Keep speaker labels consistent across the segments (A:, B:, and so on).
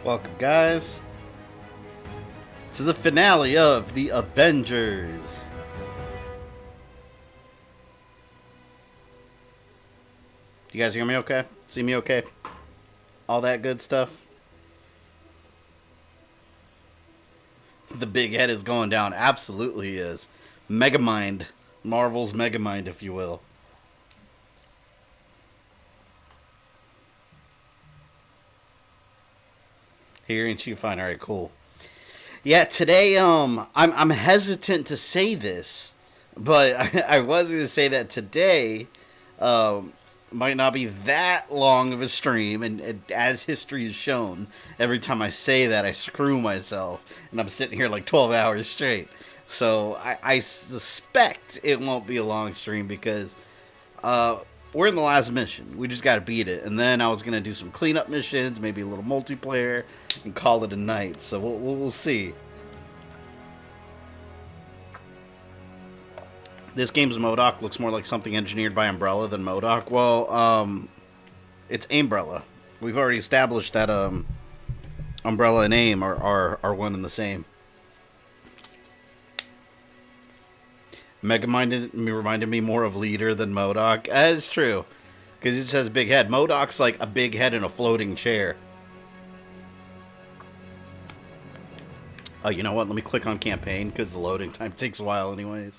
A: Welcome, guys, to the finale of the Avengers. You guys hear me okay? See me okay? All that good stuff? The big head is going down. Absolutely is. Megamind. Marvel's Megamind, if you will. Hearing you fine. All right, cool. Yeah, today I'm hesitant to say this, but I was going to say that today might not be that long of a stream, and as history has shown, every time I say that I screw myself, and I'm sitting here like 12 hours straight. So I suspect it won't be a long stream because we're in the last mission. We just got to beat it. And then I was going to do some cleanup missions, maybe a little multiplayer, and call it a night. So we'll see. This game's MODOK looks more like something engineered by Umbrella than MODOK. Well, it's Umbrella. We've already established that Umbrella and AIM are one and the same. Megamind reminded me more of Leader than MODOK. That is true. Because it just has a big head. MODOK's like a big head in a floating chair. Oh, you know what? Let me click on campaign because the loading time takes a while anyways.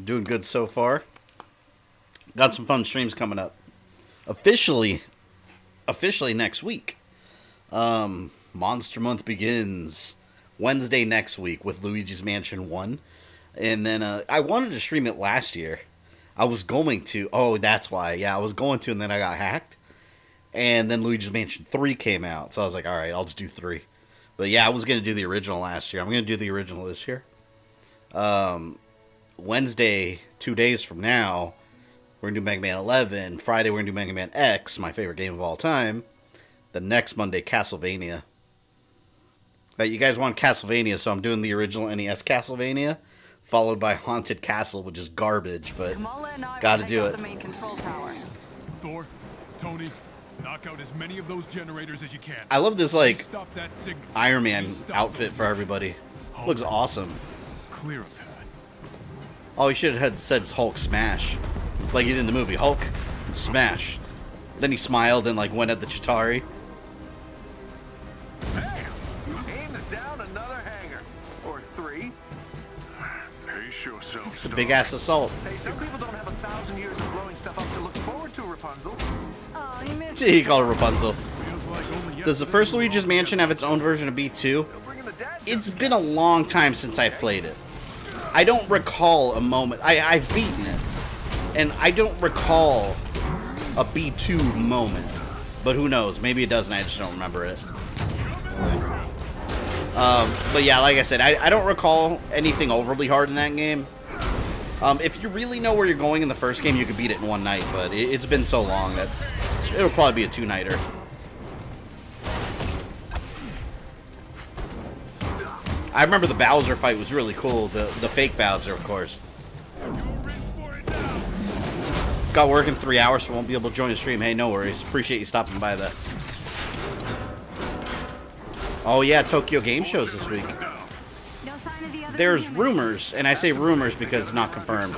A: Doing good so far. Got some fun streams coming up. Officially next week. Monster Month begins Wednesday next week with Luigi's Mansion 1. And then I wanted to stream it last year. I was going to. Oh, that's why. Yeah, I was going to, and then I got hacked. And then Luigi's Mansion 3 came out. So I was like, all right, I'll just do 3. But yeah, I was going to do the original last year. I'm going to do the original this year. Wednesday, 2 days from now, we're going to do Mega Man 11. Friday, we're going to do Mega Man X, my favorite game of all time. The next Monday, Castlevania. But you guys want Castlevania, so I'm doing the original NES Castlevania, followed by Haunted Castle, which is garbage, but gotta do it.
B: Thor, Tony, knock out as many of those generators as you can.
A: I love this, like, Iron Man outfit for everybody. Looks awesome.
B: Clear a pad.
A: Oh, he should have said Hulk smash. Like he did in the movie. Hulk smash. Then he smiled and, like, went at the Chitauri. It's a big ass assault.
C: Hey, some people don't have 1,000 years of blowing stuff up to look forward to, Rapunzel.
A: Oh, you missed it. He called it Rapunzel. Does the first Luigi's Mansion have its own version of B2? It's been a long time since I've played it. I don't recall a moment. I've beaten it. And I don't recall a B2 moment. But who knows? Maybe it does and I just don't remember it. But yeah, like I said, I don't recall anything overly hard in that game. If you really know where you're going in the first game, you could beat it in one night, but it's been so long that it'll probably be a 2-nighter. I remember the Bowser fight was really cool, the fake Bowser, of course. Got work in 3 hours, so won't be able to join the stream. Hey, no worries. Appreciate you stopping by, though. Oh yeah, Tokyo Game Shows this week. There's rumors, and I say rumors because it's not confirmed,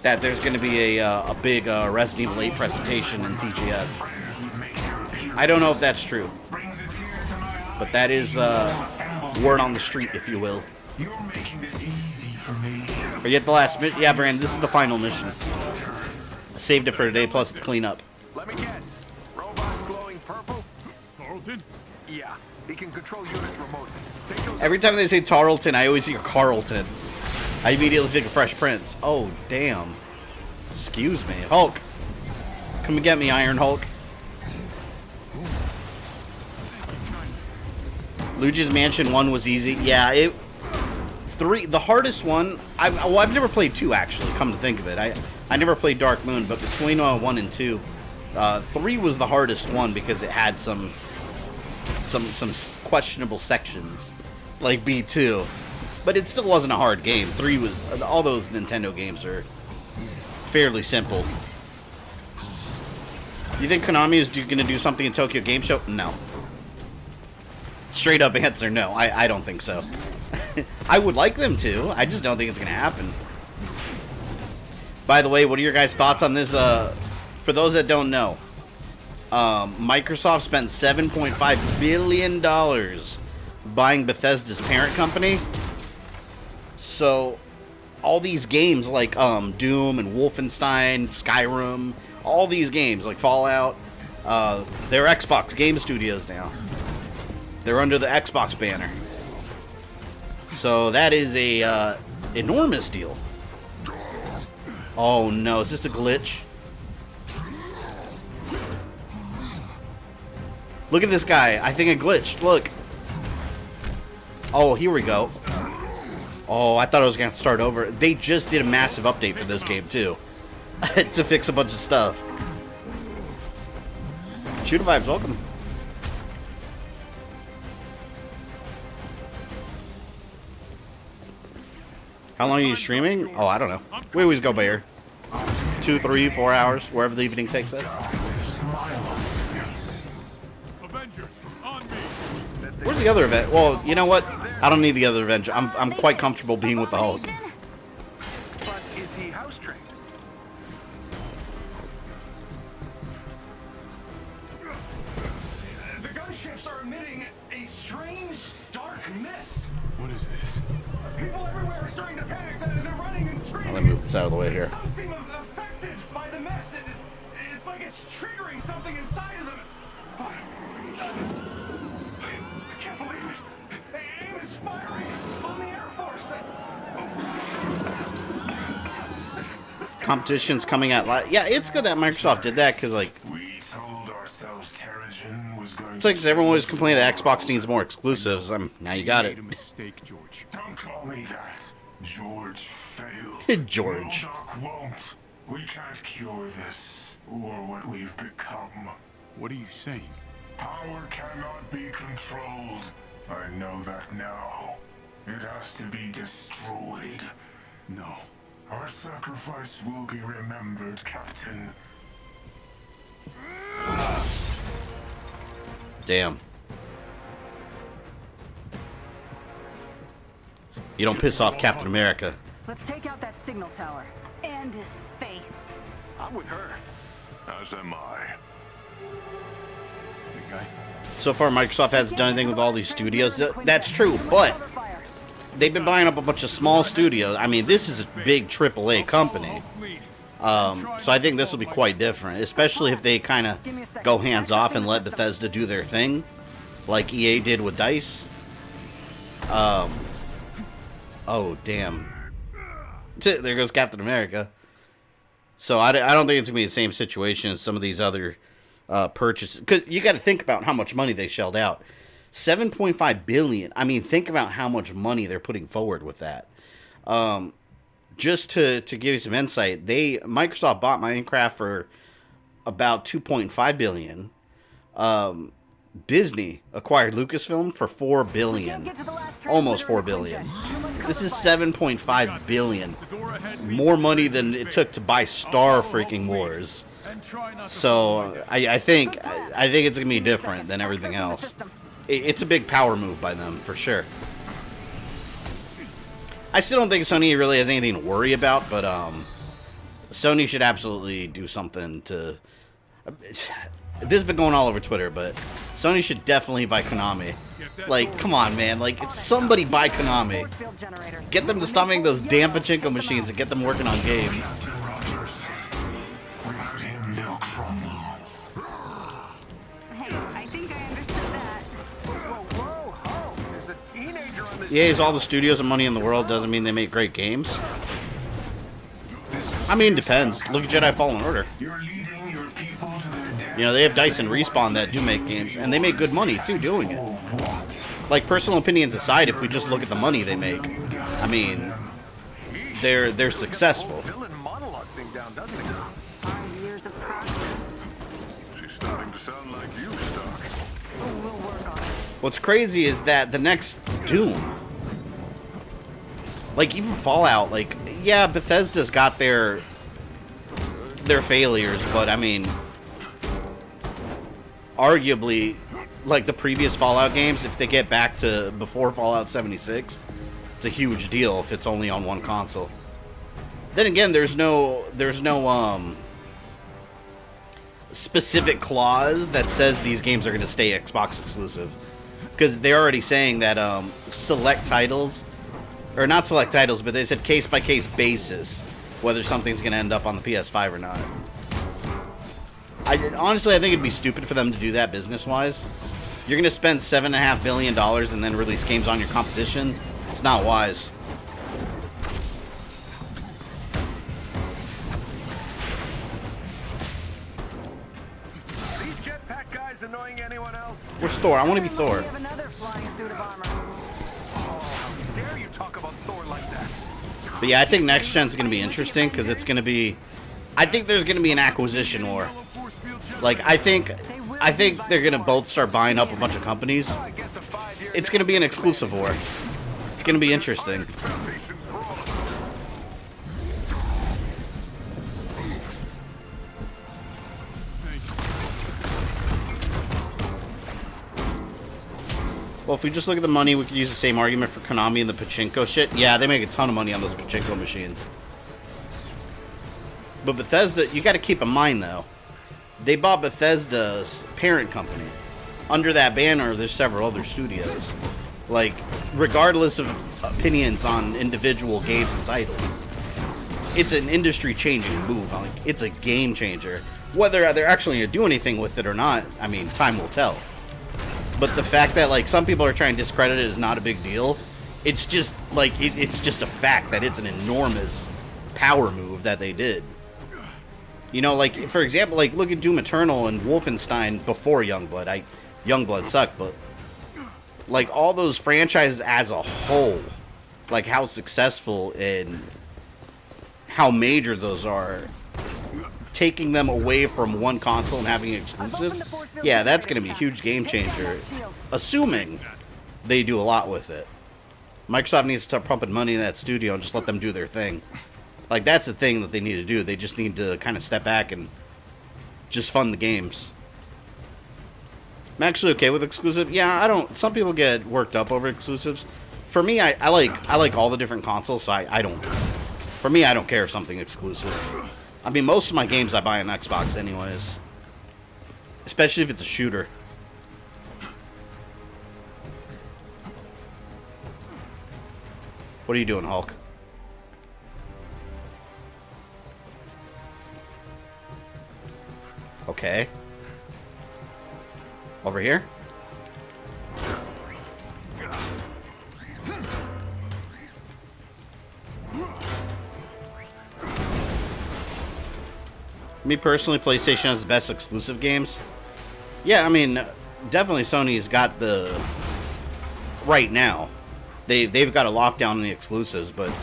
A: that there's going to be a big Resident Evil 8 presentation in TGS. I don't know if that's true, but that is word on the street, if you will. But yet the last mission, yeah, Brand, this is the final mission. I saved it for today, plus the cleanup.
C: Let me guess. Robot glowing purple?
B: Tarleton?
C: Yeah. He can control units remotely.
A: Every time they say Tarleton, I always hear Carlton. I immediately think of Fresh Prince. Oh, damn. Excuse me. Hulk. Come and get me, Iron Hulk. Luigi's Mansion 1 was easy. Yeah, 3, the hardest one... I've never played 2, actually, come to think of it. I never played Dark Moon, but between 1 and 2, 3 was the hardest one because it had some questionable sections, like B2, but it still wasn't a hard game. 3 was, all those Nintendo games are fairly simple. You think Konami is going to do something in Tokyo Game Show? No. Straight up answer, no. I don't think so. I would like them to. I just don't think it's going to happen. By the way, what are your guys' thoughts on this? For those that don't know, Microsoft spent $7.5 billion buying Bethesda's parent company. So, all these games like Doom and Wolfenstein, Skyrim, all these games like Fallout, they're Xbox Game Studios now. They're under the Xbox banner. So that is a enormous deal. Oh no, is this a glitch? Look at this guy. I think it glitched. Look. Oh, here we go. Oh, I thought I was going to start over. They just did a massive update for this game, too. To fix a bunch of stuff. Shoota Vibes, welcome. How long are you streaming? Oh, I don't know. We always go by here. 2, 3, 4 hours, wherever the evening takes us.
B: Avengers, on me.
A: Where's the other event? Well, you know what? I don't need the other Avenger. I'm quite comfortable being with the Hulk.
C: But is he house trained?
D: The gunships are emitting a strange, dark mist.
B: What is this?
D: People everywhere are starting to panic. They're running and screaming.
A: Let me move this out of the way here.
D: Some seem affected by the mist. It's like it's triggering something inside of them. I can't believe it. AIM is firing on the Air Force.
A: Competition's coming out. Yeah, it's good that Microsoft did that because, like,
D: We told ourselves Terrigen was going
A: it's like 'cause everyone was complaining that Xbox needs more exclusives. Now you got it.
B: Made a mistake, George.
D: Don't call me that. George failed.
A: George.
D: Doc won't. We can't cure this, or what we've become.
B: What are you saying?
D: Power cannot be controlled. I know that now. It has to be destroyed.
B: No.
D: Our sacrifice will be remembered, Captain.
A: Damn. You don't piss off Captain America.
E: Let's take out that signal tower. And his face.
C: I'm with her.
D: As am I.
B: Big guy.
A: So far, Microsoft hasn't done anything with all these studios. That's true, but they've been buying up a bunch of small studios. I mean, this is a big AAA company. So I think this will be quite different, especially if they kind of go hands off and let Bethesda do their thing, like EA did with DICE. Oh, damn. There goes Captain America. So I don't think it's going to be the same situation as some of these other purchases. Because you got to think about how much money they shelled out. $7.5 billion. I mean, think about how much money they're putting forward with that. Just to give you some insight, Microsoft bought Minecraft for about $2.5 billion. Disney acquired Lucasfilm for $4 billion. Almost $4 billion. This is $7.5 billion. More money than it took to buy Star freaking Wars. So I think it's gonna be different than everything else. It's a big power move by them for sure. I still don't think Sony really has anything to worry about, but Sony should absolutely do something to. This has been going all over Twitter, but Sony should definitely buy Konami. Like, come on, man. Like, somebody buy Konami. Get them to stop making those damn pachinko machines and get them working on games.
E: Hey, I think I understood that.
C: Whoa, ho! There's a teenager on this.
A: EA has all the studios and money in the world doesn't mean they make great games. I mean, depends. Look at Jedi Fallen Order. You know, they have DICE and Respawn that do make games, and they make good money, too, doing it. Like, personal opinions aside, if we just look at the money they make, I mean, they're successful.
C: Villain monologue thing down, doesn't it?
E: 5 years of practice.
D: She's starting to sound like you, Stark.
E: We'll work on it.
A: What's crazy is that the next Doom, like, even Fallout, like, yeah, Bethesda's got their failures, but, I mean, arguably, like the previous Fallout games, if they get back to before Fallout 76, it's a huge deal if it's only on one console. Then again, there's no specific clause that says these games are going to stay Xbox exclusive, because they're already saying that select titles, or not select titles, but they said case-by-case basis whether something's going to end up on the PS5 or not. Honestly, I think it'd be stupid for them to do that business-wise. You're going to spend $7.5 billion and then release games on your competition. It's not wise.
C: These jetpack guys annoying anyone else?
A: Where's Thor? I want to be Thor.
E: We have another flying suit of armor.
C: Oh, how dare you talk about Thor like that?
A: But yeah, I think next gen's going to be interesting because it's going to be... I think there's going to be an acquisition war. Like, I think they're going to both start buying up a bunch of companies. It's going to be an exclusive war. It's going to be interesting. Well, if we just look at the money, we could use the same argument for Konami and the pachinko shit. Yeah, they make a ton of money on those pachinko machines. But Bethesda, you got to keep in mind, though, they bought Bethesda's parent company. Under that banner, there's several other studios. Like, regardless of opinions on individual games and titles, it's an industry-changing move. Like, it's a game changer. Whether they're actually going to do anything with it or not, I mean, time will tell. But the fact that, like, some people are trying to discredit it is not a big deal. It's just, like, it's just a fact that it's an enormous power move that they did. You know, like, for example, like, look at Doom Eternal and Wolfenstein before Youngblood. Youngblood sucked, but, like, all those franchises as a whole, like, how successful and how major those are, taking them away from one console and having it exclusive, yeah, that's going to be a huge game changer, assuming they do a lot with it. Microsoft needs to start pumping money in that studio and just let them do their thing. Like, that's the thing that they need to do. They just need to kind of step back and just fund the games. I'm actually okay with exclusive. Yeah, I don't... Some people get worked up over exclusives. For me, I like all the different consoles, so I don't... For me, I don't care if something exclusive. I mean, most of my games I buy on Xbox anyways. Especially if it's a shooter. What are you doing, Hulk? Okay. Over here? Me personally, PlayStation has the best exclusive games. Yeah, I mean, definitely Sony's got the... Right now. They've got a lockdown on the exclusives, but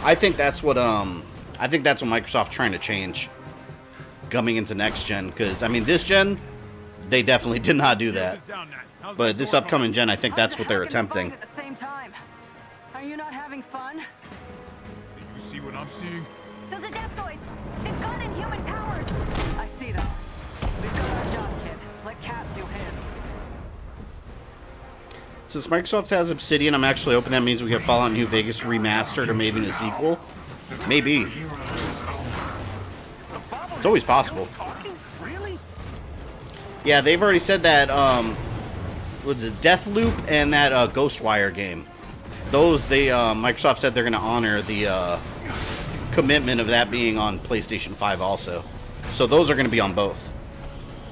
A: I think that's what Microsoft's trying to change coming into next gen, because I mean this gen they definitely did not do that, but this upcoming gen I think that's what they're attempting.
E: At the same time. Are you not having fun?
B: You see what I'm seeing?
E: Those adaptoids, they've got inhuman powers. I see them. We've done our job, kid. Let Cap do his.
A: Since Microsoft has Obsidian, I'm actually hoping that means we get Fallout New Vegas remastered or maybe a sequel. Maybe. It's always possible. Yeah, they've already said that, what's it, Deathloop and that Ghostwire game. Those, Microsoft said they're going to honor the commitment of that being on PlayStation 5 also. So those are going to be on both.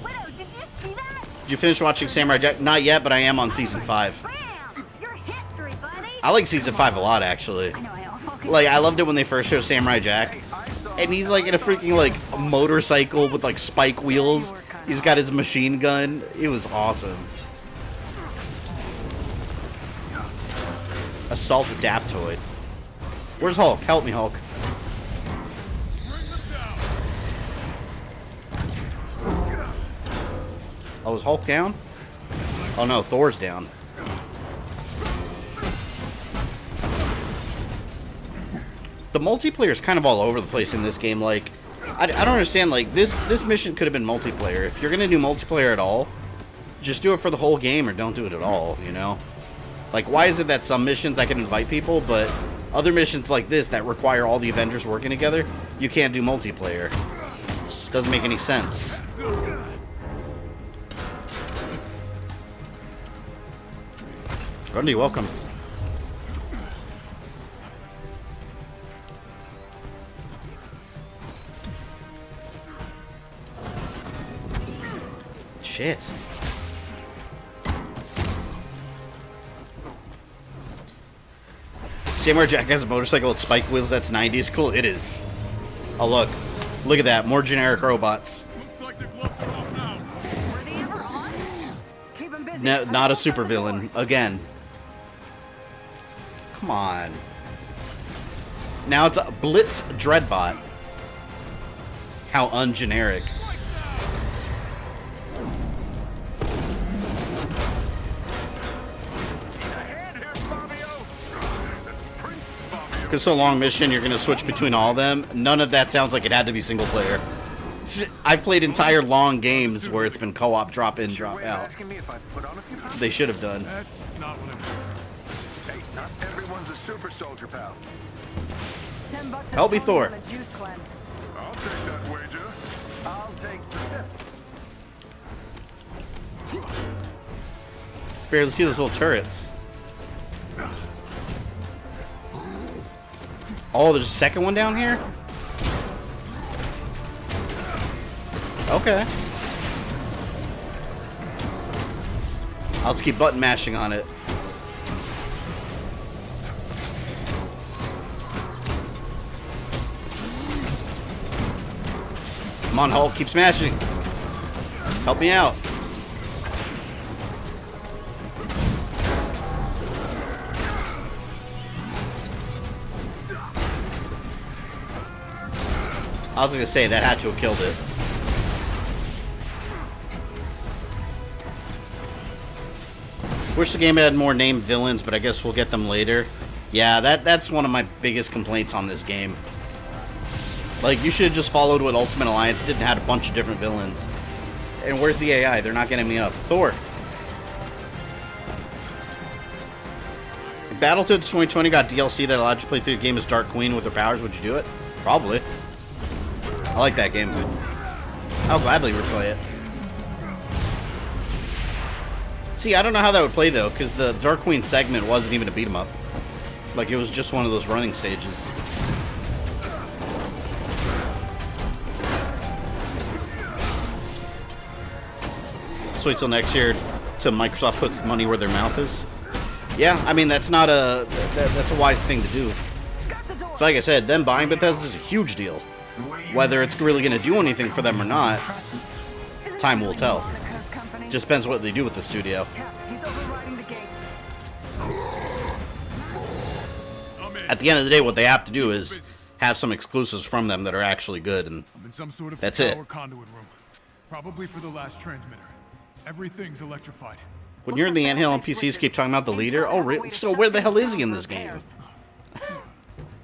E: Widow, did you see that?
A: Did you finish watching Samurai Jack? Not yet, but I am on Season 5.
E: Bam! Your history, buddy.
A: I like Season 5 a lot, actually.
E: I know.
A: Like, I loved it when they first showed Samurai Jack. And he's like in a freaking like motorcycle with like spike wheels. He's got his machine gun. It was awesome. Assault Adaptoid. Where's Hulk? Help me, Hulk. Oh, is Hulk down? Oh no, Thor's down. The multiplayer is kind of all over the place in this game. Like, I don't understand. Like, this mission could have been multiplayer. If you're gonna do multiplayer at all, just do it for the whole game or don't do it at all, you know? Like, why is it that some missions I can invite people, but other missions like this that require all the Avengers working together, you can't do multiplayer? Doesn't make any sense. Grundy, welcome. Shit. Samurai Jack has a motorcycle with spike wheels that's 90s. Cool, it is. Oh, look. Look at that. More generic robots.
B: Looks like the gloves are off now.
E: Were they ever on? Keep 'em busy.
A: No, not a supervillain. Again. Come on. Now it's a Blitz Dreadbot. How ungeneric. Because so long mission, you're going to switch between all of them. None of that sounds like it had to be single player. I've played entire long games where it's been co-op, drop in, drop out.
C: Asking me if I put on a few pounds?
A: They should have done.
B: That's not what I meant.
C: Hey, not everyone's a super soldier, pal.
E: $10
A: Help me,
E: a
A: Thor.
E: on a juice cleanse.
C: I'll take that wager. I'll take the fifth.
A: Barely see those little turrets. Oh, there's a second one down here? Okay. I'll just keep button mashing on it. Come on, Hulk, keep smashing. Help me out. I was gonna say that had to have killed it. Wish the game had more named villains, but I guess we'll get them later. Yeah, that's one of my biggest complaints on this game. Like, you should have just followed what Ultimate Alliance did and had a bunch of different villains. And where's the AI? They're not getting me up. Thor. If Battletoads 2020 got DLC that allowed you to play through the game as Dark Queen with her powers, would you do it? Probably. I like that game. I'll gladly replay it. See, I don't know how that would play, though, because the Dark Queen segment wasn't even a beat-em-up. Like, it was just one of those running stages. Let's wait till next year till Microsoft puts money where their mouth is. Yeah, I mean, that's not a... that's a wise thing to do. So like I said, them buying Bethesda is a huge deal. Whether it's really going to do anything for them or not, time will tell. Just depends what they do with the studio.
E: He's overriding the gates.
A: At the end of the day, what they have to do is have some exclusives from them that are actually good, and
B: I'm in some sort of
A: that's
B: power
A: it.
B: conduit room. Probably for the last transmitter. Everything's electrified.
A: When you're in the anthill and PCs keep talking about the leader, oh, so where the hell is he in this game? That's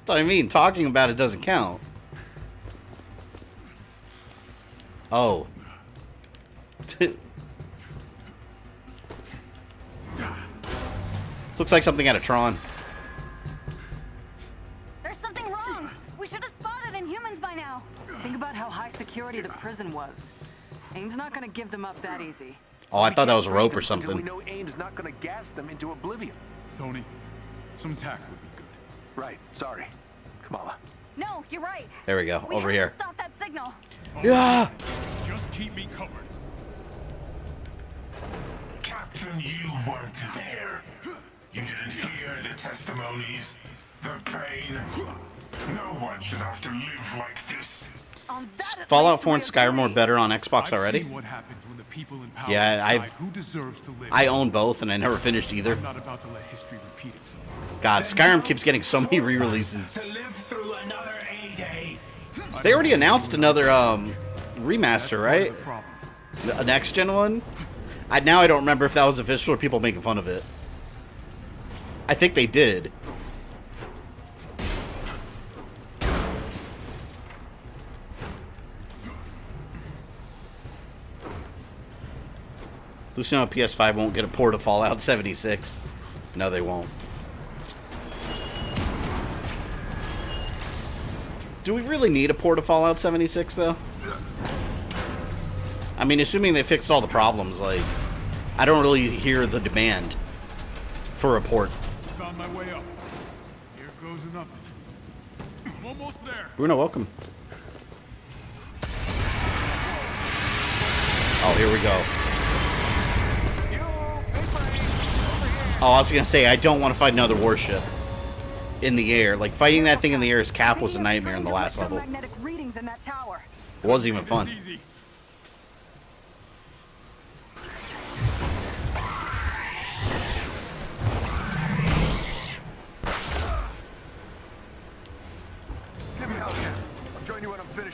A: what I mean. Talking about it doesn't count. Oh. Looks like something out of Tron.
E: There's something wrong. We should have spotted Inhumans by now.
F: Think about how high security the prison was. AIM's not gonna give them up that easy.
A: Oh, I thought that was a rope or
C: Until we
A: something.
C: know AIM's not going to gas them into oblivion.
B: Tony, some tact would be good.
C: Right. Sorry. Kamala.
E: No, you're right.
A: There we go.
E: We
A: Over
E: have
A: here.
E: to stop that signal.
A: Yeah.
B: Just keep me covered.
D: Captain, you weren't there. You didn't hear the testimonies, the pain. No one should have to live like this.
E: On that at
A: Fallout
E: least
A: 4 and
E: we
A: Skyrim are
E: agree.
A: better on Xbox
B: I've
A: already.
B: seen what happens when the people in power
A: Yeah,
B: decide who deserves to live.
A: I own both, and I never finished either.
B: I'm not about to let history repeat itself.
A: God, Skyrim keeps getting so many re-releases.
D: To live through another A-Day.
A: They already announced another remaster, right?
B: The problem.
A: A next-gen one? Now I don't remember if that was official or people making fun of it. I think they did. Luciano PS5 won't get a port of Fallout 76. No, they won't. Do we really need a port of Fallout 76, though? I mean, assuming they fixed all the problems, like, I don't really hear the demand for a port.
B: Found my way up. Here goes nothing. I'm almost there.
A: Bruno, welcome. Oh, here we go. Oh, I was going to say, I don't want to fight another warship in the air. Like, fighting that thing in the air as Cap was a nightmare in the last level. It wasn't even fun.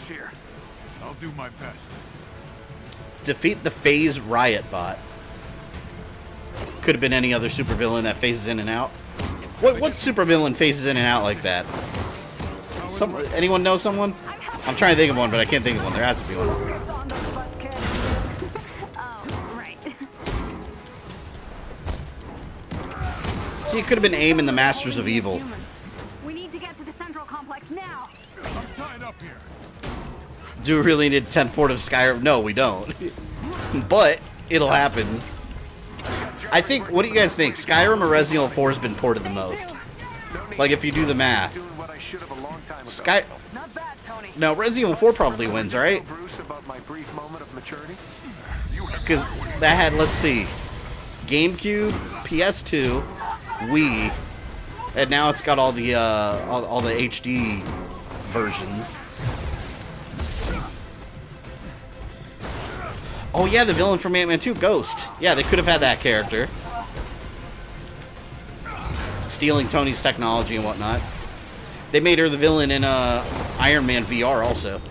C: Here.
B: I'll do my best.
A: Defeat the phase riot bot. Could have been any other supervillain that phases in and out. What supervillain phases in and out like that? Anyone know someone? I'm trying to think of one, but I can't think of one. There has to be one. See, it could have been AIM and the Masters of Evil.
E: We need to get to the central complex now.
B: I'm tied up here.
A: Do we really need a 10th port of Skyrim? No, we don't. But it'll happen. I think, what do you guys think? Skyrim or Resident Evil 4 has been ported the most? Like, if you do the math. No, Resident Evil 4 probably wins, right? Because that had, let's see, GameCube, PS2, Wii, and now it's got all the HD versions. Oh yeah, the villain from Ant-Man 2, Ghost. Yeah, they could have had that character. Stealing Tony's technology and whatnot. They made her the villain in Iron Man VR also.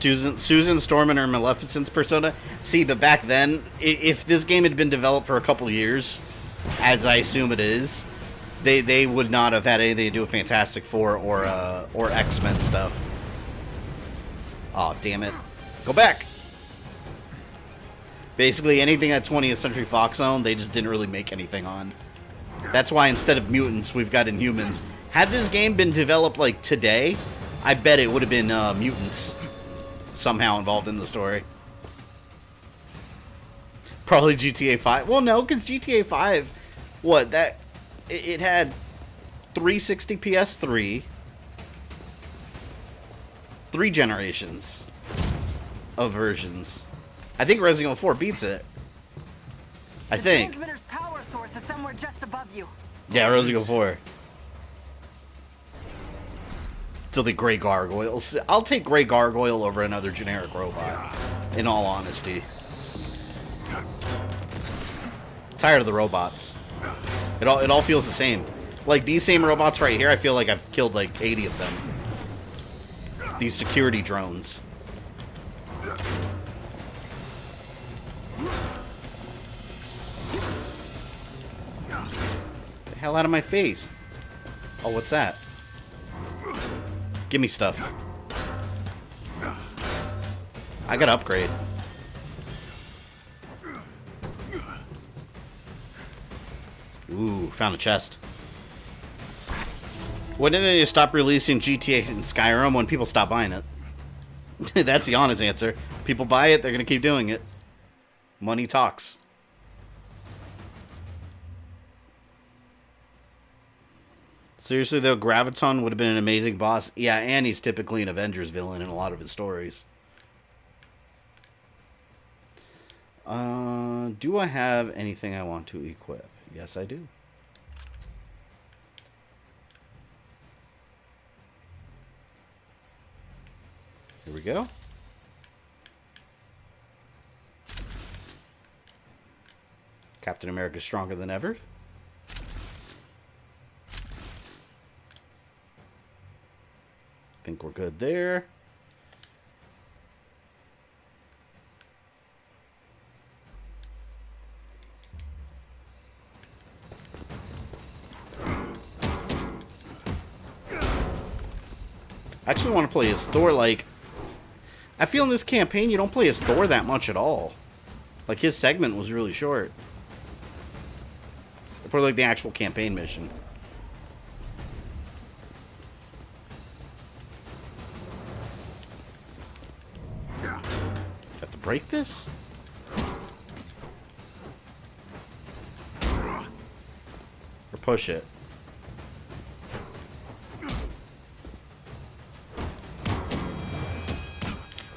A: Susan Storm and her Maleficent's persona. See, but back then, if this game had been developed for a couple years, as I assume it is, they would not have had anything to do with Fantastic Four or X-Men stuff. Aw, oh, damn it. Go back! Basically, anything that 20th Century Fox owned, they just didn't really make anything on. That's why instead of mutants, we've got Inhumans. Had this game been developed, like, today, I bet it would have been mutants somehow involved in the story. Probably GTA 5. Well, no, because GTA 5, what, that, it had 360 PS3, 3 generations of versions. I think Resident Evil 4 beats it. I think.
F: The transmitter's power source is somewhere just above you.
A: Yeah, Resident Evil 4. Till the Grey Gargoyles. I'll take Grey Gargoyle over another generic robot, in all honesty. Tired of the robots. It all feels the same. Like, these same robots right here, I feel like I've killed like 80 of them. These security drones. The hell out of my face. Oh, what's that? Give me stuff. I gotta upgrade. Ooh, found a chest. When did they stop releasing GTA and Skyrim? When people stop buying it. That's the honest answer. People buy it, they're gonna keep doing it. Money talks. Seriously though, Graviton would have been an amazing boss. Yeah, and he's typically an Avengers villain in a lot of his stories. Do I have anything I want to equip? Yes, I do. Here we go. Captain America's stronger than ever. Think we're good there. I actually want to play as Thor. Like, I feel in this campaign you don't play as Thor that much at all. Like, his segment was really short. For, like, the actual campaign mission. Have to break this? Or push it?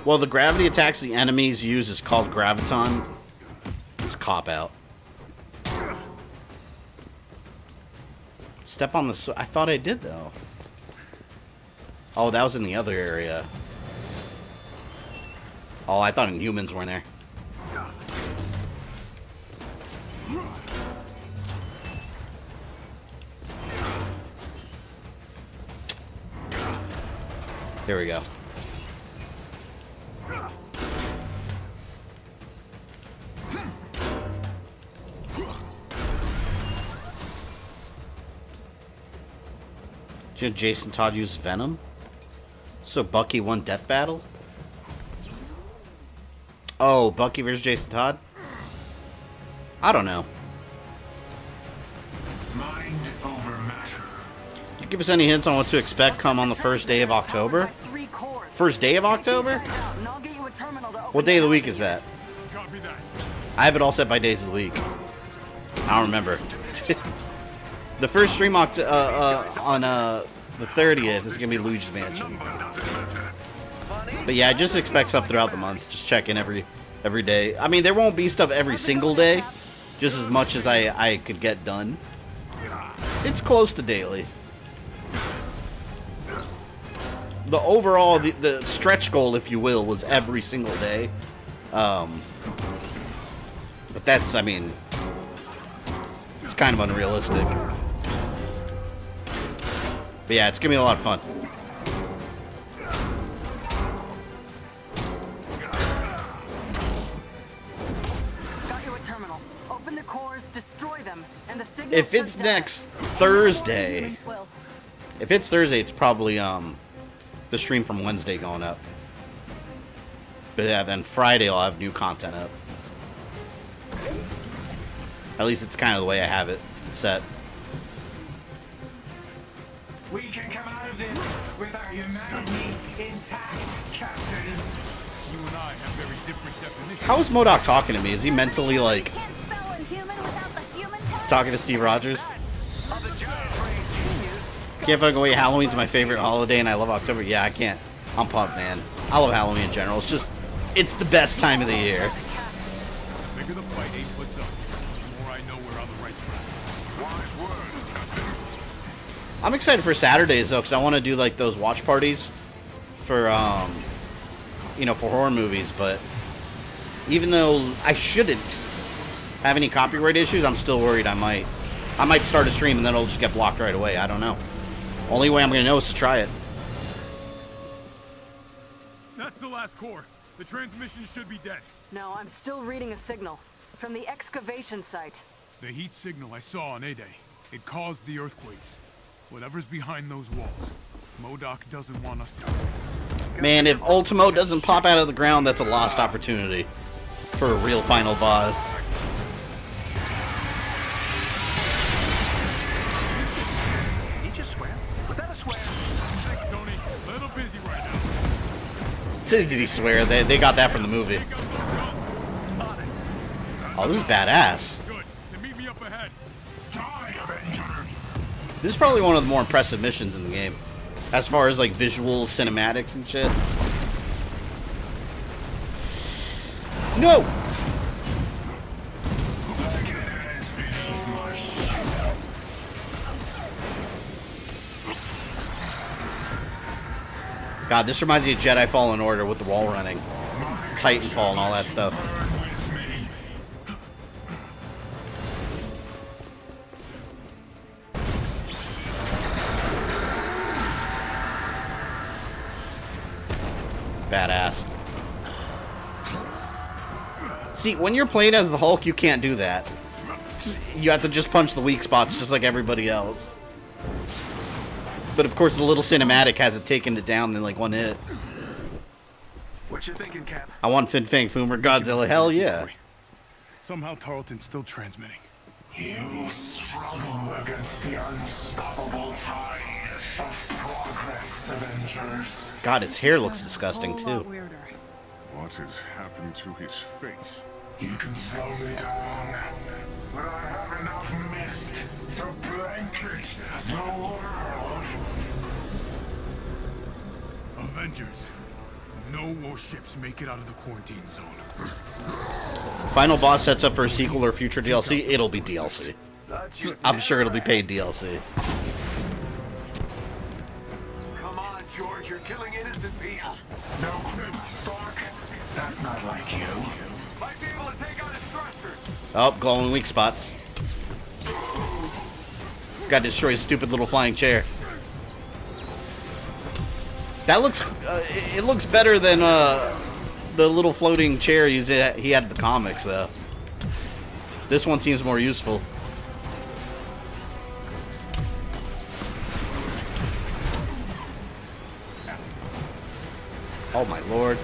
A: Well, the gravity attacks the enemies use is called graviton. It's a cop-out. Step on the... I thought I did, though. Oh, that was in the other area. Oh, I thought Inhumans were in there. Here we go. Did Jason Todd use Venom? So Bucky won Death Battle? Oh, Bucky versus Jason Todd? I don't know.
D: Mind over matter.
A: You give us any hints on what to expect come on the first day of October? First day of October? What day of the week is that?
B: Copy that.
A: I have it all set by days of the week. I don't remember. The first stream on the 30th is going to be Luigi's Mansion. But yeah, I just expect stuff throughout the month. Just check in every day. I mean, there won't be stuff every single day. Just as much as I could get done. It's close to daily. The overall, the stretch goal, if you will, was every single day. But that's, I mean, it's kind of unrealistic. But yeah, it's gonna be a lot of fun.
F: Got you a terminal. Open the cores, destroy them, and the signal.
A: If it's next Thursday, it's probably the stream from Wednesday going up. But yeah, then Friday I'll have new content up. At least it's kind of the way I have it set.
D: We can come out of this with our humanity intact, Captain.
B: You and I have very different definitions.
A: How is MODOK talking to me? Is he mentally, like, talking to Steve Rogers? Can't fucking wait. Halloween's my favorite holiday, and I love October. Yeah, I can't. I'm pumped, man. I love Halloween in general. It's just, it's the best time of the year.
B: The bigger the fight Abe puts up, the more I know we're on the right track.
A: I'm excited for Saturdays, though, because I want to do, like, those watch parties for, you know, for horror movies. But even though I shouldn't have any copyright issues, I'm still worried I might start a stream and then it'll just get blocked right away. I don't know. Only way I'm going to know is to try it.
B: That's the last core. The transmission should be dead.
F: No, I'm still reading a signal from the excavation site.
B: The heat signal I saw on A-Day, it caused the earthquakes. Whatever's behind those walls, MODOK doesn't want us to.
A: Man, if Ultimo doesn't pop out of the ground, that's a lost opportunity for a real final boss.
C: He just swam. Was that a swear?
B: Thanks, Tony. Little busy right now.
A: Did he swear? They got that from the movie.
B: Take out those guns.
A: Oh, this is badass.
B: Good. Then meet me up ahead.
D: Die, Avenger!
A: This is probably one of the more impressive missions in the game. As far as, like, visual cinematics and shit. No! God, this reminds me of Jedi Fallen Order with the wall running. Titanfall and all that stuff. Badass. See, when you're playing as the Hulk, you can't do that. You have to just punch the weak spots just like everybody else. But of course, the little cinematic has it taken it down in like one hit.
C: What you thinking, Cap?
A: I want Fin Fang Foomer Godzilla. Hell yeah.
B: Somehow Tarleton's still transmitting.
D: You struggle against the unstoppable tide of progress, Avengers.
A: God, his hair looks disgusting too.
B: What has happened to his face?
D: You can slow me down, but I have enough mist to blanket the world.
B: Avengers, no warships make it out of the quarantine zone.
A: Final boss sets up for a sequel or future DLC. It'll be DLC. I'm sure it'll be paid DLC.
C: Come on, George, you're killing innocent people.
D: No crib stock. That's not like you.
C: Might be able to take out his thrusters.
A: Oh, glowing weak spots. Gotta destroy his stupid little flying chair. That looks, it looks better than the little floating chair he had in the comics, though. This one seems more useful. Oh my lord.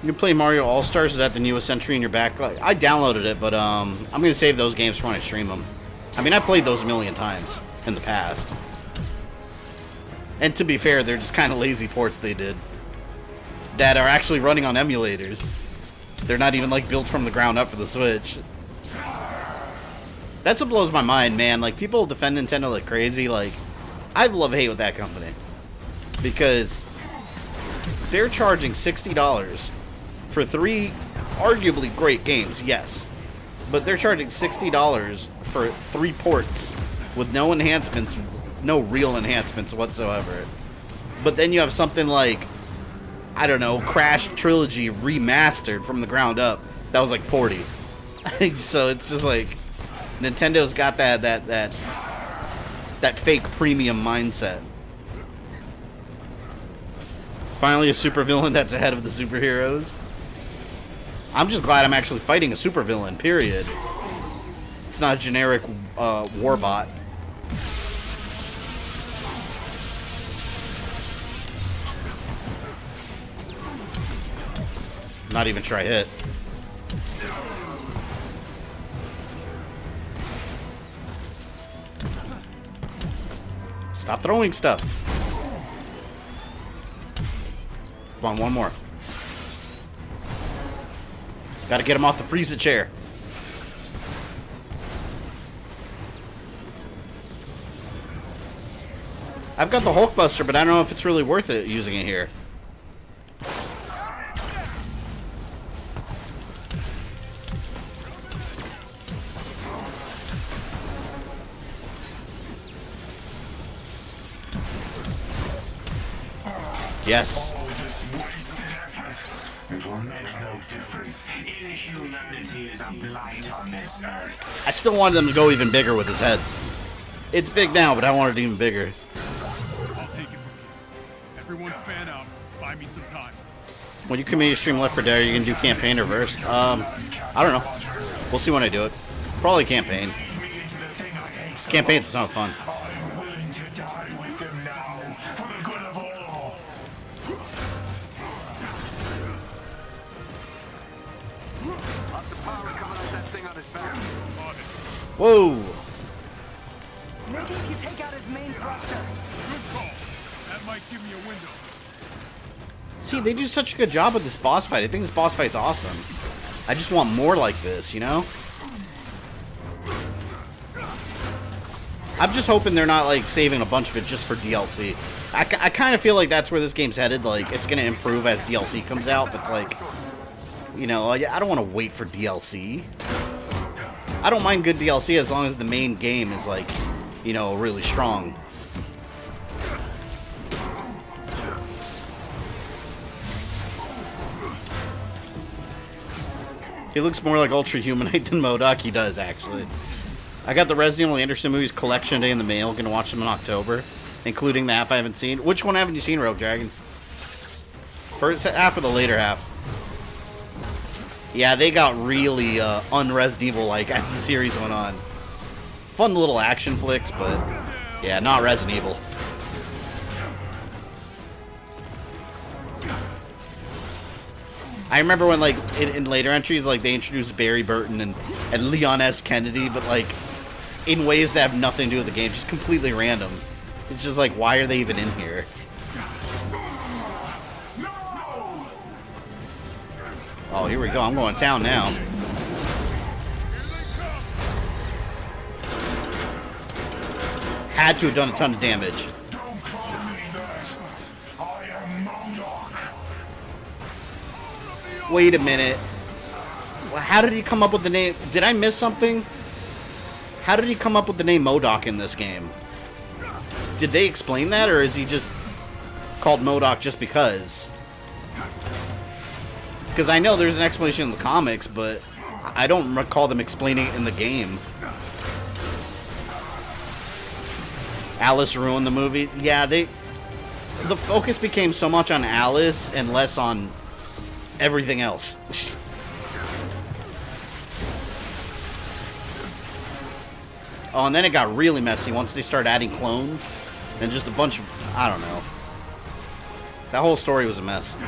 A: You play Mario All-Stars? Is that the newest entry in your backlog? I downloaded it, but I'm gonna save those games for when I stream them. I mean, I played those a million times in the past. And to be fair, they're just kind of lazy ports they did that are actually running on emulators. They're not even like built from the ground up for the Switch. That's what blows my mind, man. Like, people defend Nintendo like crazy. Like, I have love-hate with that company because they're charging $60 for 3 arguably great games, yes, but they're charging $60 for 3 ports with no enhancements, no real enhancements whatsoever. But then you have something like, I don't know, Crash Trilogy remastered from the ground up. That was like $40. So it's just like Nintendo's got that fake premium mindset. Finally, a supervillain that's ahead of the superheroes. I'm just glad I'm actually fighting a supervillain, period. It's not a generic warbot. Not even try hit. Stop throwing stuff. Come on, one more. Gotta get him off the freezer chair. I've got the Hulkbuster, but I don't know if it's really worth it using it here. Yes.
D: It will make no difference. Inhumanity is a blight on this earth.
A: I still wanted them to go even bigger with his head. It's big now, but I wanted it even bigger.
B: I'll take it from here. Everyone fan out. Buy me some time.
A: When you community stream Left 4 Dead, are you gonna do campaign or verse? I don't know. We'll see when I do it. Probably campaign. This campaign's not fun.
D: I'm willing to die with them now, for the good of all.
C: Lots of power coming out that thing on his back.
A: Whoa!
F: Maybe if you take out his main thruster.
B: Good call. That might give me a window.
A: See, they do such a good job with this boss fight. I think this boss fight's awesome. I just want more like this, you know? I'm just hoping they're not, like, saving a bunch of it just for DLC. I kind of feel like that's where this game's headed. Like, it's going to improve as DLC comes out. But it's like, you know, I don't want to wait for DLC. I don't mind good DLC as long as the main game is, like, you know, really strong. He looks more like Ultra Humanite than MODOK. He does, actually. I got the Resident Evil Anderson movies collection day in the mail. Gonna watch them in October, including the half I haven't seen. Which one haven't you seen, Rogue Dragon? First half or the later half? Yeah, they got really unResident Evil-like as the series went on. fun little action flicks, but yeah, not Resident Evil. I remember when, like, in later entries, like, they introduced Barry Burton and Leon S. Kennedy, but, like, in ways that have nothing to do with the game, just completely random. It's just like, why are they even in here? Oh, here we go. I'm going to town now. Had to have done a ton of damage.
D: Don't call me that. I am MODOK.
A: Wait a minute. Well, how did he come up with the name? Did I miss something? How did he come up with the name MODOK in this game? Did they explain that, or is he just called MODOK just because? Because I know there's an explanation in the comics, but I don't recall them explaining it in the game. Alice ruined the movie. Yeah, the focus became so much on Alice and less on everything else. Oh, and then it got really messy once they started adding clones and just a bunch of, I don't know. That whole story was a mess.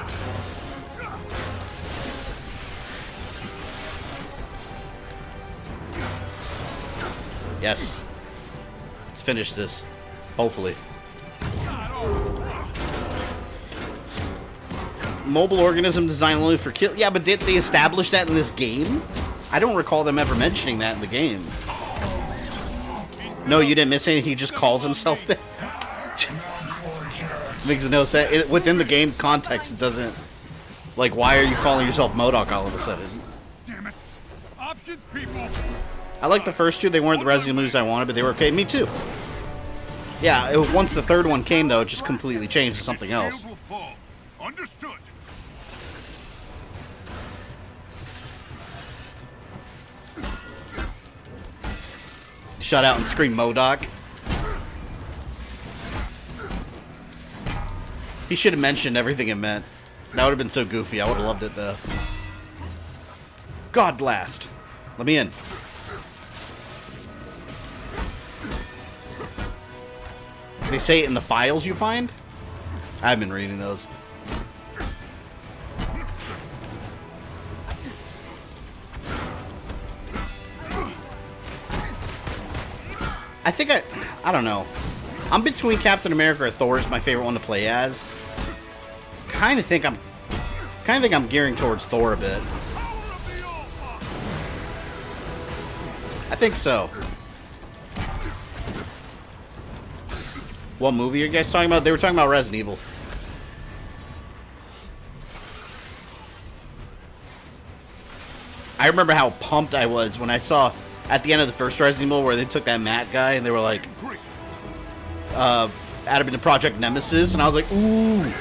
A: Yes. Let's finish this. Hopefully. Mobile organism designed only for kill. Yeah, but did they establish that in this game? I don't recall them ever mentioning that in the game. No, you didn't miss anything. He just calls himself that. Makes no sense. Within the game context, it doesn't. Like, why are you calling yourself MODOK all of a sudden?
B: Damn it. Options, people.
A: I like the first two. They weren't the Resident Evils I wanted, but they were okay. Me too. Yeah, once the third one came, though, it just completely changed to something else.
B: Understood.
A: Shut out and scream MODOK. He should have mentioned everything it meant. That would have been so goofy. I would have loved it, though. God blast. Let me in. They say it in the files you find? I've been reading those. I think I don't know. I'm between Captain America or Thor is my favorite one to play as. Kind of think I'm gearing towards Thor a bit. I think so. What movie are you guys talking about? They were talking about Resident Evil. I remember how pumped I was when I saw at the end of the first Resident Evil where they took that Matt guy and they were like, add him into Project Nemesis, and I was like, ooh.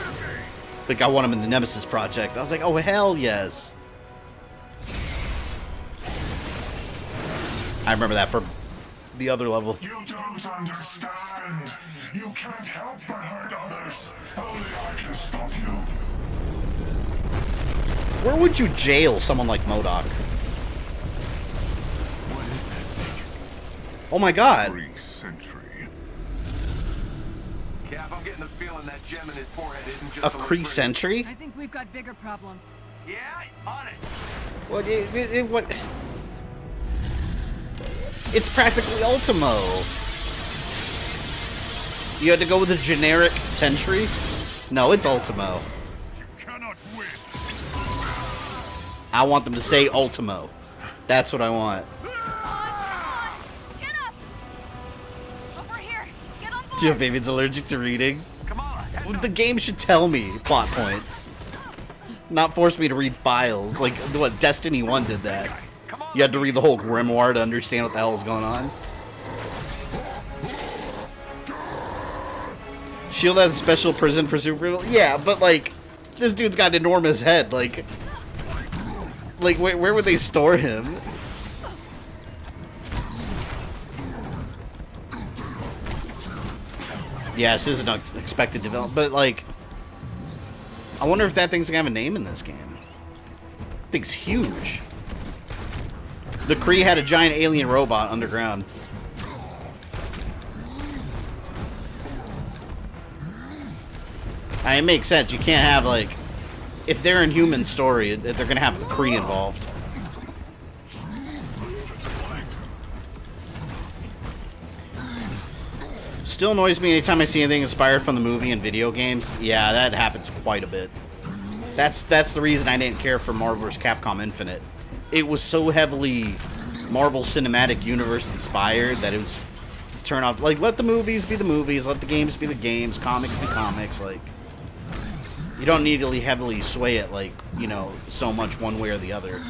A: Like, I want him in the Nemesis Project. I was like, oh, hell yes. I remember that for the other level.
D: You don't understand. You can't help but hurt others. Only I can stop you.
A: Where would you jail someone like MODOK?
B: What is that thing?
A: Oh my god.
B: Century.
C: Yeah, if I'm getting the feeling that gem in his forehead isn't just
A: A
C: look
A: Kree
C: pretty.
A: sentry?
F: I think we've got bigger problems.
C: Yeah, on it.
A: What? What? It's practically Ultimo. You had to go with a generic sentry? No, it's Ultimo.
B: You cannot win.
A: I want them to say Ultimo. That's what I want.
E: Get up! Over here! Get on board!
A: Joe Baby's allergic to reading.
C: Come on.
A: Well, the game should tell me plot points. Not force me to read files. Like, what, Destiny 1 did that.
C: Come on.
A: You had to read the whole grimoire to understand what the hell is going on. Shield has a special prison for super... Yeah, but, like, this dude's got an enormous head. Like where would they store him? Yeah, this is an unexpected development, but, like... I wonder if that thing's gonna have a name in this game. That thing's huge. The Kree had a giant alien robot underground. It makes sense. You can't have, like... If they're in human story, they're going to have the Kree involved. Still annoys me anytime I see anything inspired from the movie and video games. Yeah, that happens quite a bit. That's the reason I didn't care for Marvel vs. Capcom Infinite. It was so heavily Marvel Cinematic Universe inspired that it was just turn off. Like, let the movies be the movies, let the games be the games, comics be comics. Like, you don't need to heavily sway it, like, you know, so much one way or the other.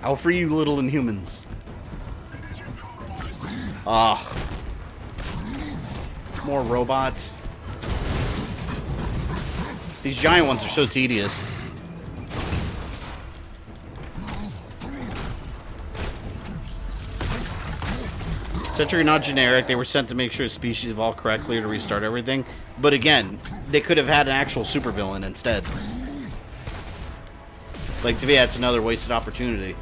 A: I'll free you, little Inhumans. Ah. More robots. These giant ones are so tedious. Sentry are not generic. They were sent to make sure the species evolved correctly or to restart everything. But again, they could have had an actual supervillain instead. Like, to me, that's another wasted opportunity.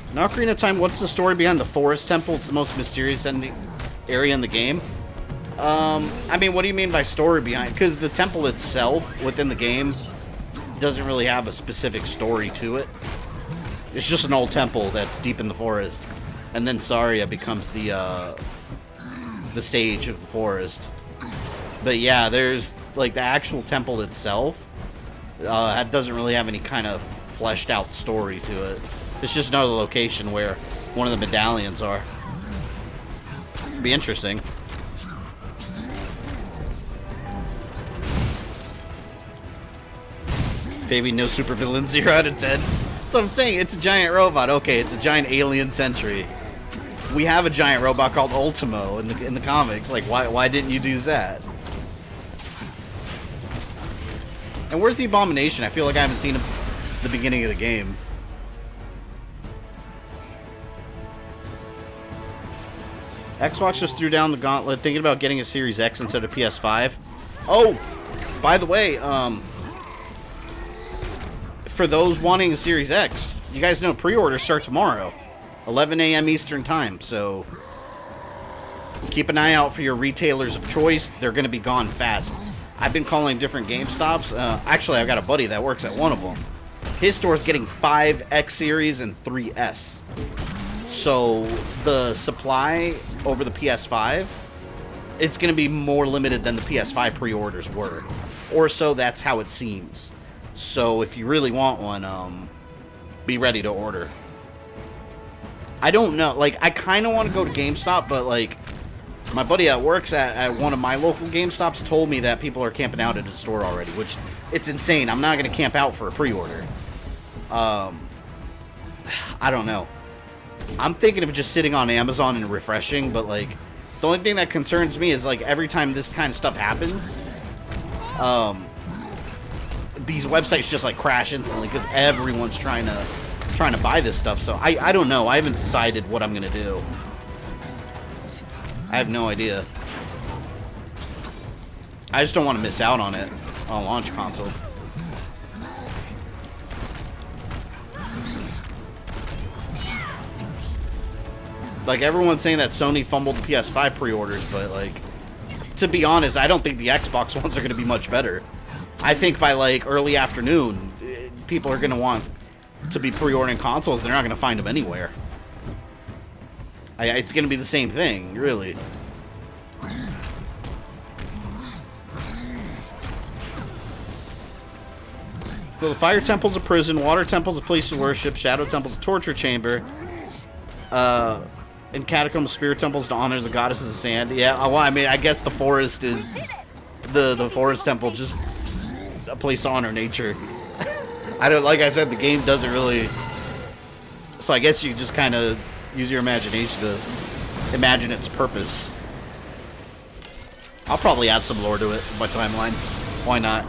A: In Ocarina of Time, what's the story behind the Forest Temple? It's the most mysterious area in the game. I mean, what do you mean by story behind? Because the temple itself, within the game, doesn't really have a specific story to it. It's just an old temple that's deep in the forest. And then Saria becomes the sage of the forest. But yeah, there's, like, the actual temple itself, that doesn't really have any kind of fleshed out story to it. It's just another location where one of the medallions are. Be interesting. Baby, no supervillains, 0 out of 10. So I'm saying, it's a giant robot. Okay, it's a giant alien sentry. We have a giant robot called Ultimo in the comics. Like, why didn't you use that? And where's the Abomination? I feel like I haven't seen him since the beginning of the game. Xbox just threw down the gauntlet, thinking about getting a Series X instead of PS5. Oh, by the way, for those wanting a Series X, you guys know pre-order starts tomorrow, 11 a.m. Eastern Time, so keep an eye out for your retailers of choice. They're going to be gone fast. I've been calling different GameStops. Actually, I've got a buddy that works at one of them. His store's getting 5 X Series and 3S. So the supply over the PS5, it's going to be more limited than the PS5 pre-orders were. Or so that's how it seems. So if you really want one, be ready to order. I don't know. Like, I kind of want to go to GameStop, but, like, my buddy that works at one of my local GameStops told me that people are camping out at the store already, which, it's insane. I'm not going to camp out for a pre-order. I don't know. I'm thinking of just sitting on Amazon and refreshing, but, like, the only thing that concerns me is, like, every time this kind of stuff happens, these websites just, like, crash instantly because everyone's trying to buy this stuff. So I don't know. I haven't decided what I'm gonna do. I have no idea. I just don't want to miss out on it on launch console. Like, everyone's saying that Sony fumbled the PS5 pre-orders, but, like, to be honest, I don't think the Xbox ones are going to be much better. I think by, like, early afternoon, people are going to want to be pre-ordering consoles. They're not going to find them anywhere. It's going to be the same thing, really. So the Fire Temple's a prison, Water Temple's a place of worship, Shadow Temple's a torture chamber, and Catacomb Spirit Temple's to honor the goddesses of sand. Yeah, well, I mean, I guess the forest is the Forest Temple, just a place to honor nature. I don't, like I said, the game doesn't really, so I guess you just kind of use your imagination to imagine its purpose. I'll probably add some lore to it in my timeline. Why not?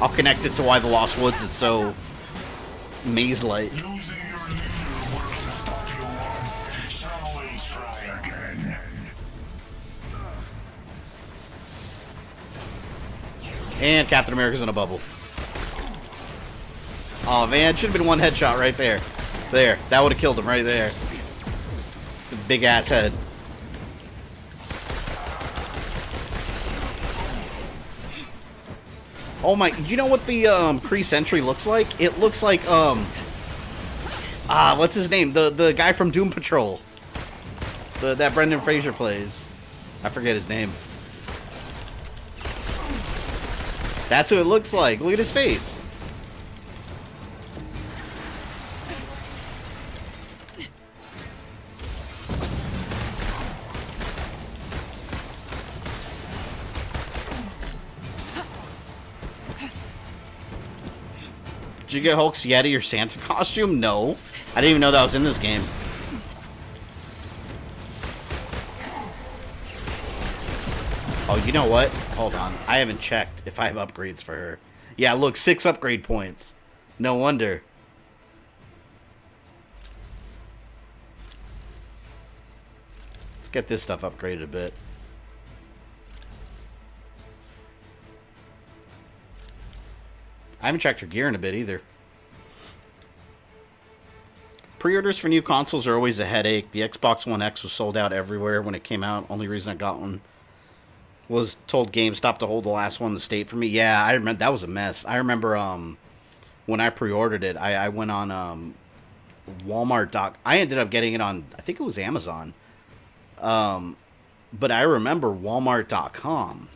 A: I'll connect it to why the Lost Woods is so maze-like.
D: Losing your leader wasn't what you want. Shall we try again?
A: And Captain America's in a bubble. Oh, man. Should have been one headshot right there. There. That would have killed him right there. The big-ass head. Oh, my. You know what the Kree Sentry looks like? It looks like, what's his name? The guy from Doom Patrol. That Brendan Fraser plays. I forget his name. That's who it looks like. Look at his face. Did you get Hulk's Yeti or Santa costume? No. I didn't even know that was in this game. Oh, you know what? Hold on. I haven't checked if I have upgrades for her. Yeah, look, 6 upgrade points. No wonder. Let's get this stuff upgraded a bit. I haven't checked her gear in a bit either. Pre-orders for new consoles are always a headache. The Xbox One X was sold out everywhere when it came out. Only reason I got one was told GameStop to hold the last one in the state for me. Yeah, I remember that was a mess. I remember when I pre-ordered it, I went on Walmart. I ended up getting it on, I think it was Amazon. But I remember Walmart.com.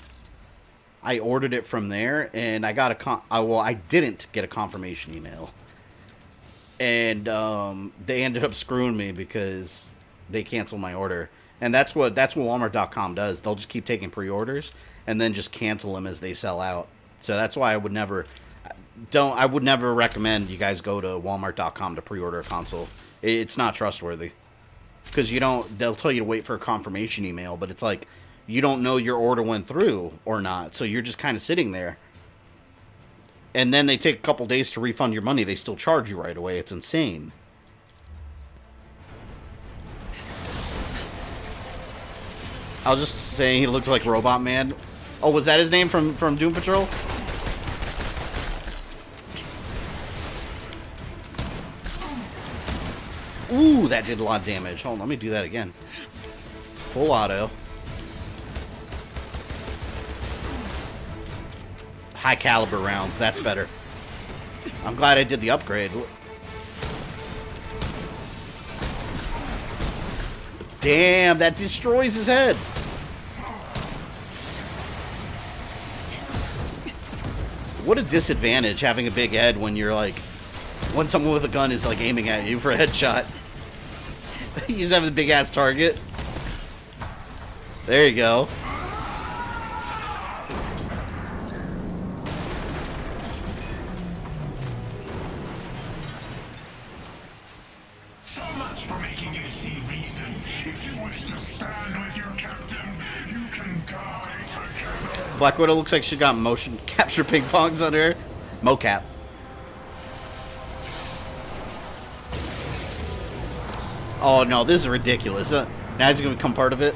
A: I ordered it from there, and I got I didn't get a confirmation email. And they ended up screwing me because they canceled my order. And that's what Walmart.com does. They'll just keep taking pre-orders and then just cancel them as they sell out. So that's why I would never recommend you guys go to Walmart.com to pre-order a console. It's not trustworthy because they'll tell you to wait for a confirmation email, but it's like you don't know your order went through or not, so you're just kind of sitting there. And then they take a couple days to refund your money. They still charge you right away. It's insane. I was just saying he looks like Robot Man. Oh, was that his name from Doom Patrol? Ooh, that did a lot of damage. Hold on, let me do that again. Full auto. High caliber rounds, that's better. I'm glad I did the upgrade. Damn, that destroys his head. What a disadvantage having a big head when you're like, when someone with a gun is like aiming at you for a headshot. You just have a big ass target. There you go.
D: So much for making you see reason. If you wish to stand with your captain, you can die together.
A: Black Widow looks like she got motion capture ping pongs on her. Mocap. Oh no, this is ridiculous. Now he's gonna become part of it.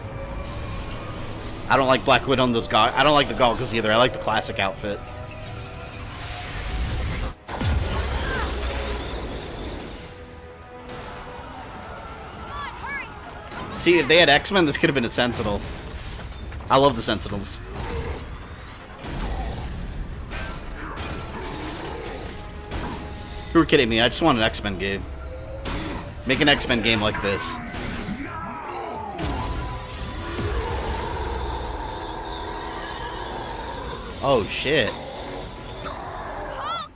A: I don't like Black Widow on those goggles. I don't like the goggles either. I like the classic outfit. See, if they had X-Men, this could have been a Sentinel. I love the Sentinels. You were kidding me. I just want an X-Men game. Make an X-Men game like this. Oh, shit.
E: Hulk!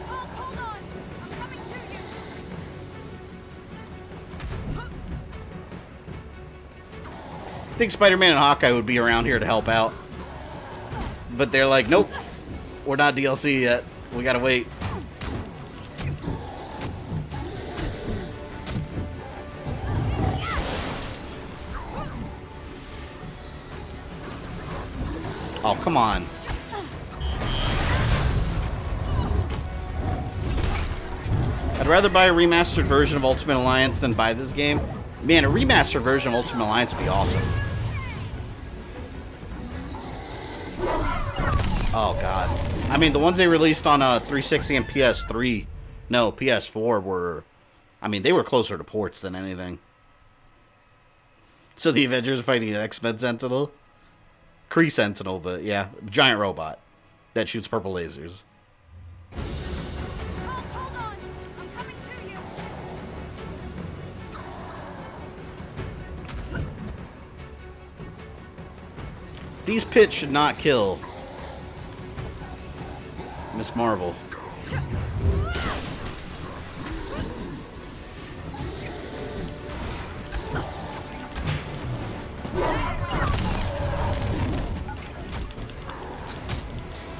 E: Hulk, hold on. I'm coming to you.
A: I think Spider-Man and Hawkeye would be around here to help out. But they're like, nope. We're not DLC yet. We gotta wait. Oh, come on. I'd rather buy a remastered version of Ultimate Alliance than buy this game. Man, a remastered version of Ultimate Alliance would be awesome. Oh god. I mean, the ones they released on 360 and PS3, no, PS4 were, I mean, they were closer to ports than anything. So the Avengers are fighting an X-Men Sentinel, Kree Sentinel, but yeah, giant robot that shoots purple lasers.
E: Oh, hold on. I'm coming to you.
A: These pits should not kill Miss Marvel.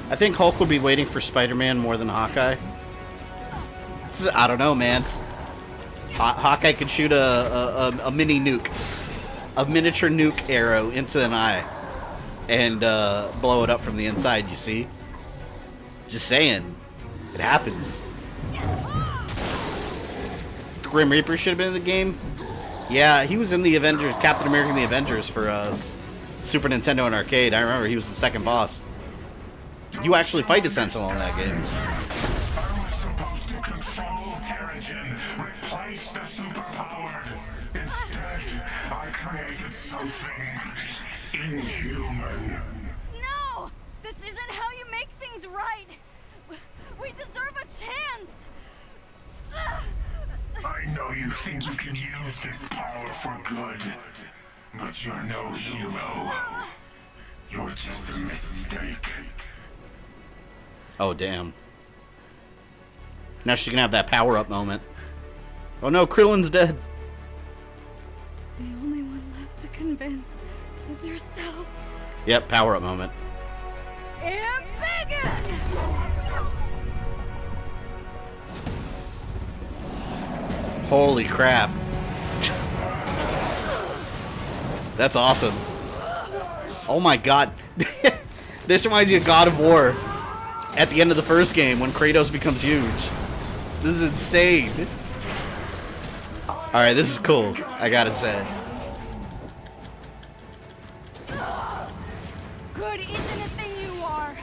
A: I think Hulk would be waiting for Spider-Man more than Hawkeye. I don't know, man. Hawkeye could shoot a mini nuke, a miniature nuke arrow into an eye, and blow it up from the inside. You see? Just saying, it happens. Grim Reaper should have been in the game. Yeah, he was in the Avengers, Captain America and the Avengers for Super Nintendo and arcade. I remember he was the second boss. You actually fight a Sentinel in that game.
D: I was supposed to control Terrigen, replace the superpowered. Instead, I created something inhuman.
E: No! This isn't how you make things right. We deserve a chance.
D: I know you think you can use this power for good, but you're no hero. You're just a mistake.
A: Oh, damn. Now she's gonna have that power-up moment. Oh no, Krillin's dead.
E: The only one left to convince is yourself.
A: Yep, power-up moment.
E: And begin!
A: Holy crap. That's awesome. Oh my god. This reminds me of God of War. At the end of the first game, when Kratos becomes huge. This is insane. Alright, this is cool, I gotta say.
E: Good isn't a thing you are.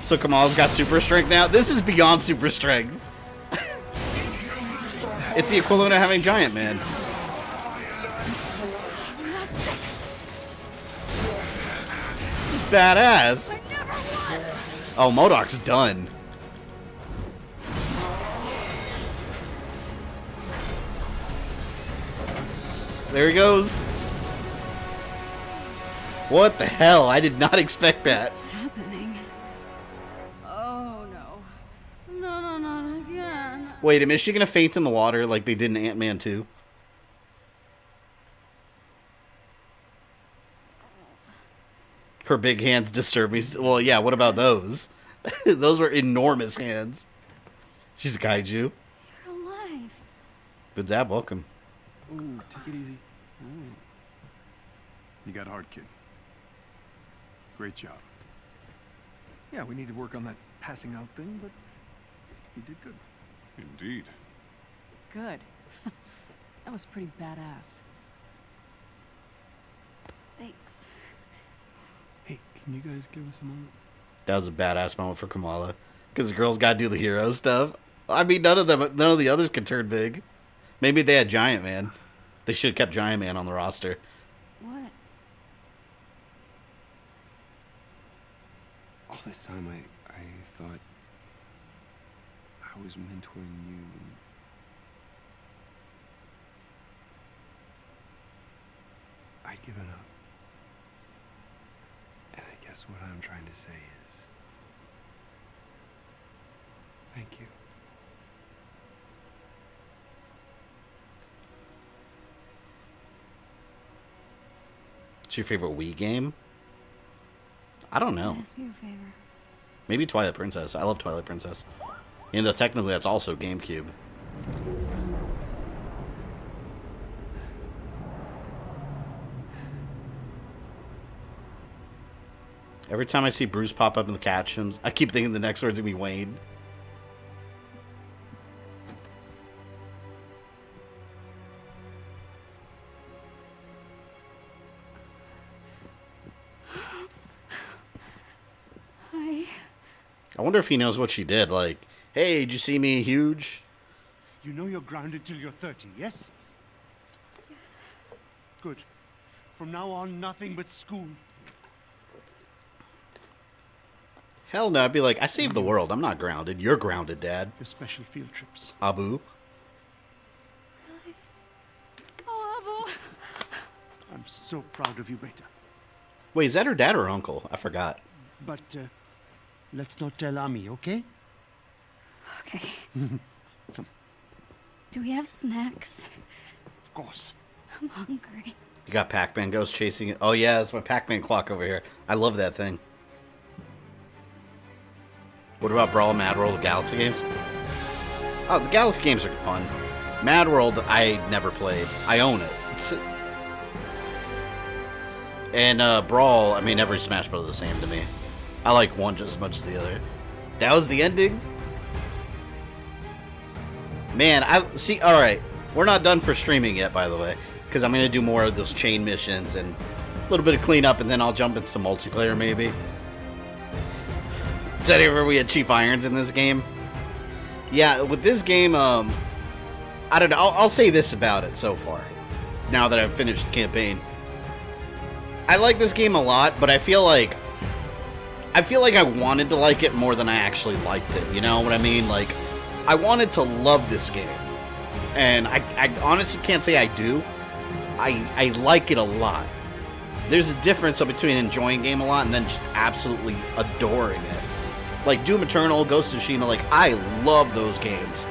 A: So Kamala's got super strength now? This is beyond super strength. It's the equivalent of having Giant Man. This is badass.
E: I never was.
A: Oh, MODOK's done. There he goes. What the hell? I did not expect that.
E: What's happening? Oh no. No, not again.
A: Wait a minute, is she gonna faint in the water like they did in Ant-Man 2? Her big hands disturb me. Well, yeah, what about those? Those were enormous hands. She's a kaiju.
E: You're alive.
A: Good Zab, welcome.
G: Ooh, take it easy. Ooh.
B: You got heart, kid. Great job.
G: Yeah, we need to work on that passing out thing, but you did good.
B: Indeed.
F: Good. That was pretty badass.
E: Thanks.
G: Hey, can you guys give us a moment?
A: That was a badass moment for Kamala. Because the girls gotta do the hero stuff. I mean, none of the others can turn big. Maybe they had Giant Man. They should have kept Giant Man on the roster.
F: What?
G: All this time I thought I was mentoring you. I'd given up. And I guess what I'm trying to say is thank you.
A: What's your favorite Wii game? I don't know.
E: Ask you a favor.
A: Maybe Twilight Princess. I love Twilight Princess. And though technically that's also GameCube. Every time I see Bruce pop up in the captions, I keep thinking the next word's gonna be Wayne. I wonder if he knows what she did. Like, hey, did you see me huge?
H: You know you're grounded till you're 30, yes?
I: Yes.
H: Good. From now on, nothing but school.
A: Hell no, I'd be like, I saved the world. I'm not grounded. You're grounded, Dad.
H: Your special field trips.
A: Abu.
I: Really? Oh, Abu.
H: I'm so proud of you, Beta.
A: Wait, is that her dad or uncle? I forgot.
H: But, let's not tell Ami, okay?
I: Okay.
H: Come.
I: Do we have snacks?
H: Of course.
I: I'm hungry.
A: You got Pac-Man Ghost chasing it. Oh, yeah, that's my Pac-Man clock over here. I love that thing. What about Brawl, Mad World, Galaxy games? Oh, the Galaxy games are fun. Mad World, I never played. I own it. And Brawl, I mean, every Smash Bros. Is the same to me. I like one just as much as the other. That was the ending? Man, I see. All right, we're not done for streaming yet, by the way, because I'm gonna do more of those chain missions and a little bit of cleanup, and then I'll jump into some multiplayer maybe. Is that ever we had Chief Irons in this game? Yeah, with this game, I don't know. I'll say this about it so far. Now that I've finished the campaign, I like this game a lot, but I feel like I wanted to like it more than I actually liked it. You know what I mean? Like, I wanted to love this game, and I honestly can't say I do. I like it a lot. There's a difference between enjoying a game a lot and then just absolutely adoring it. Like Doom Eternal, Ghost of Tsushima, like, I love those games.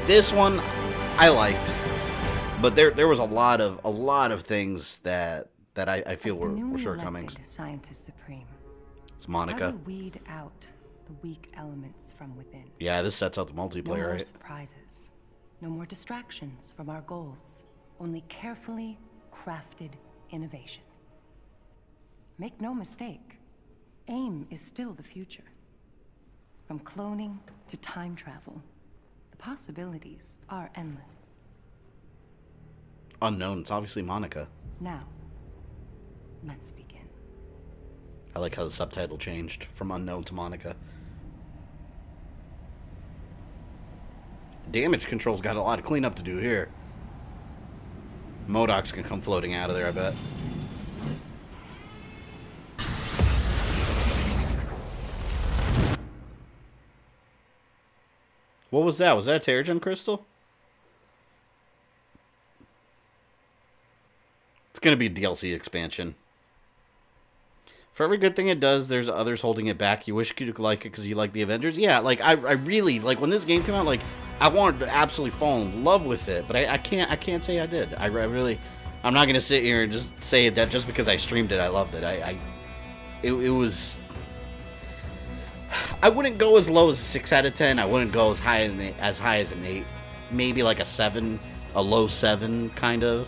A: This one, I liked, but there was a lot of things that I feel were shortcomings.
F: Scientist Supreme.
A: It's Monica.
F: How do we weed out the weak elements from within?
A: Yeah, this sets out the multiplayer,
F: no more
A: right?
F: surprises. No more distractions from our goals. Only carefully crafted innovation. Make no mistake, AIM is still the future. From cloning to time travel, the possibilities are endless.
A: Unknown. It's obviously Monica.
F: Now, let's begin.
A: I like how the subtitle changed from unknown to Monica. Damage control's got a lot of cleanup to do here. MODOK's gonna come floating out of there, I bet. What was that? Was that a Terrigen crystal? It's gonna be a DLC expansion. For every good thing it does, there's others holding it back. You wish you could like it because you like the Avengers? Yeah, like, I really, like, when this game came out, like, I wanted to absolutely fall in love with it, but I can't say I did. I really, I'm not gonna sit here and just say that just because I streamed it, I loved it. It was, I wouldn't go as low as a 6 out of 10. I wouldn't go as high as an 8. Maybe like a 7, a low 7, kind of.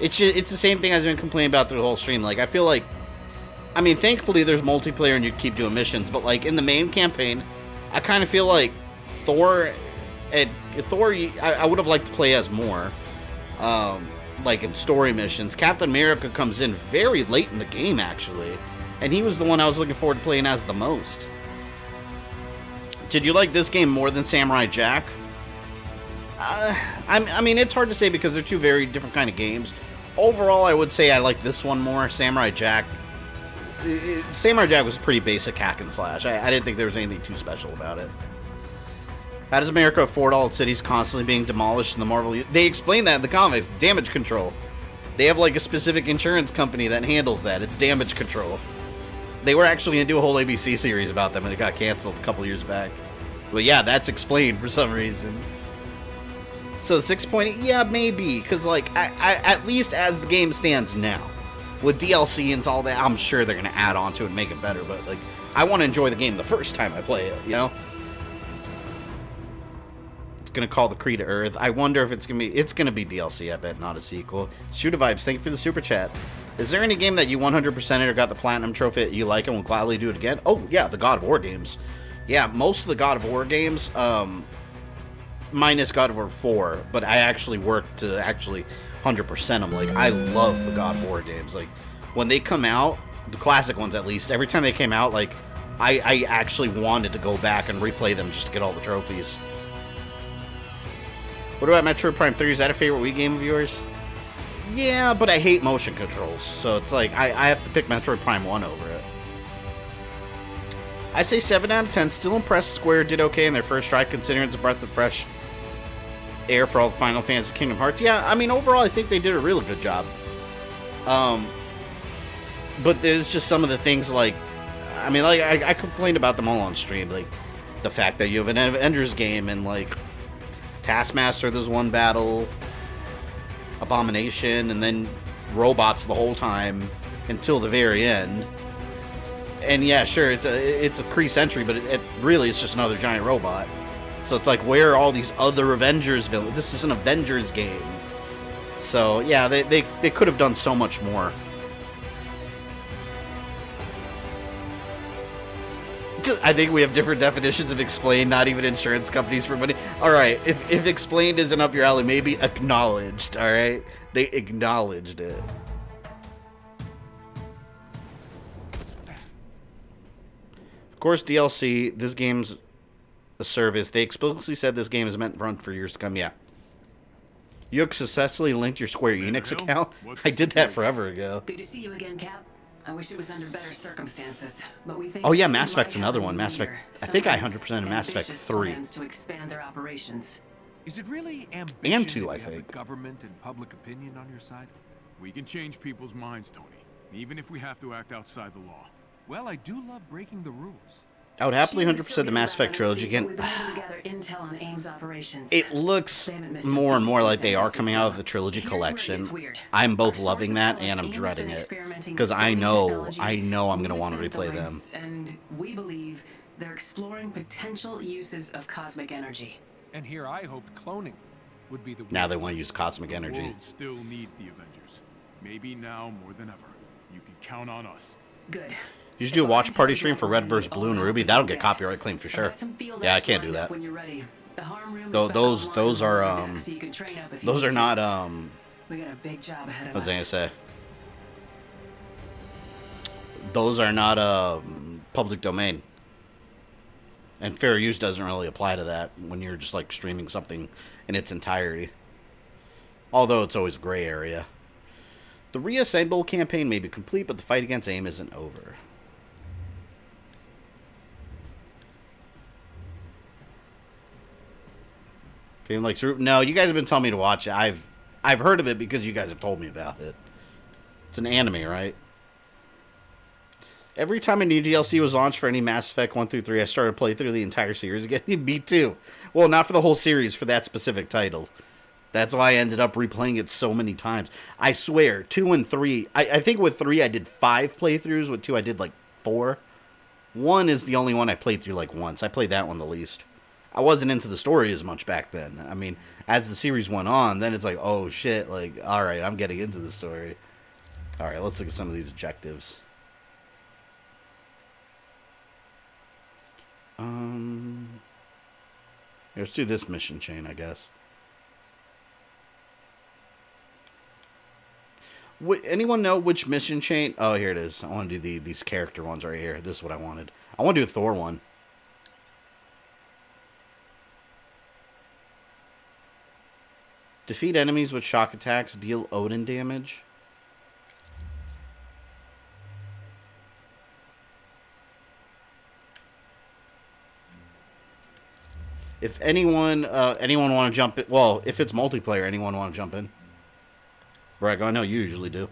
A: It's the same thing I've been complaining about through the whole stream. Like, I feel like, I mean, thankfully there's multiplayer and you keep doing missions, but like in the main campaign, I kind of feel like Thor, I would have liked to play as more, like in story missions. Captain America comes in very late in the game, actually, and he was the one I was looking forward to playing as the most. Did you like this game more than Samurai Jack? I mean, it's hard to say because they're two very different kind of games. Overall, I would say I like this one more. Samurai Jack was pretty basic hack and slash. I didn't think there was anything too special about it. How does America afford all its cities constantly being demolished in the Marvel? They explain that in the comics. Damage control. They have like a specific insurance company that handles that. It's damage control. They were actually going to do a whole ABC series about them, and it got canceled a couple years back. But yeah, that's explained for some reason. So 6.8, yeah, maybe, because like, I at least as the game stands now, with DLC and all that, I'm sure they're going to add on to it and make it better, but like, I want to enjoy the game the first time I play it, you know? It's going to call the Kree to Earth. I wonder if it's going to be DLC, I bet, not a sequel. Shoota Vibes, thank you for the super chat. Is there any game that you 100%ed or got the Platinum Trophy that you like and will gladly do it again? Oh, yeah, the God of War games. Yeah, most of the God of War games, minus God of War 4, but I actually worked to actually 100% them. Like, I love the God of War games. Like, when they come out, the classic ones at least, every time they came out, like, I actually wanted to go back and replay them just to get all the trophies. What about Metroid Prime 3? Is that a favorite Wii game of yours? Yeah, but I hate motion controls, so it's like, I have to pick Metroid Prime 1 over it. I say 7 out of 10. Still impressed Square did okay in their first try, considering it's a breath of fresh air for all the Final Fantasy Kingdom Hearts. Yeah, I mean, overall, I think they did a really good job. But there's just some of the things, like, I mean, like, I complained about them all on stream, like, the fact that you have an Avengers game, and, like, Taskmaster, there's one battle, Abomination, and then robots the whole time until the very end. And yeah, sure, it's a Kree Sentry, but it really is just another giant robot. So it's like, where are all these other Avengers villains? This is an Avengers game. So yeah, they could have done so much more. I think we have different definitions of explained, not even insurance companies for money. Alright, if explained isn't up your alley, maybe acknowledged, alright? They acknowledged it. Of course, DLC, this game's a service. They explicitly said this game is meant to run for years to come. Yeah. You have successfully linked your Square Enix account? I did that forever ago.
F: Good to see you again, Cap. I wish it was under better circumstances, but we think
A: oh yeah, Mass Effect's another one. Mass Effect. I think I 100% in Mass Effect 3.
F: To expand their operations.
H: Is it really ambitious
A: And 2,
H: if
A: I
H: you have
A: think.
H: the government and public opinion on your side?
B: We can change people's minds, Tony, even if we have to act outside the law.
H: Well, I do love breaking the rules.
A: I would happily 100% the Mass Effect trilogy again. It looks more and more like they are coming out of the trilogy collection. I'm both loving that and I'm dreading it, because I know I'm going to want to replay them.
F: And we believe they're exploring potential uses of cosmic energy.
H: And here I hoped cloning would be the
A: Now they want to use cosmic
B: The
A: energy.
B: world still needs the Avengers. Maybe now more than ever. You can count on us.
F: Good.
A: You should do a watch party stream for Red vs. Blue and Ruby. That'll get copyright claim for sure. Yeah, I can't do that. Though those are not
F: We got a big job ahead of
A: what was I gonna
F: us.
A: say? Those are not public domain. And fair use doesn't really apply to that when you're just like streaming something in its entirety. Although it's always a gray area. The reassemble campaign may be complete, but the fight against AIM isn't over. Game like no, you guys have been telling me to watch it. I've heard of it because you guys have told me about it. It's an anime, right? Every time a new DLC was launched for any Mass Effect 1 through 3, I started to play through the entire series again. Me too. Well, not for the whole series, for that specific title. That's why I ended up replaying it so many times. I swear, 2 and 3... I think with 3 I did 5 playthroughs. With 2 I did like 4. 1 is the only one I played through like once. I played that one the least. I wasn't into the story as much back then. I mean, as the series went on, then it's like, oh shit, like, alright, I'm getting into the story. Alright, let's look at some of these objectives. Let's do this mission chain, I guess. Anyone know which mission chain? Oh, here it is. I want to do these character ones right here. This is what I wanted. I want to do a Thor one. Defeat enemies with shock attacks. Deal Odin damage. If anyone want to jump in, well, if it's multiplayer, anyone want to jump in? Bragg, I know you usually do.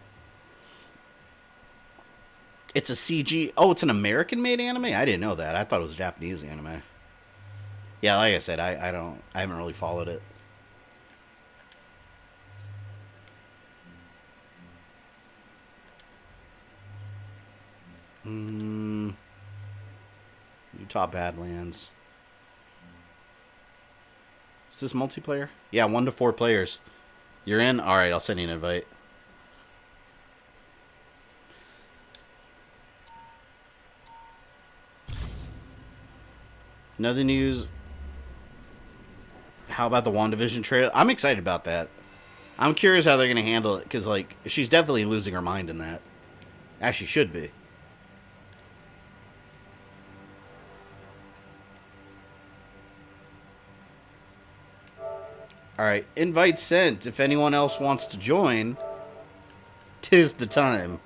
A: It's a CG. Oh, it's an American-made anime? I didn't know that. I thought it was a Japanese anime. Yeah, like I said, I haven't really followed it. Utah Badlands. Is this multiplayer? Yeah, 1 to 4 players. You're in? Alright, I'll send you an invite. Another news. How about the WandaVision trailer? I'm excited about that. I'm curious how they're going to handle it. Because, like, she's definitely losing her mind in that. As she should be. Alright, invite sent. If anyone else wants to join, 'tis the time.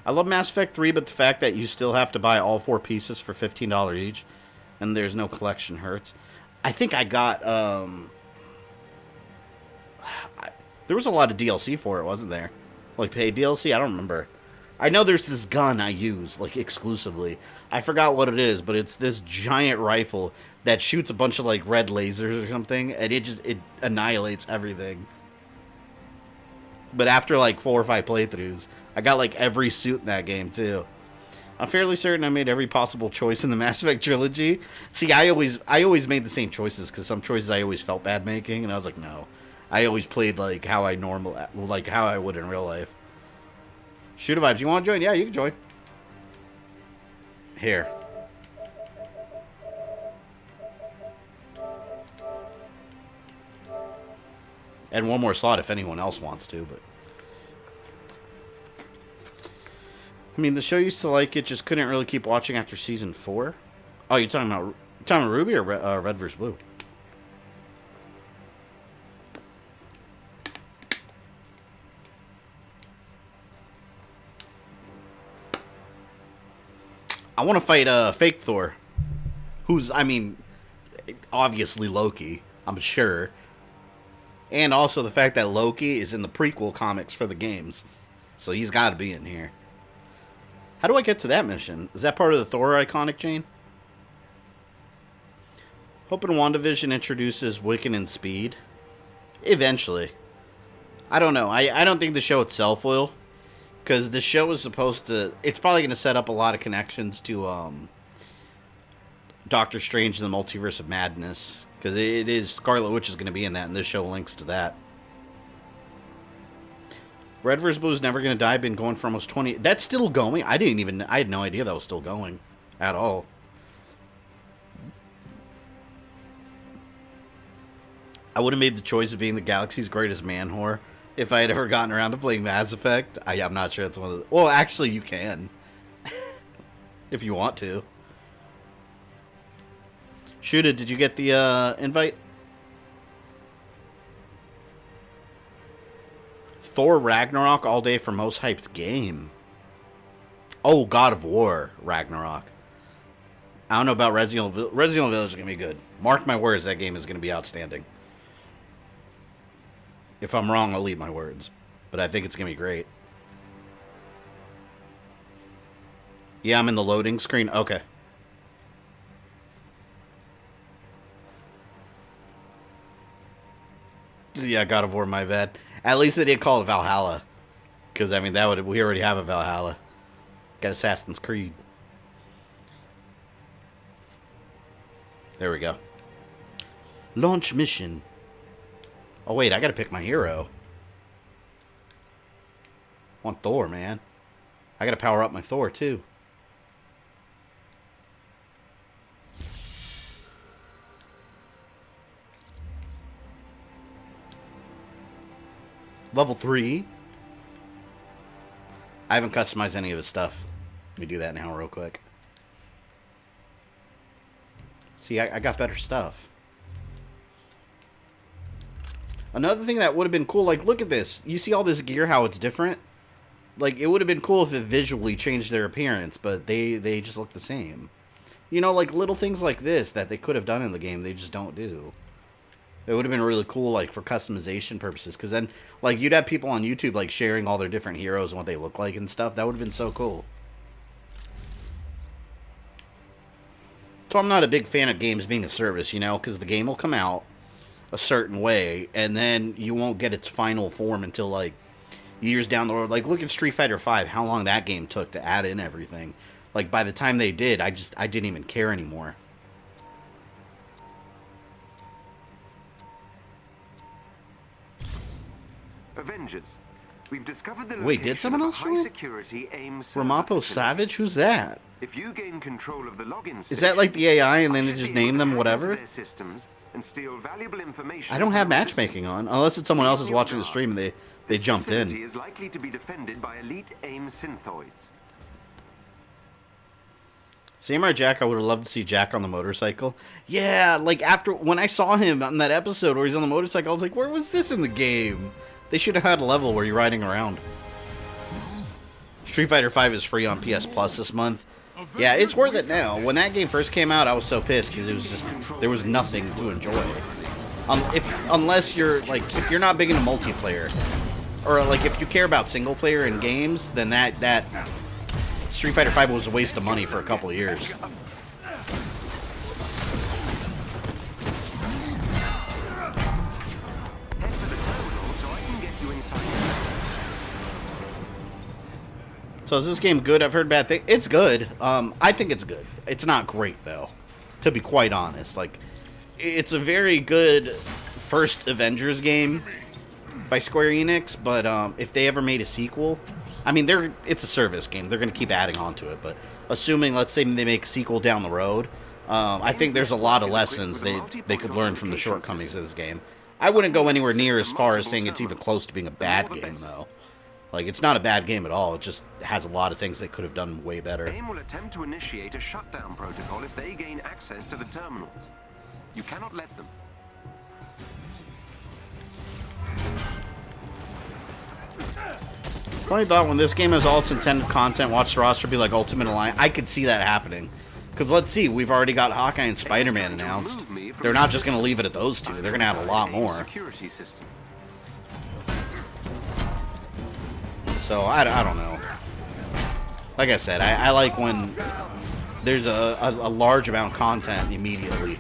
A: I love Mass Effect 3, but the fact that you still have to buy all 4 pieces for $15 each, and there's no collection hurts. I think I got, there was a lot of DLC for it, wasn't there? Like, paid DLC? I don't remember. I know there's this gun I use, like, exclusively. I forgot what it is, but it's this giant rifle that shoots a bunch of, like, red lasers or something, and it annihilates everything. But after, like, 4 or 5 playthroughs, I got, like, every suit in that game, too. I'm fairly certain I made every possible choice in the Mass Effect trilogy. See, I always made the same choices, because some choices I always felt bad making, and I was like, no. I always played, like, how I would in real life. Shoota Vibes, you want to join? Yeah, you can join. Here. And one more slot if anyone else wants to, but... I mean, the show used to like it, just couldn't really keep watching after season 4. Oh, you're talking about Ruby or Red vs. Blue? I want to fight fake Thor, who's, I mean, obviously Loki, I'm sure. And also the fact that Loki is in the prequel comics for the games. So he's got to be in here. How do I get to that mission? Is that part of the Thor iconic chain? Hoping WandaVision introduces Wiccan and Speed. Eventually. I don't know. I don't think the show itself will. Because the show is supposed to... It's probably going to set up a lot of connections to Doctor Strange and the Multiverse of Madness. Because it is... Scarlet Witch is going to be in that, and this show links to that. Red vs. Blue is never going to die. Been going for almost 20... That's still going? I had no idea that was still going. At all. I would have made the choice of being the galaxy's greatest man whore if I had ever gotten around to playing Mass Effect. I'm not sure it's one of the... Well, actually, you can. If you want to. Shoota, did you get the invite? Thor Ragnarok all day for most hyped game. Oh, God of War Ragnarok. I don't know about Resident Evil. Resident Evil Village is going to be good. Mark my words, that game is going to be outstanding. If I'm wrong, I'll eat my words. But I think it's going to be great. Yeah, I'm in the loading screen. Okay. Yeah, God of War, my bad. At least they didn't call it Valhalla. Because, I mean, we already have a Valhalla. Got Assassin's Creed. There we go. Launch mission. Oh, wait, I gotta pick my hero. I want Thor, man. I gotta power up my Thor, too. Level 3. I haven't customized any of his stuff. Let me do that now real quick. See, I got better stuff. Another thing that would have been cool, like, look at this. You see all this gear, how it's different? Like, it would have been cool if it visually changed their appearance, but they just look the same. You know, like, little things like this that they could have done in the game, they just don't do. It would have been really cool, like, for customization purposes, because then, like, you'd have people on YouTube, like, sharing all their different heroes and what they look like and stuff. That would have been so cool. So I'm not a big fan of games being a service, you know, because the game will come out a certain way, and then you won't get its final form until, like, years down the road. Like, look at Street Fighter V, how long that game took to add in everything. Like, by the time they did, I didn't even care anymore.
C: Avengers. We've discovered the
A: Wait, did someone else join?
C: security AIM
A: Ramapo Savage? Who's that?
C: If you gain control of the login
A: Is that like the AI and then they just name them whatever?
C: And steal valuable information.
A: I don't have matchmaking on, unless it's someone else is watching the stream and they jumped in.
C: Is likely to be defended by elite AIM synthoids.
A: Samurai Jack, I would have loved to see Jack on the motorcycle. Yeah, like when I saw him on that episode where he's on the motorcycle, I was like, where was this in the game? They should have had a level where you're riding around. Street Fighter V is free on PS Plus this month. Yeah, it's worth it now. When that game first came out, I was so pissed because it was just, there was nothing to enjoy. Unless you're, like, if you're not big into multiplayer, or, like, if you care about single player in games, then that Street Fighter V was a waste of money for a couple of years. So is this game good? I've heard bad things. It's good. I think it's good. It's not great, though, to be quite honest. Like, it's a very good first Avengers game by Square Enix, but if they ever made a sequel, I mean, it's a service game. They're going to keep adding on to it, but assuming, let's say, they make a sequel down the road, I think there's a lot of lessons they could learn from the shortcomings of this game. I wouldn't go anywhere near as far as saying it's even close to being a bad game, though. Like, it's not a bad game at all. It just has a lot of things they could have done way better.
C: AIM will attempt to initiate a shutdown protocol if they gain access to the terminals. You cannot let them.
A: Funny thought, when this game has all its intended content, watch the roster be like Ultimate Alliance. I could see that happening. Because let's see, we've already got Hawkeye and Spider-Man announced. They're not just going to leave it at those two. They're going to add a lot more. So, I don't know. Like I said, I like when there's a large amount of content immediately.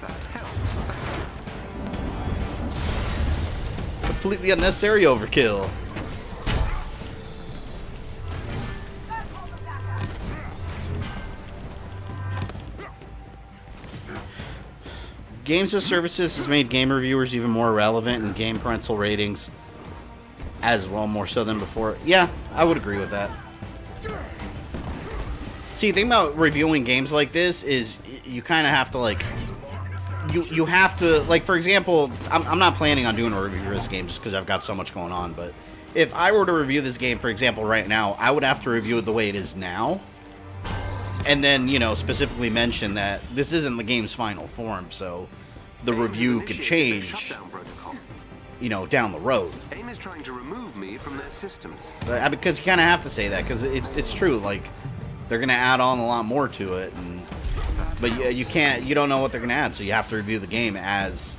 A: Completely unnecessary overkill. Games as Services has made game reviewers even more relevant and game parental ratings as well, more so than before. Yeah, I would agree with that. See, the thing about reviewing games like this is you kind of have to, like, you have to, like, for example, I'm not planning on doing a review of this game just because I've got so much going on, but if I were to review this game, for example, right now, I would have to review it the way it is now, and then, you know, specifically mention that this isn't the game's final form, so the review could change, you know, down the road.
C: AIM is trying to remove me from their system.
A: Because you kind of have to say that, because it's true, like, they're going to add on a lot more to it, but you don't know what they're going to add, so you have to review the game as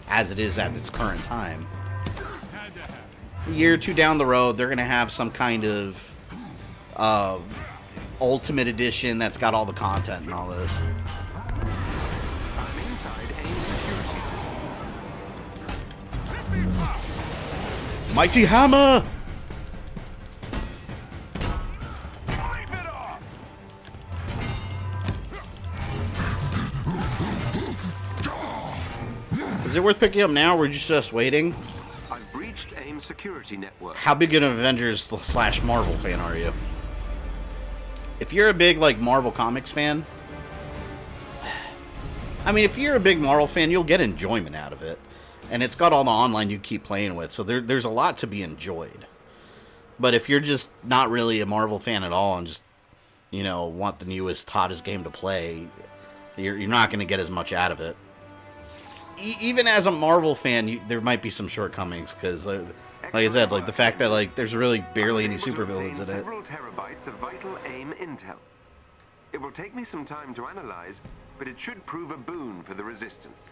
A: it is at its current time. A year or two down the road, they're going to have some kind of Ultimate Edition that's got all the content and all this.
C: I'm inside AIM security system.
A: Mighty Hammer! Is it worth picking up now, or are you just waiting?
C: I've breached AIM security network.
A: How big an Avengers / Marvel fan are you? If you're a big, like, Marvel Comics fan, I mean, if you're a big Marvel fan, you'll get enjoyment out of it. And it's got all the online you keep playing with, so there's a lot to be enjoyed. But if you're just not really a Marvel fan at all and just, you know, want the newest, hottest game to play, you're not going to get as much out of it. Even as a Marvel fan, there might be some shortcomings, because, like I said, like, the fact that, like, there's really barely any supervillains in it.
C: Several terabytes of vital AIM intel. It will take me some time to analyze, but it should prove a boon for the Resistance.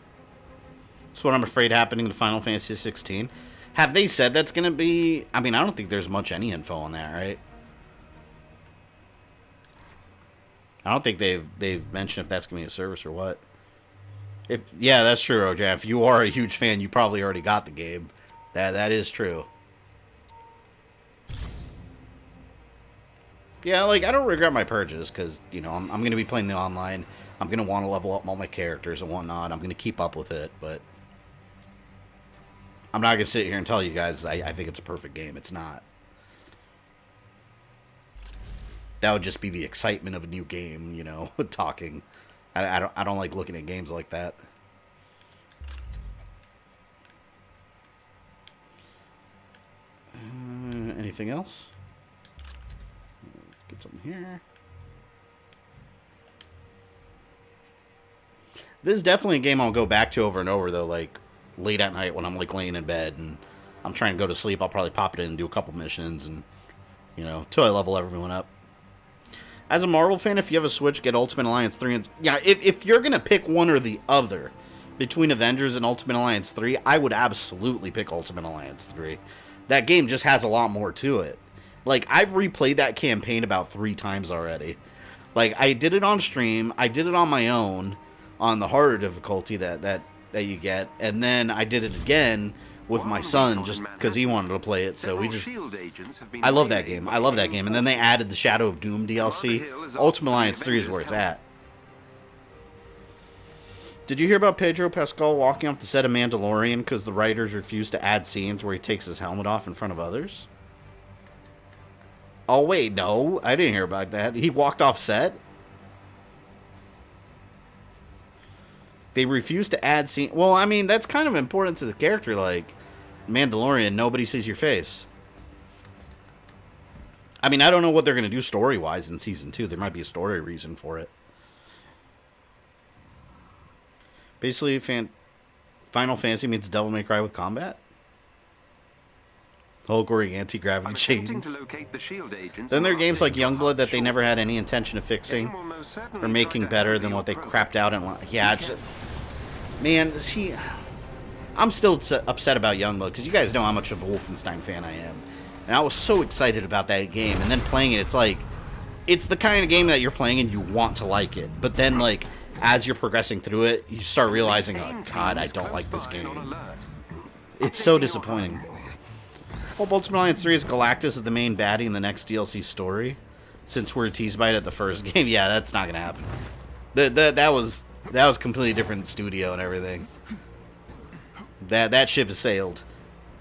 A: That's what I'm afraid happening to Final Fantasy 16. Have they said that's going to be... I mean, I don't think there's much any info on that, right? I don't think they've mentioned if that's going to be a service or what. Yeah, that's true, OJ. If you are a huge fan, you probably already got the game. That is true. Yeah, like, I don't regret my purchase, because, you know, I'm going to be playing the online. I'm going to want to level up all my characters and whatnot. I'm going to keep up with it, but I'm not going to sit here and tell you guys I think it's a perfect game. It's not. That would just be the excitement of a new game, you know, talking. I don't like looking at games like that. Anything else? Let's get something here. This is definitely a game I'll go back to over and over, though, like, late at night when I'm, like, laying in bed and I'm trying to go to sleep. I'll probably pop it in and do a couple missions and, you know, till I level everyone up. As a Marvel fan, if you have a Switch, get Ultimate Alliance 3. And, yeah, if you're going to pick one or the other between Avengers and Ultimate Alliance 3, I would absolutely pick Ultimate Alliance 3. That game just has a lot more to it. Like, I've replayed that campaign about 3 times already. Like, I did it on stream, I did it on my own, on the harder difficulty that you get, and then I did it again with my son just because he wanted to play it, so we just... I love that game. I love that game. And then they added the Shadow of Doom DLC. Ultimate Alliance 3 is where it's at. Did you hear about Pedro Pascal walking off the set of Mandalorian because the writers refused to add scenes where he takes his helmet off in front of others? Oh, wait, no. I didn't hear about that. He walked off set? They refused to add scenes. Well, I mean, that's kind of important to the character. Like, Mandalorian, nobody sees your face. I mean, I don't know what they're going to do story-wise in Season 2. There might be a story reason for it. Basically, Final Fantasy means Devil May Cry with combat. Hulk wearing anti-gravity chains. Then there are games like Youngblood that they never had any intention of fixing or making better than what they crapped out in. Yeah, man, see, I'm still upset about Youngblood because you guys know how much of a Wolfenstein fan I am, and I was so excited about that game. And then playing it, it's like, it's the kind of game that you're playing and you want to like it, but then like as you're progressing through it, you start realizing, oh God, I don't like this game. It's so disappointing. Hope Ultimate Alliance 3 is Galactus is the main baddie in the next DLC story. Since we're teased by it at the first game, yeah, that's not gonna happen. That was completely different studio and everything. That ship has sailed.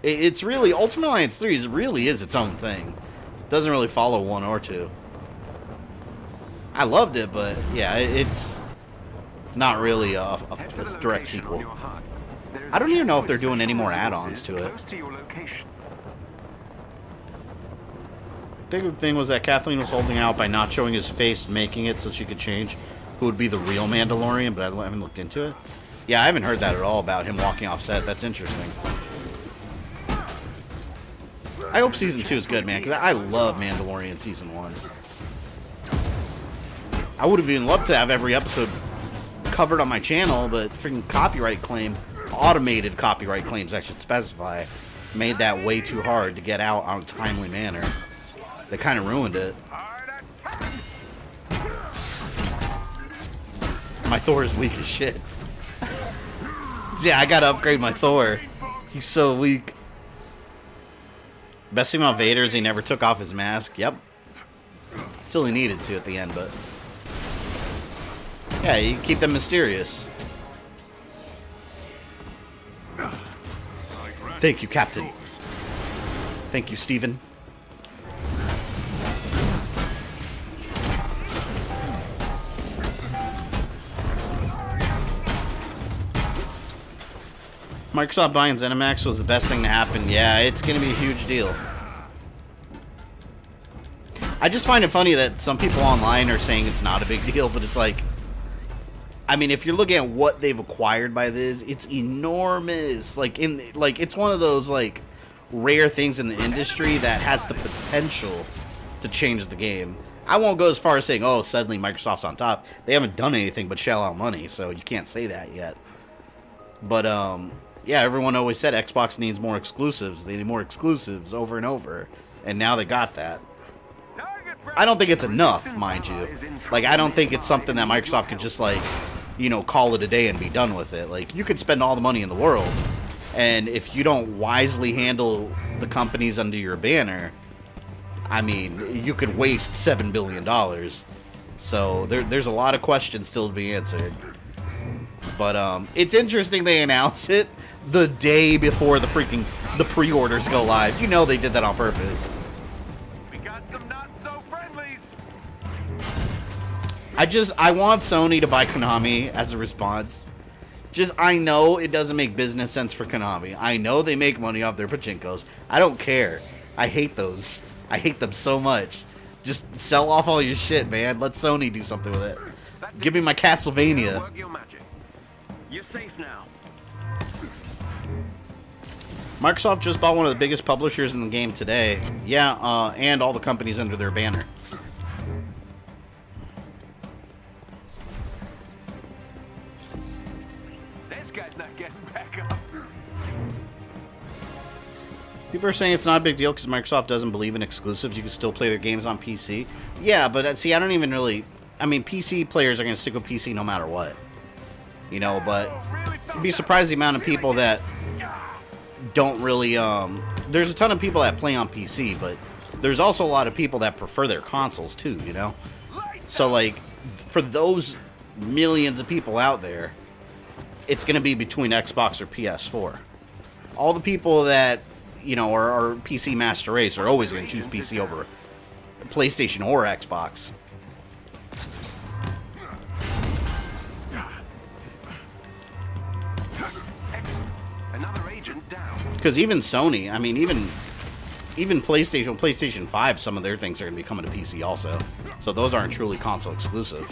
A: It's really Ultimate Alliance 3 really is its own thing. It doesn't really follow 1 or 2. I loved it, but yeah, it's not really a direct sequel. I don't even know if they're doing any more add-ons to it. The big thing was that Kathleen was holding out by not showing his face, making it so she could change who would be the real Mandalorian, but I haven't looked into it. Yeah, I haven't heard that at all about him walking off set. That's interesting. I hope Season 2 is good, man, because I love Mandalorian Season 1. I would have even loved to have every episode covered on my channel, but freaking copyright claim, automated copyright claims, I should specify, made that way too hard to get out on a timely manner. They kind of ruined it. My Thor is weak as shit. Yeah, I gotta upgrade my Thor. He's so weak. Best thing about Vader is he never took off his mask. Yep. Till he needed to at the end, but... yeah, you keep them mysterious. Thank you, Captain. Thank you, Steven. Microsoft buying ZeniMax was the best thing to happen. Yeah, it's going to be a huge deal. I just find it funny that some people online are saying it's not a big deal, but it's like... I mean, if you're looking at what they've acquired by this, it's enormous. Like, it's one of those, like, rare things in the industry that has the potential to change the game. I won't go as far as saying, oh, suddenly Microsoft's on top. They haven't done anything but shell out money, so you can't say that yet. But, yeah, everyone always said Xbox needs more exclusives. They need more exclusives over and over. And now they got that. I don't think it's enough, mind you. Like, I don't think it's something that Microsoft could just, like, you know, call it a day and be done with it. Like, you could spend all the money in the world, and if you don't wisely handle the companies under your banner, I mean, you could waste $7 billion. So, there's a lot of questions still to be answered. But, it's interesting they announce it the day before the pre-orders go live. You know they did that on purpose. I want Sony to buy Konami as a response. I know it doesn't make business sense for Konami. I know they make money off their pachinkos. I don't care. I hate those. I hate them so much. Just sell off all your shit, man. Let Sony do something with it. Give me my Castlevania.
C: You're safe now.
A: Microsoft just bought one of the biggest publishers in the game today. Yeah, and all the companies under their banner.
C: This guy's not getting back up.
A: People are saying it's not a big deal because Microsoft doesn't believe in exclusives. You can still play their games on PC. Yeah, but see, I don't even really... I mean, PC players are going to stick with PC no matter what. You know, but you'd be surprised the amount of people that don't really... there's a ton of people that play on PC, but there's also a lot of people that prefer their consoles too, you know? So, like, for those millions of people out there, it's going to be between Xbox or PS4. All the people that... you know, or PC master race are always going to choose PC over PlayStation or Xbox.
C: Another agent down.
A: Because even Sony, I mean, even PlayStation 5, some of their things are going to be coming to PC also. So those aren't truly console exclusive.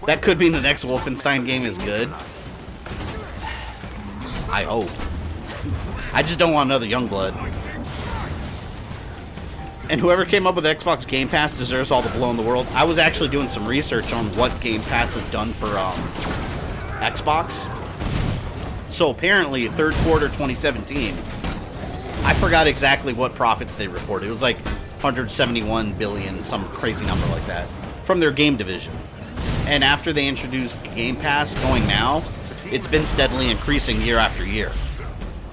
A: That could mean the next Wolfenstein game is good. I hope. I just don't want another Youngblood. And whoever came up with Xbox Game Pass deserves all the blow in the world. I was actually doing some research on what Game Pass has done for Xbox. So apparently, third quarter 2017, I forgot exactly what profits they reported. It was like 171 billion, some crazy number like that, from their game division. And after they introduced Game Pass going now, it's been steadily increasing year after year.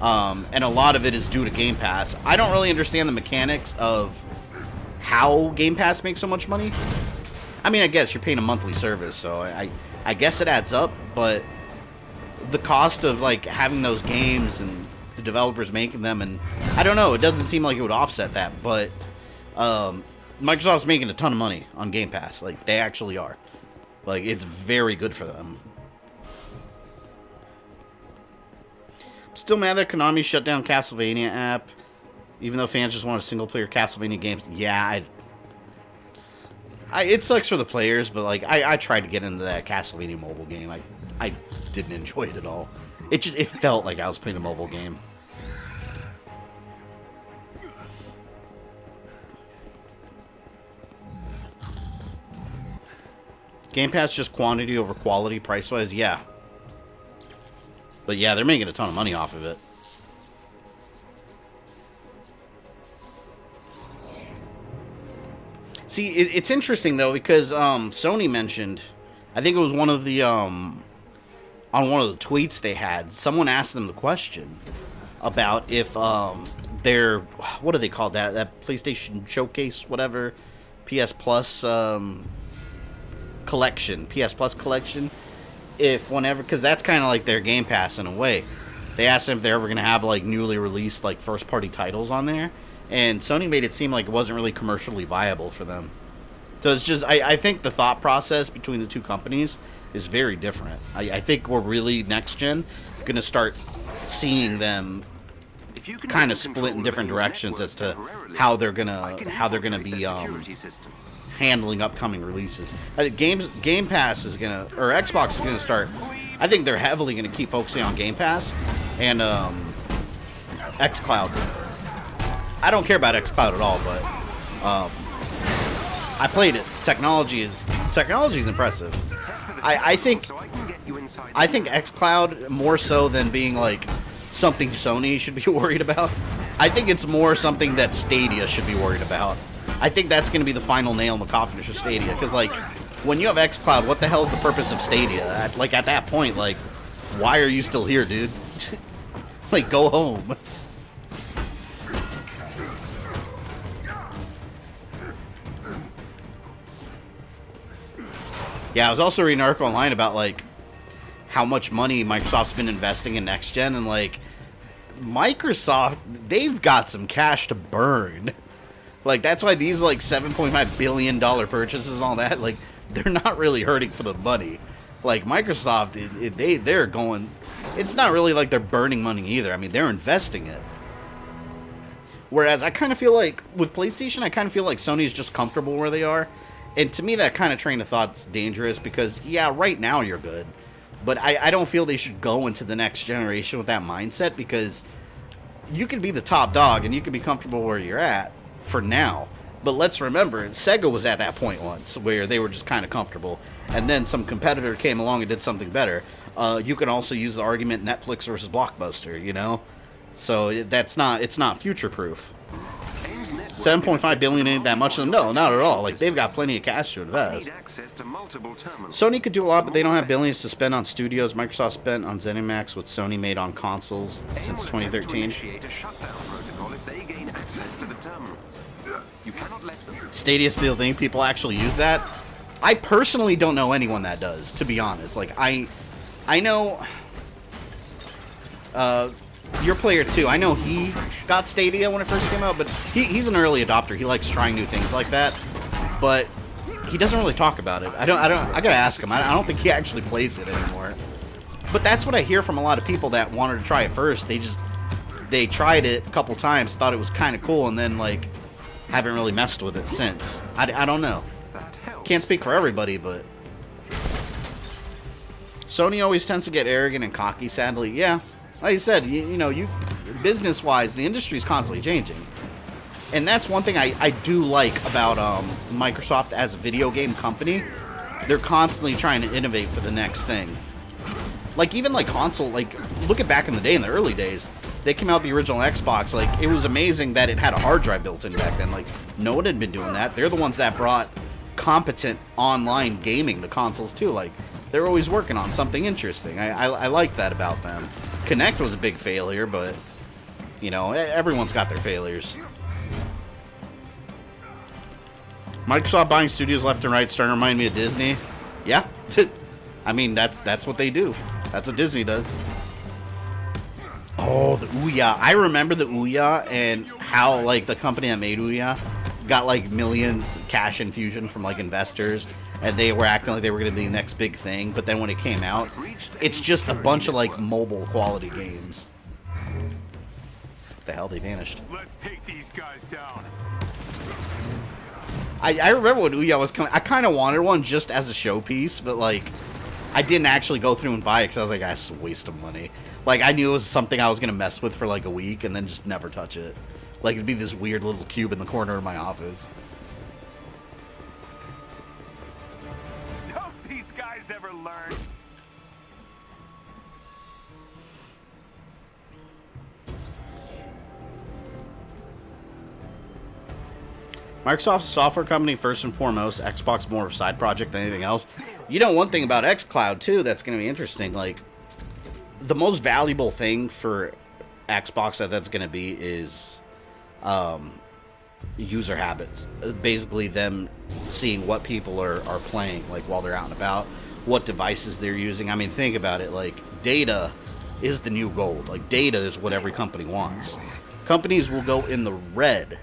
A: And a lot of it is due to Game Pass. I don't really understand the mechanics of how Game Pass makes so much money. I mean, I guess you're paying a monthly service, so I guess it adds up, but the cost of like having those games and the developers making them, and I don't know, it doesn't seem like it would offset that, but Microsoft's making a ton of money on Game Pass. Like, they actually are. Like, it's very good for them. I'm still mad that Konami shut down Castlevania app, even though fans just want a single-player Castlevania game. Yeah, it sucks for the players, but like I tried to get into that Castlevania mobile game. I didn't enjoy it at all. It felt like I was playing a mobile game. Game Pass just quantity over quality price-wise? Yeah. But yeah, they're making a ton of money off of it. See, it's interesting, though, because Sony mentioned, I think it was one of the, on one of the tweets they had, someone asked them the question about if their, what do they call that? That PlayStation Showcase, whatever, PS Plus, collection, PS Plus collection, if whenever, because that's kind of like their Game Pass in a way. They asked them if they're ever going to have like newly released like first party titles on there, and Sony made it seem like it wasn't really commercially viable for them. So it's just, I think the thought process between the two companies is very different. I think we're really next gen going to start seeing them kind of split in different directions as to how they're gonna be handling upcoming releases. I think Game Pass is gonna, or Xbox is gonna start. I think they're heavily gonna keep focusing on Game Pass and xCloud. I don't care about xCloud at all, but I played it. Technology is impressive. I think xCloud, more so than being like something Sony should be worried about, I think it's more something that Stadia should be worried about. I think that's going to be the final nail in the coffin for Stadia, because like when you have xCloud, what the hell is the purpose of Stadia? At that point, like, why are you still here, dude? Like, go home. Yeah, I was also reading an article online about like how much money Microsoft's been investing in next gen, and like Microsoft, they've got some cash to burn. Like, that's why these like $7.5 billion purchases and all that, like, they're not really hurting for the money. Like, Microsoft, they're going, it's not really like they're burning money either. I mean, they're investing it. Whereas I kind of feel like, with PlayStation, I kind of feel like Sony's just comfortable where they are. And to me, that kind of train of thought's dangerous because, yeah, right now you're good. But I don't feel they should go into the next generation with that mindset because you can be the top dog and you can be comfortable where you're at for now. But let's remember, Sega was at that point once where they were just kind of comfortable. And then some competitor came along and did something better. You can also use the argument Netflix versus Blockbuster, you know? So it's not future-proof. 7.5 billion ain't that much of them. No, not at all. Like, they've got plenty of cash to invest. Sony could do a lot, but they don't have billions to spend on studios. Microsoft spent on ZeniMax what Sony made on consoles since 2013. Stadia still think people actually use that? I personally don't know anyone that does, to be honest. Like, I know your player too. I know he got Stadia when it first came out, but he's an early adopter. He likes trying new things like that, but he doesn't really talk about it. I gotta ask him. I don't think he actually plays it anymore. But that's what I hear from a lot of people that wanted to try it first. They tried it a couple times, thought it was kind of cool, and then like haven't really messed with it since. I don't know. Can't speak for everybody, but Sony always tends to get arrogant and cocky, sadly. Yeah. Like I said, you know, business-wise, the industry is constantly changing. And that's one thing I do like about Microsoft as a video game company. They're constantly trying to innovate for the next thing. Like, even, like, console, like, look at back in the day, in the early days, they came out with the original Xbox. Like, it was amazing that it had a hard drive built in back then. Like, no one had been doing that. They're the ones that brought competent online gaming to consoles, too. Like, they're always working on something interesting. I like that about them. Kinect was a big failure, but, you know, everyone's got their failures. Microsoft buying studios left and right starting to remind me of Disney. Yeah. I mean, that's what they do. That's what Disney does. Oh, the Ouya. I remember the Ouya and how, like, the company that made Ouya got, like, millions cash infusion from, like, investors. And they were acting like they were going to be the next big thing. But then when it came out, it's just a bunch of, like, mobile quality games. What the hell? They vanished.
B: Let's take these guys down.
A: I remember when Ouya was coming. I kind of wanted one just as a showpiece. But, like, I didn't actually go through and buy it because I was like, that's a waste of money. Like, I knew it was something I was going to mess with for, like, a week and then just never touch it. Like, it'd be this weird little cube in the corner of my office.
B: Ever learn?
A: Microsoft's a software company first and foremost. Xbox more of a side project than anything else. You know, one thing about xCloud too that's going to be interesting. Like, the most valuable thing for Xbox that's going to be is user habits. Basically, them seeing what people are playing, like while they're out and about. What devices they're using. I mean, think about it. Like, data is the new gold. Like, data is what every company wants. Companies will go in the red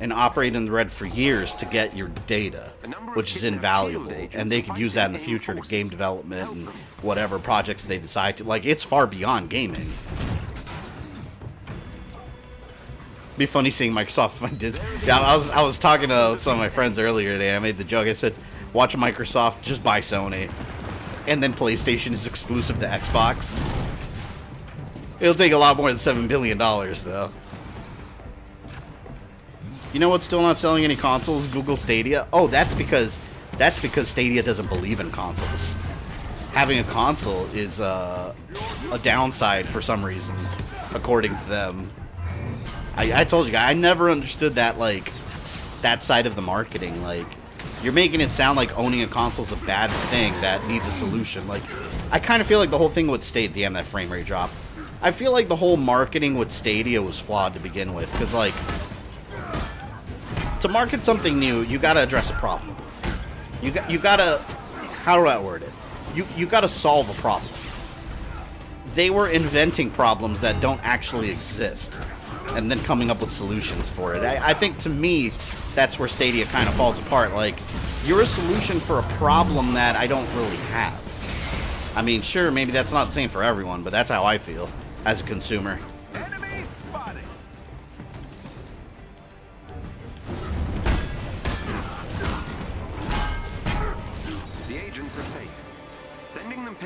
A: and operate in the red for years to get your data, which is invaluable. And they could use that in the future to game development and whatever projects they decide to. Like, it's far beyond gaming. Be funny seeing Microsoft find Disney. Yeah, I was talking to some of my friends earlier today. I made the joke. I said, watch Microsoft just buy Sony. And then PlayStation is exclusive to Xbox. It'll take a lot more than $7 billion, though. You know what's still not selling any consoles? Google Stadia. Oh, that's because Stadia doesn't believe in consoles. Having a console is a downside for some reason, according to them. I told you guys, I never understood that, like, that side of the marketing. Like, you're making it sound like owning a console is a bad thing that needs a solution. Like, I kind of feel like the whole thing with Stadia, damn, that frame rate drop. I feel like the whole marketing with Stadia was flawed to begin with. Because, like, to market something new, you gotta address a problem. You gotta, how do I word it? You gotta solve a problem. They were inventing problems that don't actually exist. And then coming up with solutions for it. I think, to me, that's where Stadia kind of falls apart. Like, you're a solution for a problem that I don't really have. I mean, sure, maybe that's not the same for everyone, but that's how I feel as a consumer.
B: Enemy spotted.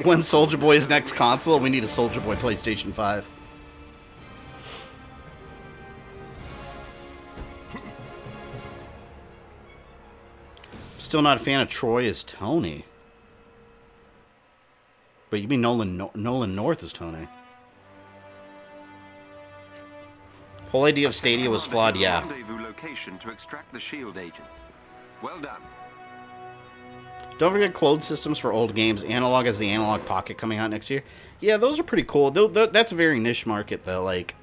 A: when Soulja Boy's next console, we need a Soulja Boy PlayStation 5. Still not a fan of Troy as Tony. But you mean Nolan North as Tony? Whole idea of Stadia was flawed, yeah.
C: Rendezvous location to extract the shield agents. Well done.
A: Don't forget cloned systems for old games. Analog has the Analog Pocket coming out next year. Yeah, those are pretty cool. That's a very niche market, though. Like,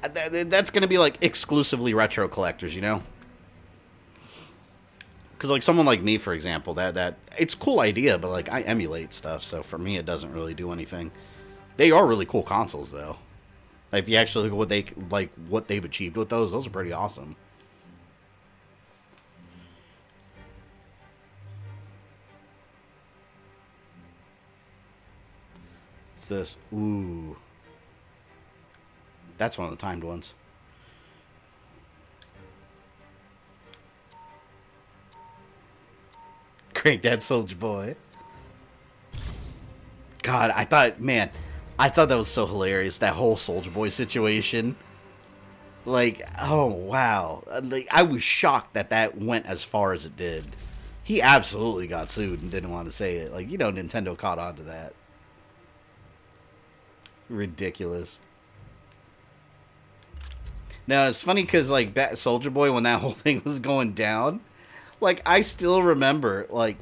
A: that's going to be, like, exclusively retro collectors, you know? Because, like, someone like me, for example, that it's a cool idea, but, like, I emulate stuff, so for me it doesn't really do anything. They are really cool consoles, though. Like, if you actually look at what they've achieved with those are pretty awesome. What's this? Ooh. That's one of the timed ones. Great Dad Soulja Boy. God, I thought that was so hilarious, that whole Soulja Boy situation. Like, oh, wow. Like, I was shocked that went as far as it did. He absolutely got sued and didn't want to say it. Like, you know, Nintendo caught on to that. Ridiculous. Now, it's funny because, like, Soulja Boy, when that whole thing was going down, like, I still remember, like,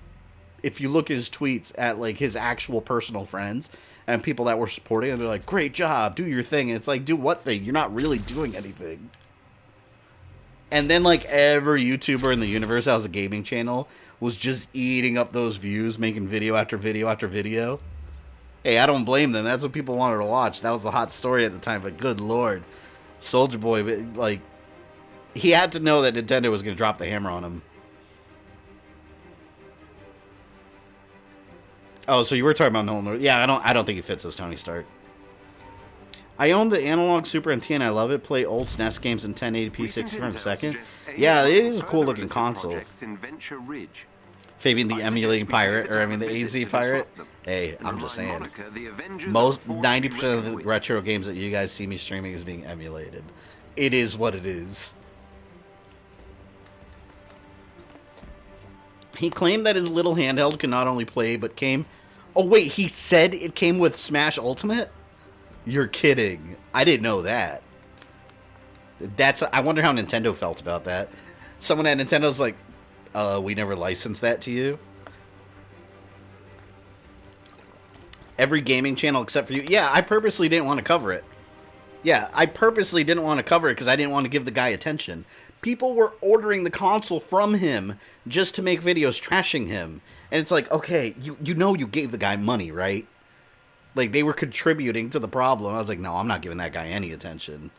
A: if you look at his tweets at, like, his actual personal friends and people that were supporting him, they're like, great job, do your thing. And it's like, do what thing? You're not really doing anything. And then, like, every YouTuber in the universe that has a gaming channel was just eating up those views, making video after video after video. Hey, I don't blame them. That's what people wanted to watch. That was the hot story at the time, but good lord. Soulja Boy, like, he had to know that Nintendo was going to drop the hammer on him. Oh, so you were talking about Nolan North. Yeah, I don't think he fits as Tony Stark. I own the analog Super NT and I love it. Play old SNES games in 1080p 60 frames per second. Yeah, it is a cool looking console. Fabian the emulating pirate, or I mean the AZ pirate. Hey, I'm just saying. Most 90% of the retro games that you guys see me streaming is being emulated. It is what it is. He claimed that his little handheld could not only play, but came... Oh, wait, he said it came with Smash Ultimate? You're kidding. I didn't know that. I wonder how Nintendo felt about that. Someone at Nintendo's like, we never licensed that to you? Every gaming channel except for you. Yeah, I purposely didn't want to cover it. Yeah, I purposely didn't want to cover it because I didn't want to give the guy attention. People were ordering the console from him just to make videos trashing him. And it's like, okay, you know you gave the guy money, right? Like, they were contributing to the problem. I was like, no, I'm not giving that guy any attention.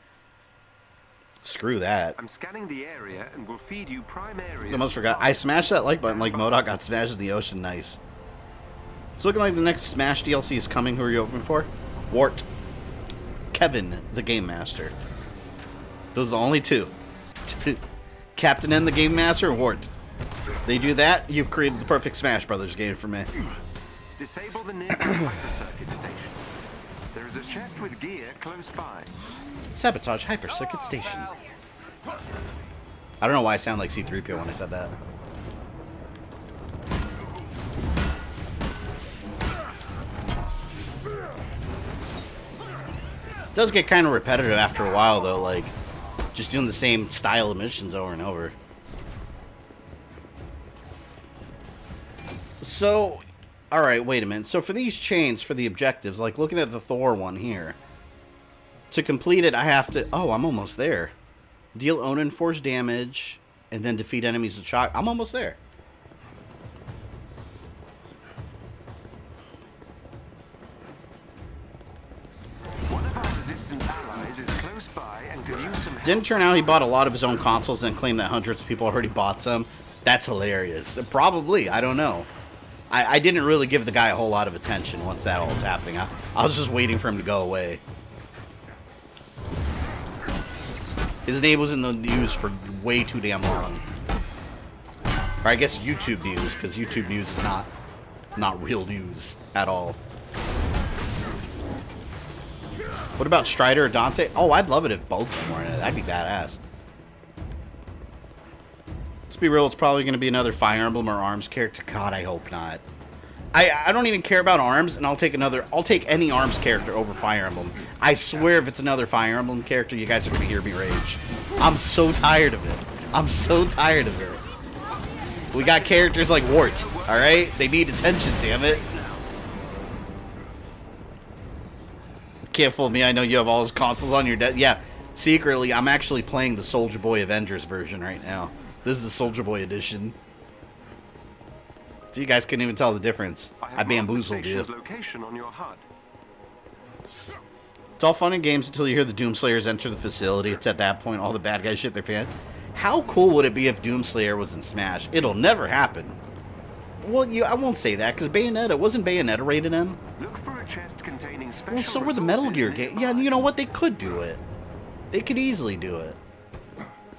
A: Screw that.
C: I'm scanning the area and will feed you prime areas.
A: Almost forgot. I smashed that like button like MODOK got smashed in the ocean. Nice. It's looking like the next Smash DLC is coming. Who are you open for? Wart. Kevin, the Game Master. Those are the only two. Captain N, the Game Master, and Wart. They do that, you've created the perfect Smash Brothers game for me.
C: Disable the nearby hyper-circuit station. There is a chest with gear close by.
A: Sabotage hyper-circuit station. I don't know why I sound like C-3PO when I said that. It does get kind of repetitive after a while, though, like, just doing the same style of missions over and over. So, alright, wait a minute. So for these chains, for the objectives, like looking at the Thor one here, to complete it, I have to... Oh, I'm almost there. Deal own and force damage, and then defeat enemies with shock. I'm almost there.
C: One of our resistant allies is close by and could use some help.
A: Didn't turn out he bought a lot of his own consoles and claimed that hundreds of people already bought some. That's hilarious. Probably. I don't know. I didn't really give the guy a whole lot of attention once that all was happening. I was just waiting for him to go away. His name was in the news for way too damn long. Or I guess YouTube news, because YouTube news is not. not real news at all. What about Strider or Dante? Oh, I'd love it if both of them were in it. That'd be badass. Let's be real, it's probably going to be another Fire Emblem or ARMS character. God, I hope not. I don't even care about ARMS, and I'll take any ARMS character over Fire Emblem. I swear if it's another Fire Emblem character, you guys are going to hear me rage. I'm so tired of it. I'm so tired of it. We got characters like Whitt, alright? They need attention, damn it. Can't fool me, I know you have all those consoles on your desk. Yeah, secretly, I'm actually playing the Soulja Boy Avengers version right now. This is the Soulja Boy edition. So you guys couldn't even tell the difference. I bamboozled you.
C: Location on your HUD.
A: It's all fun and games until you hear the Doomslayers enter the facility. It's at that point all the bad guys shit their pants. How cool would it be if Doomslayer was in Smash? It'll never happen. Well, I won't say that, because Bayonetta, wasn't Bayonetta rated M?
C: Look for a chest containing special
A: Well, so were the Metal Gear
C: resources
A: games. Yeah, you know what? They could do it. They could easily do it.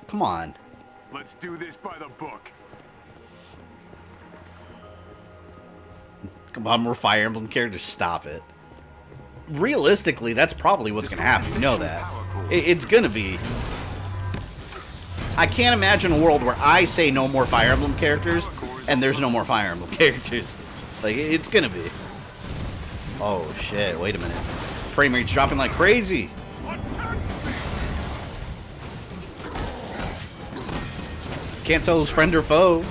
A: Come on.
B: Let's do this by the book.
A: Come on, more Fire Emblem characters. Stop it. Realistically, that's probably what's going to happen. You know that. It's going to be. I can't imagine a world where I say no more Fire Emblem characters and there's no more Fire Emblem characters. Like, it's going to be. Oh, shit. Wait a minute. Frame rate's dropping like crazy. Can't tell who's friend or foe.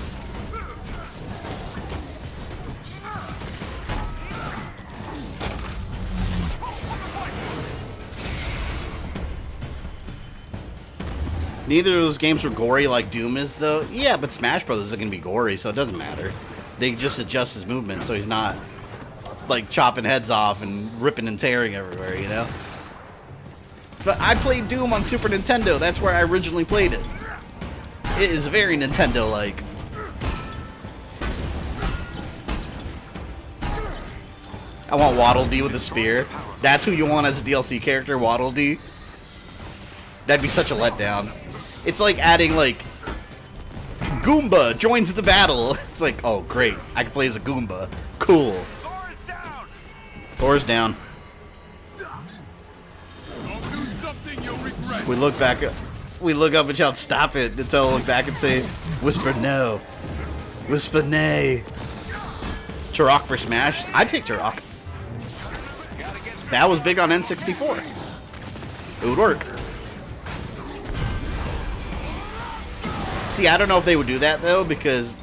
A: Neither of those games were gory like Doom is, though. Yeah, but Smash Brothers are going to be gory, so it doesn't matter. They just adjust his movement so he's not, like, chopping heads off and ripping and tearing everywhere, you know? But I played Doom on Super Nintendo. That's where I originally played it. It is very Nintendo-like. I want Waddle Dee with a spear. That's who you want as a DLC character, Waddle Dee. That'd be such a letdown. It's like adding, like, Goomba joins the battle. It's like, oh, great. I can play as a Goomba. Cool. Thor's down.
B: Don't do something you'll regret.
A: We look back up. We look up and shout, stop it. Until I look back and say, whisper no. Whisper nay. Turok for Smash? I'd take Turok. That was big on N64. It would work. See, I don't know if they would do that, though, because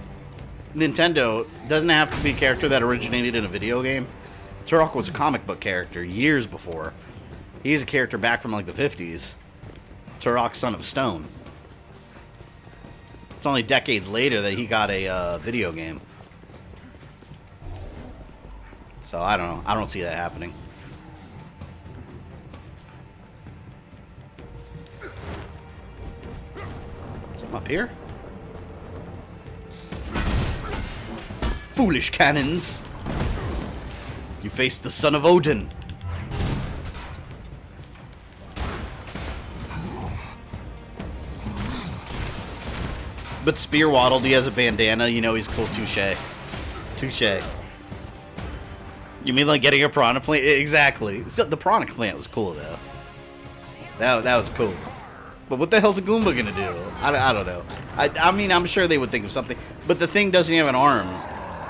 A: Nintendo doesn't have to be a character that originated in a video game. Turok was a comic book character years before. He's a character back from, like, the 50s. Turok, Son of Stone. It's only decades later that he got a video game. So, I don't know. I don't see that happening. Something up here? Foolish cannons! You face the son of Odin. But Spear Waddle, he has a bandana, you know he's cool. Touche. Touche. You mean like getting a piranha plant? Exactly. The piranha plant was cool, though. That was cool. But what the hell's a Goomba gonna do? I don't know. I mean, I'm sure they would think of something. But the thing doesn't have an arm.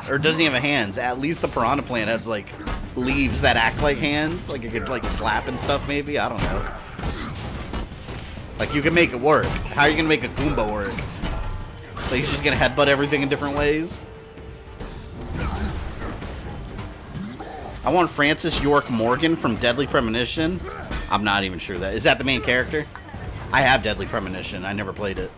A: Or doesn't have hands. At least the piranha plant has, like, leaves that act like hands. Like, it could, like, slap and stuff, maybe? I don't know. Like, you can make it work. How are you gonna make a Goomba work? Like, he's just gonna headbutt everything in different ways? I want Francis York Morgan from Deadly Premonition. I'm not even sure that. Is that the main character? I have Deadly Premonition. I never played it.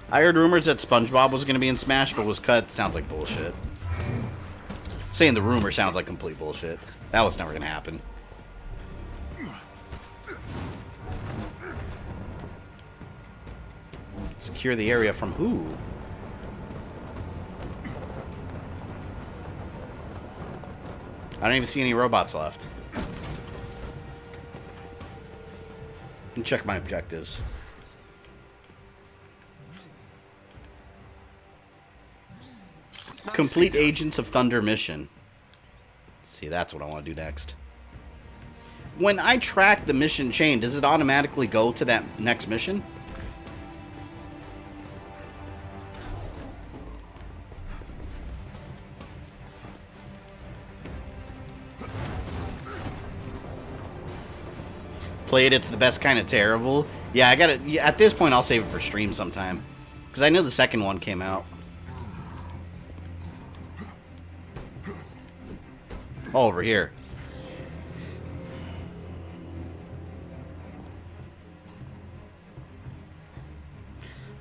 A: I heard rumors that SpongeBob was going to be in Smash, but was cut. Sounds like bullshit. Saying the rumor sounds like complete bullshit. That was never going to happen. Secure the area from who? I don't even see any robots left. And check my objectives. Complete Agents of Thunder mission. See, that's what I want to do next. When I track the mission chain, does it automatically go to that next mission? Played, it's the best kind of terrible. Yeah, I gotta. Yeah, at this point, I'll save it for stream sometime, because I know the second one came out. Oh, over here.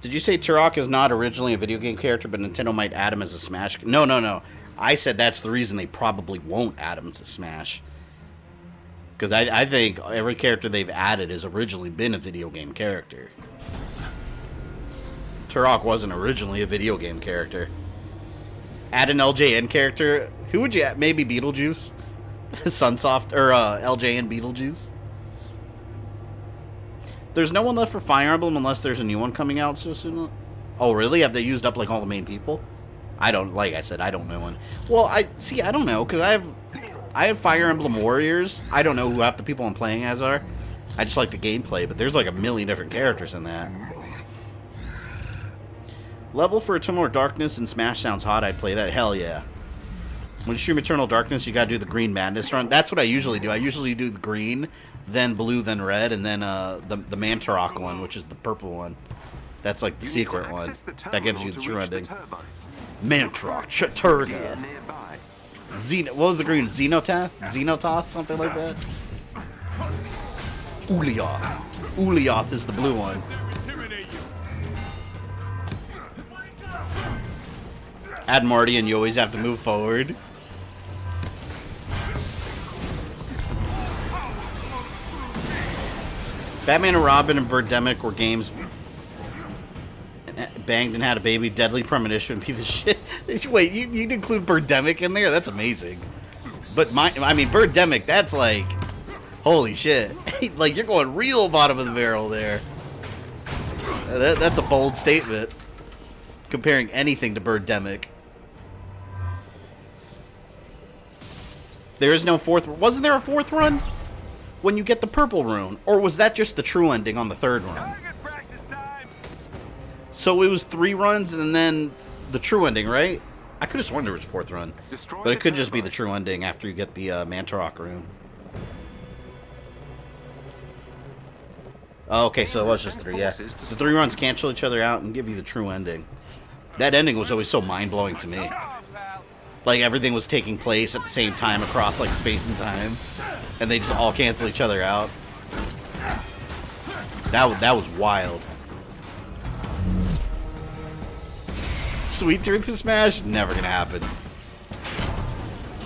A: Did you say Turok is not originally a video game character, but Nintendo might add him as a Smash? No, no, no. I said that's the reason they probably won't add him to Smash. Because I think every character they've added has originally been a video game character. Turok wasn't originally a video game character. Add an LJN character. Who would you add? Maybe Beetlejuice? Sunsoft, or LJN Beetlejuice? There's no one left for Fire Emblem unless there's a new one coming out so soon. Oh, really? Have they used up, like, all the main people? I don't, like I said, I don't know one. Well, I don't know, because I have Fire Emblem Warriors. I don't know who half the people I'm playing as are. I just like the gameplay, but there's like a million different characters in that. Level for Eternal Darkness and Smash sounds hot. I'd play that. Hell yeah. When you stream Eternal Darkness, you gotta do the Green Madness run. That's what I usually do. I usually do the green, then blue, then red, and then the Mantarok one, which is the purple one. That's like the secret one. That gives you the true ending. Mantarok, Chaturga. What was the green? Xenotath? Xenototh? Something like that? Ulioth. Ulioth is the blue one. Add Marty and you always have to move forward. Batman and Robin and Birdemic were games banged and had a baby. Deadly Premonition would be the shit. Wait, you'd include Birdemic in there? That's amazing. But I mean, Birdemic, that's like, holy shit. Like, you're going real bottom of the barrel there. That's a bold statement. Comparing anything to Birdemic. There is no fourth. Wasn't there a fourth run? When you get the purple rune? Or was that just the true ending on the third run? So it was 3 runs and then the true ending, right? I could have sworn there was a 4th run. But it could just be the true ending after you get the Mantarok rune. Oh, okay, so it was just 3, yeah. The 3 runs cancel each other out and give you the true ending. That ending was always so mind-blowing to me. Like, everything was taking place at the same time across, like, space and time. And they just all cancel each other out. That was wild. Sweet Tooth for Smash? Never gonna happen.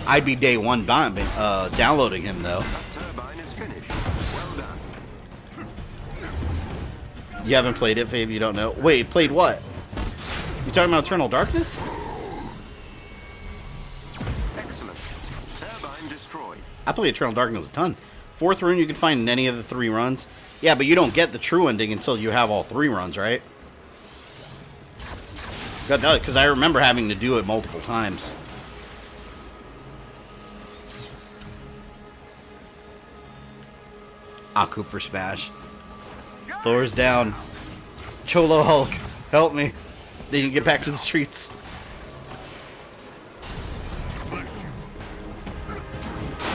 A: I'd be day one downloading him, though. You haven't played it, Fabe? You don't know? Wait, played what? You talking about Eternal Darkness?
C: Excellent. Turbine destroyed.
A: I played Eternal Darkness a ton. 4th rune you can find in any of the 3 runs. Yeah, but you don't get the true ending until you have all 3 runs, right? Because I remember having to do it multiple times. Aku for Smash. Thor's down. Cholo Hulk, help me. They can get back to the streets.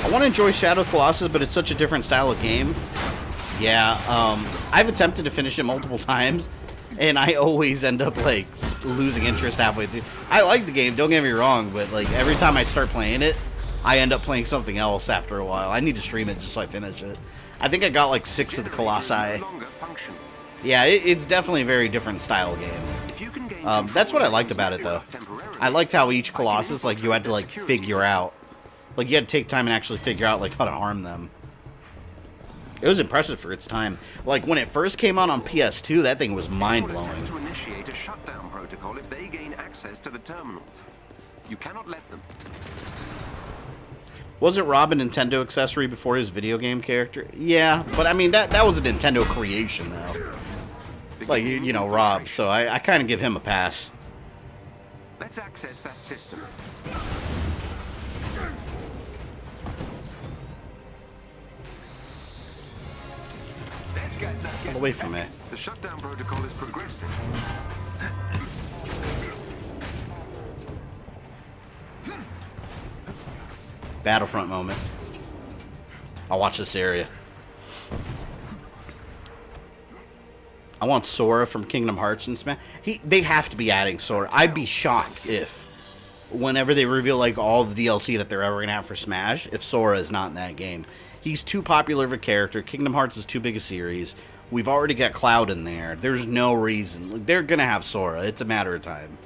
A: I want to enjoy Shadow of the Colossus, but it's such a different style of game. Yeah, I've attempted to finish it multiple times, and I always end up, like, losing interest halfway through. I like the game, don't get me wrong, but, like, every time I start playing it, I end up playing something else after a while. I need to stream it just so I finish it. I think I got, like, 6 of the Colossi. Yeah, it's definitely a very different style game. That's what I liked about it, though. I liked how each Colossus, like, you had to, like, figure out. Like, you had to take time and actually figure out, like, how to harm them. It was impressive for its time. Like, when it first came out on PS2, that thing was mind-blowing.
C: To initiate a shutdown protocol if they gain access to the terminals. You cannot let them.
A: Wasn't Rob a Nintendo accessory before his video game character? Yeah, but I mean, that was a Nintendo creation, though. Like, you know, Rob, so I kind of give him a pass.
C: Let's access that system. This guy's not
A: Get away from me.
C: The shutdown protocol is progressive.
A: Battlefront moment. I'll watch this area. I want Sora from Kingdom Hearts and Smash. They have to be adding Sora. I'd be shocked if, whenever they reveal like all the DLC that they're ever gonna have for Smash, if Sora is not in that game. He's too popular of a character. Kingdom Hearts is too big a series. We've already got Cloud in there. There's no reason. Like, they're gonna have Sora. It's a matter of time.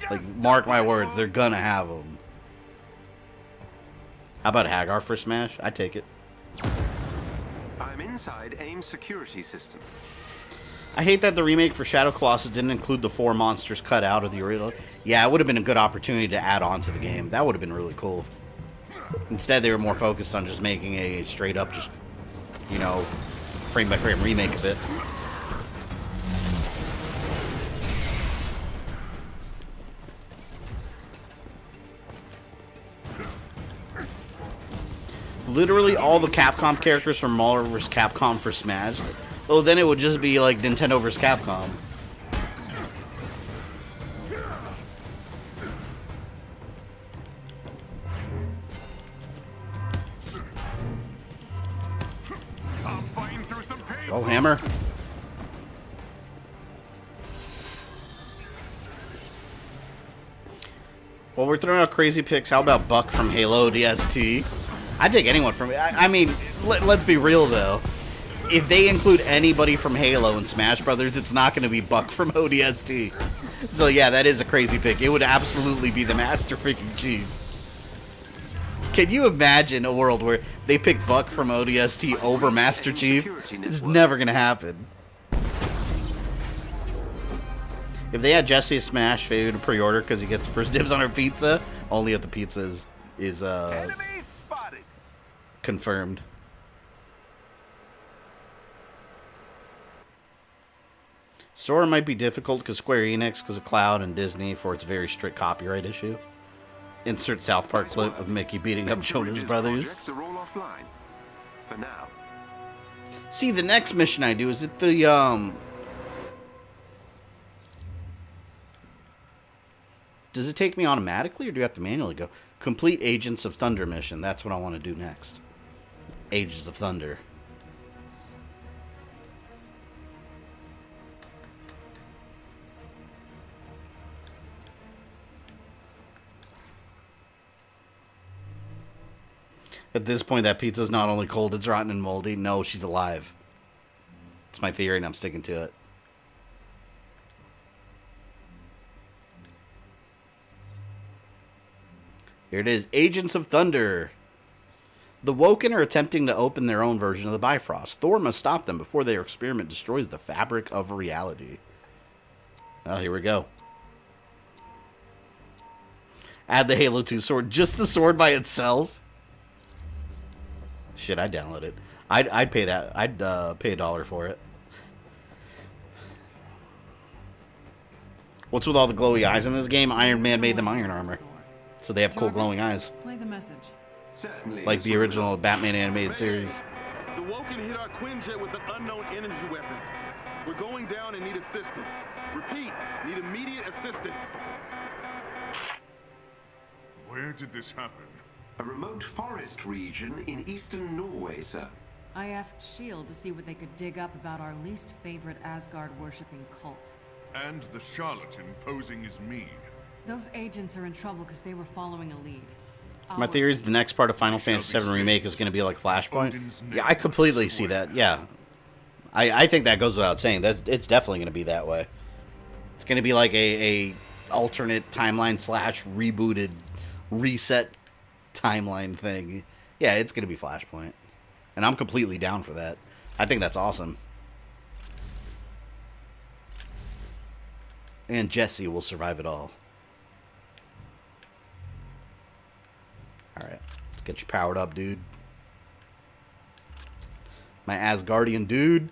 A: Like, mark my words, they're gonna have him. How about Hagar for Smash? I'd take it.
C: I'm inside AIM's security system.
A: I hate that the remake for Shadow Colossus didn't include the 4 monsters cut out of the original. Yeah, it would have been a good opportunity to add on to the game. That would have been really cool. Instead, they were more focused on just making a straight up, just, you know, frame by frame remake of it. Literally all the Capcom characters from Marvel vs. Capcom for Smash. Oh, then it would just be like Nintendo vs. Capcom. Go hammer. Well, we're throwing out crazy picks. How about Buck from Halo DST? I'd take anyone from... I mean, let's be real, though. If they include anybody from Halo in Smash Brothers, it's not going to be Buck from ODST. So, yeah, that is a crazy pick. It would absolutely be the Master freaking Chief. Can you imagine a world where they pick Buck from ODST over Master Chief? It's never going to happen. If they had Jesse Smash, they would pre-order because he gets first dibs on our pizza. Only if the pizza is confirmed. Sora might be difficult because Square Enix, because of Cloud and Disney, for its very strict copyright issue. Insert South Park clip of Mickey beating up Jonas Brothers.
C: For now.
A: See, the next mission I do is at the Does it take me automatically, or do you have to manually go? Complete Agents of Thunder mission. That's what I want to do next. Agents of Thunder. At this point, that pizza's not only cold, it's rotten and moldy. No, she's alive. It's my theory, and I'm sticking to it. Here it is. Agents of Thunder. The Woken are attempting to open their own version of the Bifrost. Thor must stop them before their experiment destroys the fabric of reality. Well, here we go. Add the Halo 2 sword. Just the sword by itself? Shit, I'd download it. I'd pay that. I'd pay $1 for it. What's with all the glowy eyes in this game? Iron Man made them iron armor. So they have cool glowing eyes.
E: Play the message.
C: Certainly.
A: Like the original Batman animated series.
J: The Woken hit our Quinjet with an unknown energy weapon. We're going down and need assistance. Repeat, need immediate assistance.
B: Where did this happen?
C: A remote forest region in eastern Norway, sir.
E: I asked S.H.I.E.L.D. to see what they could dig up about our least favorite Asgard-worshipping cult.
B: And the charlatan posing as me.
E: Those agents are in trouble because they were following a lead.
A: My theory is the next part of Final Fantasy VII Remake is going to be like Flashpoint. Yeah, I completely see that. Yeah. I think that goes without saying. It's definitely going to be that way. It's going to be like a alternate timeline / rebooted, reset timeline thing. Yeah, it's going to be Flashpoint. And I'm completely down for that. I think that's awesome. And Jesse will survive it all. Alright, let's get you powered up, dude. My Asgardian dude.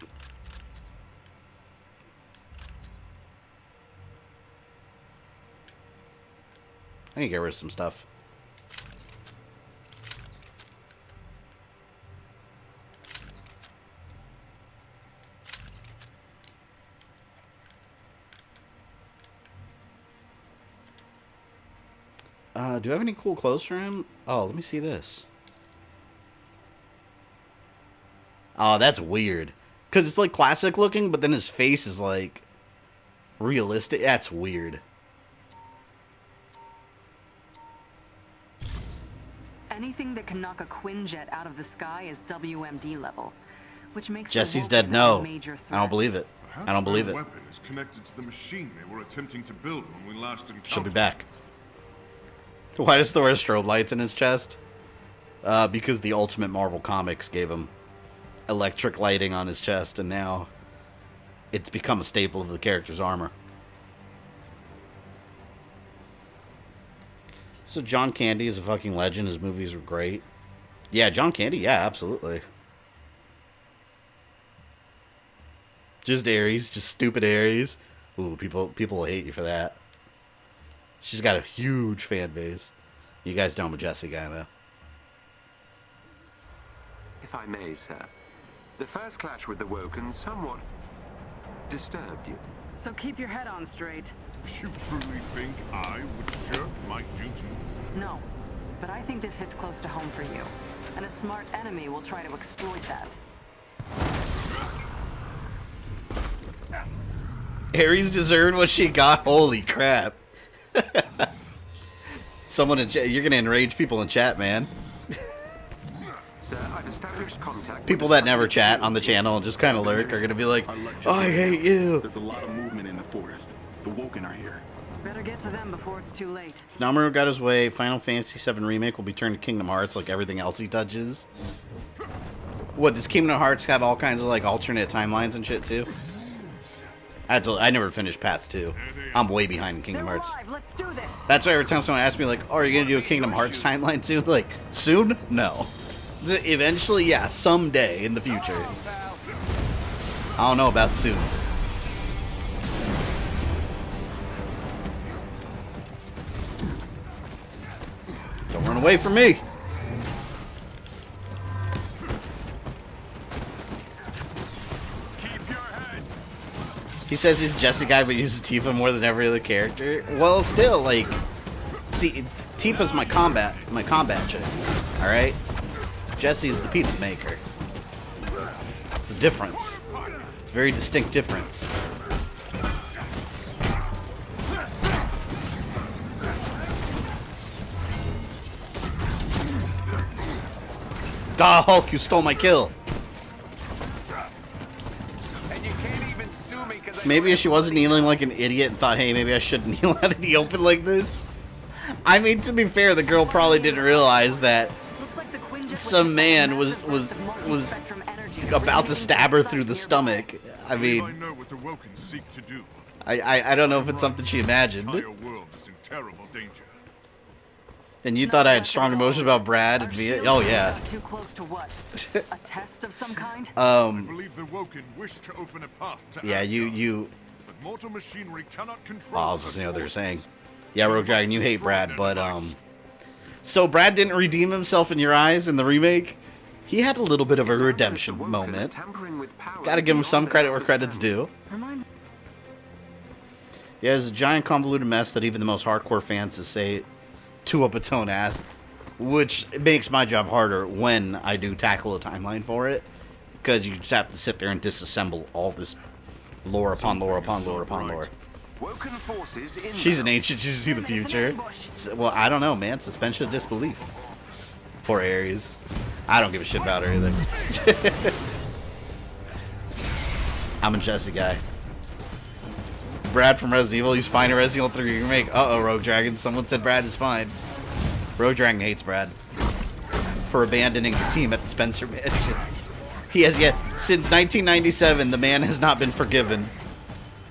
A: I can get rid of some stuff. Do I have any cool clothes for him? Oh, let me see this. Oh, that's weird. Because it's like classic looking, but then his face is like realistic. That's weird.
E: Anything that can knock a Quinjet out of the sky is WMD level, which makes
A: Jesse's
E: the Vulcan
A: dead. No,
E: a major threat.
A: I don't believe it. I don't believe it.
J: Perhaps their weapon is connected to the machine they were attempting to build when we last encountered.
A: She'll be back. Why does Thor have strobe lights in his chest? Because the Ultimate Marvel Comics gave him electric lighting on his chest, and now it's become a staple of the character's armor. So John Candy is a fucking legend. His movies were great. Yeah, John Candy, yeah, absolutely. Just Ares, just stupid Ares. Ooh, people will hate you for that. She's got a huge fan base. You guys know I'm a Jesse guy, though.
C: If I may, sir, the first clash with the Woken somewhat disturbed you.
E: So keep your head on straight.
J: You truly think I would shirk my duty?
E: No, but I think this hits close to home for you. And a smart enemy will try to exploit that.
A: Ares deserved what she got. Holy crap. Someone in chat, you're gonna enrage people in chat, man.
C: Sir, I've established contact.
A: People that never chat on the channel and just kind of lurk are gonna be like, "Oh, I hate you."
J: There's a lot of movement in the forest. The Woken are here.
E: Better get to them before it's too late.
A: If Namoro got his way, Final Fantasy VII Remake will be turned to Kingdom Hearts like everything else he touches. What, does Kingdom Hearts have all kinds of like alternate timelines and shit too? I never finished past 2. I'm way behind in Kingdom Hearts.
E: Let's do this.
A: That's why every time someone asks me like, "Oh, are you gonna do a Kingdom Hearts timeline too?" Like, soon? No. Eventually, yeah, someday in the future. I don't know about soon. Don't run away from me. He says he's a Jesse guy, but uses Tifa more than every other character. Well, still, like, see, Tifa's my combat chick. All right, Jesse's the pizza maker. It's a difference. It's a very distinct difference. Ah, Hulk, you stole my kill. Maybe if she wasn't kneeling like an idiot and thought, hey, maybe I shouldn't kneel out in the open like this. I mean, to be fair, the girl probably didn't realize that some man was about to stab her through the stomach. I mean, I don't know if it's something she imagined. And you thought I had strong emotions about Brad and me? Oh yeah.
E: Too close to what? A test of some kind?
J: I believe the Woken wish to open a path to
A: yeah,
J: Asgard,
A: you.
J: but mortal machinery cannot control.
A: Oh, I was listening to what they were saying. Yeah, Rogue Dragon, you hate Brad, but so Brad didn't redeem himself in your eyes in the remake. He had a little bit of a redemption moment. Gotta give him some credit where credit's due. Yeah, it's a giant convoluted mess that even the most hardcore fans just say to up its own ass, which makes my job harder when I do tackle a timeline for it, because you just have to sit there and disassemble all this lore upon lore upon lore upon lore. She's an ancient, she see the future. Well, I don't know, man. Suspension of disbelief. Poor Ares. I don't give a shit about her either. I'm a Jesse guy. Brad from Resident Evil, he's fine in Resident Evil 3 remake. Uh-oh, Rogue Dragon. Someone said Brad is fine. Rogue Dragon hates Brad for abandoning the team at the Spencer Mansion. He has yet, since 1997, the man has not been forgiven.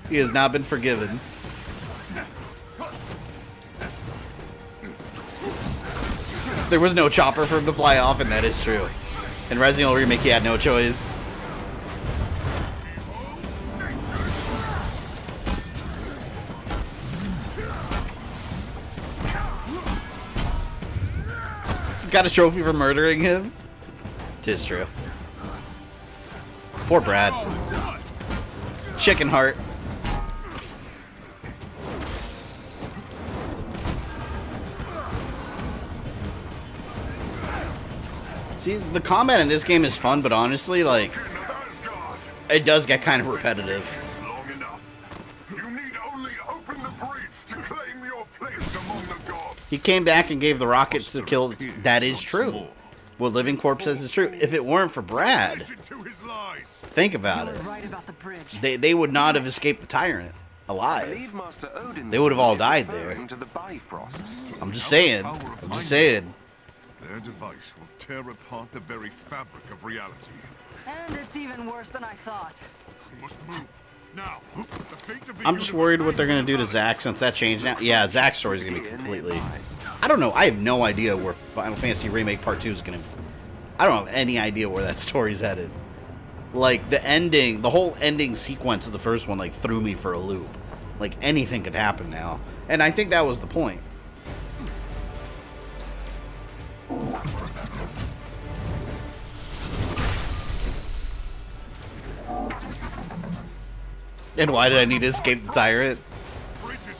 A: He has not been forgiven. There was no chopper for him to fly off, and that is true. In Resident Evil remake, he had no choice. got a trophy for murdering him. Tis true. Poor Brad. Chicken heart. See, the combat in this game is fun, but honestly, like, it does get kind of repetitive.
D: Long enough. You need only open the breach to claim your place among the gods.
A: He came back and gave the rockets to kill. That is true. What Living Corpse says is true. If it weren't for Brad, think about it.
E: Right about the bridge.
A: They would not have escaped the tyrant alive. They would have all died there. I'm just saying. I'm just saying.
B: Their device will tear apart the very fabric of reality.
E: And it's even worse than I thought.
B: We must move. Now, the fate of the
A: I'm just worried what they're going to do to Zack since that changed now. Yeah, Zack's story is going to be completely... I don't know. I have no idea where Final Fantasy Remake Part 2 is going to... I don't have any idea where that story's headed. Like, the ending, the whole ending sequence of the first one, like, threw me for a loop. Like, anything could happen now. And I think that was the point. And why did I need to escape the tyrant?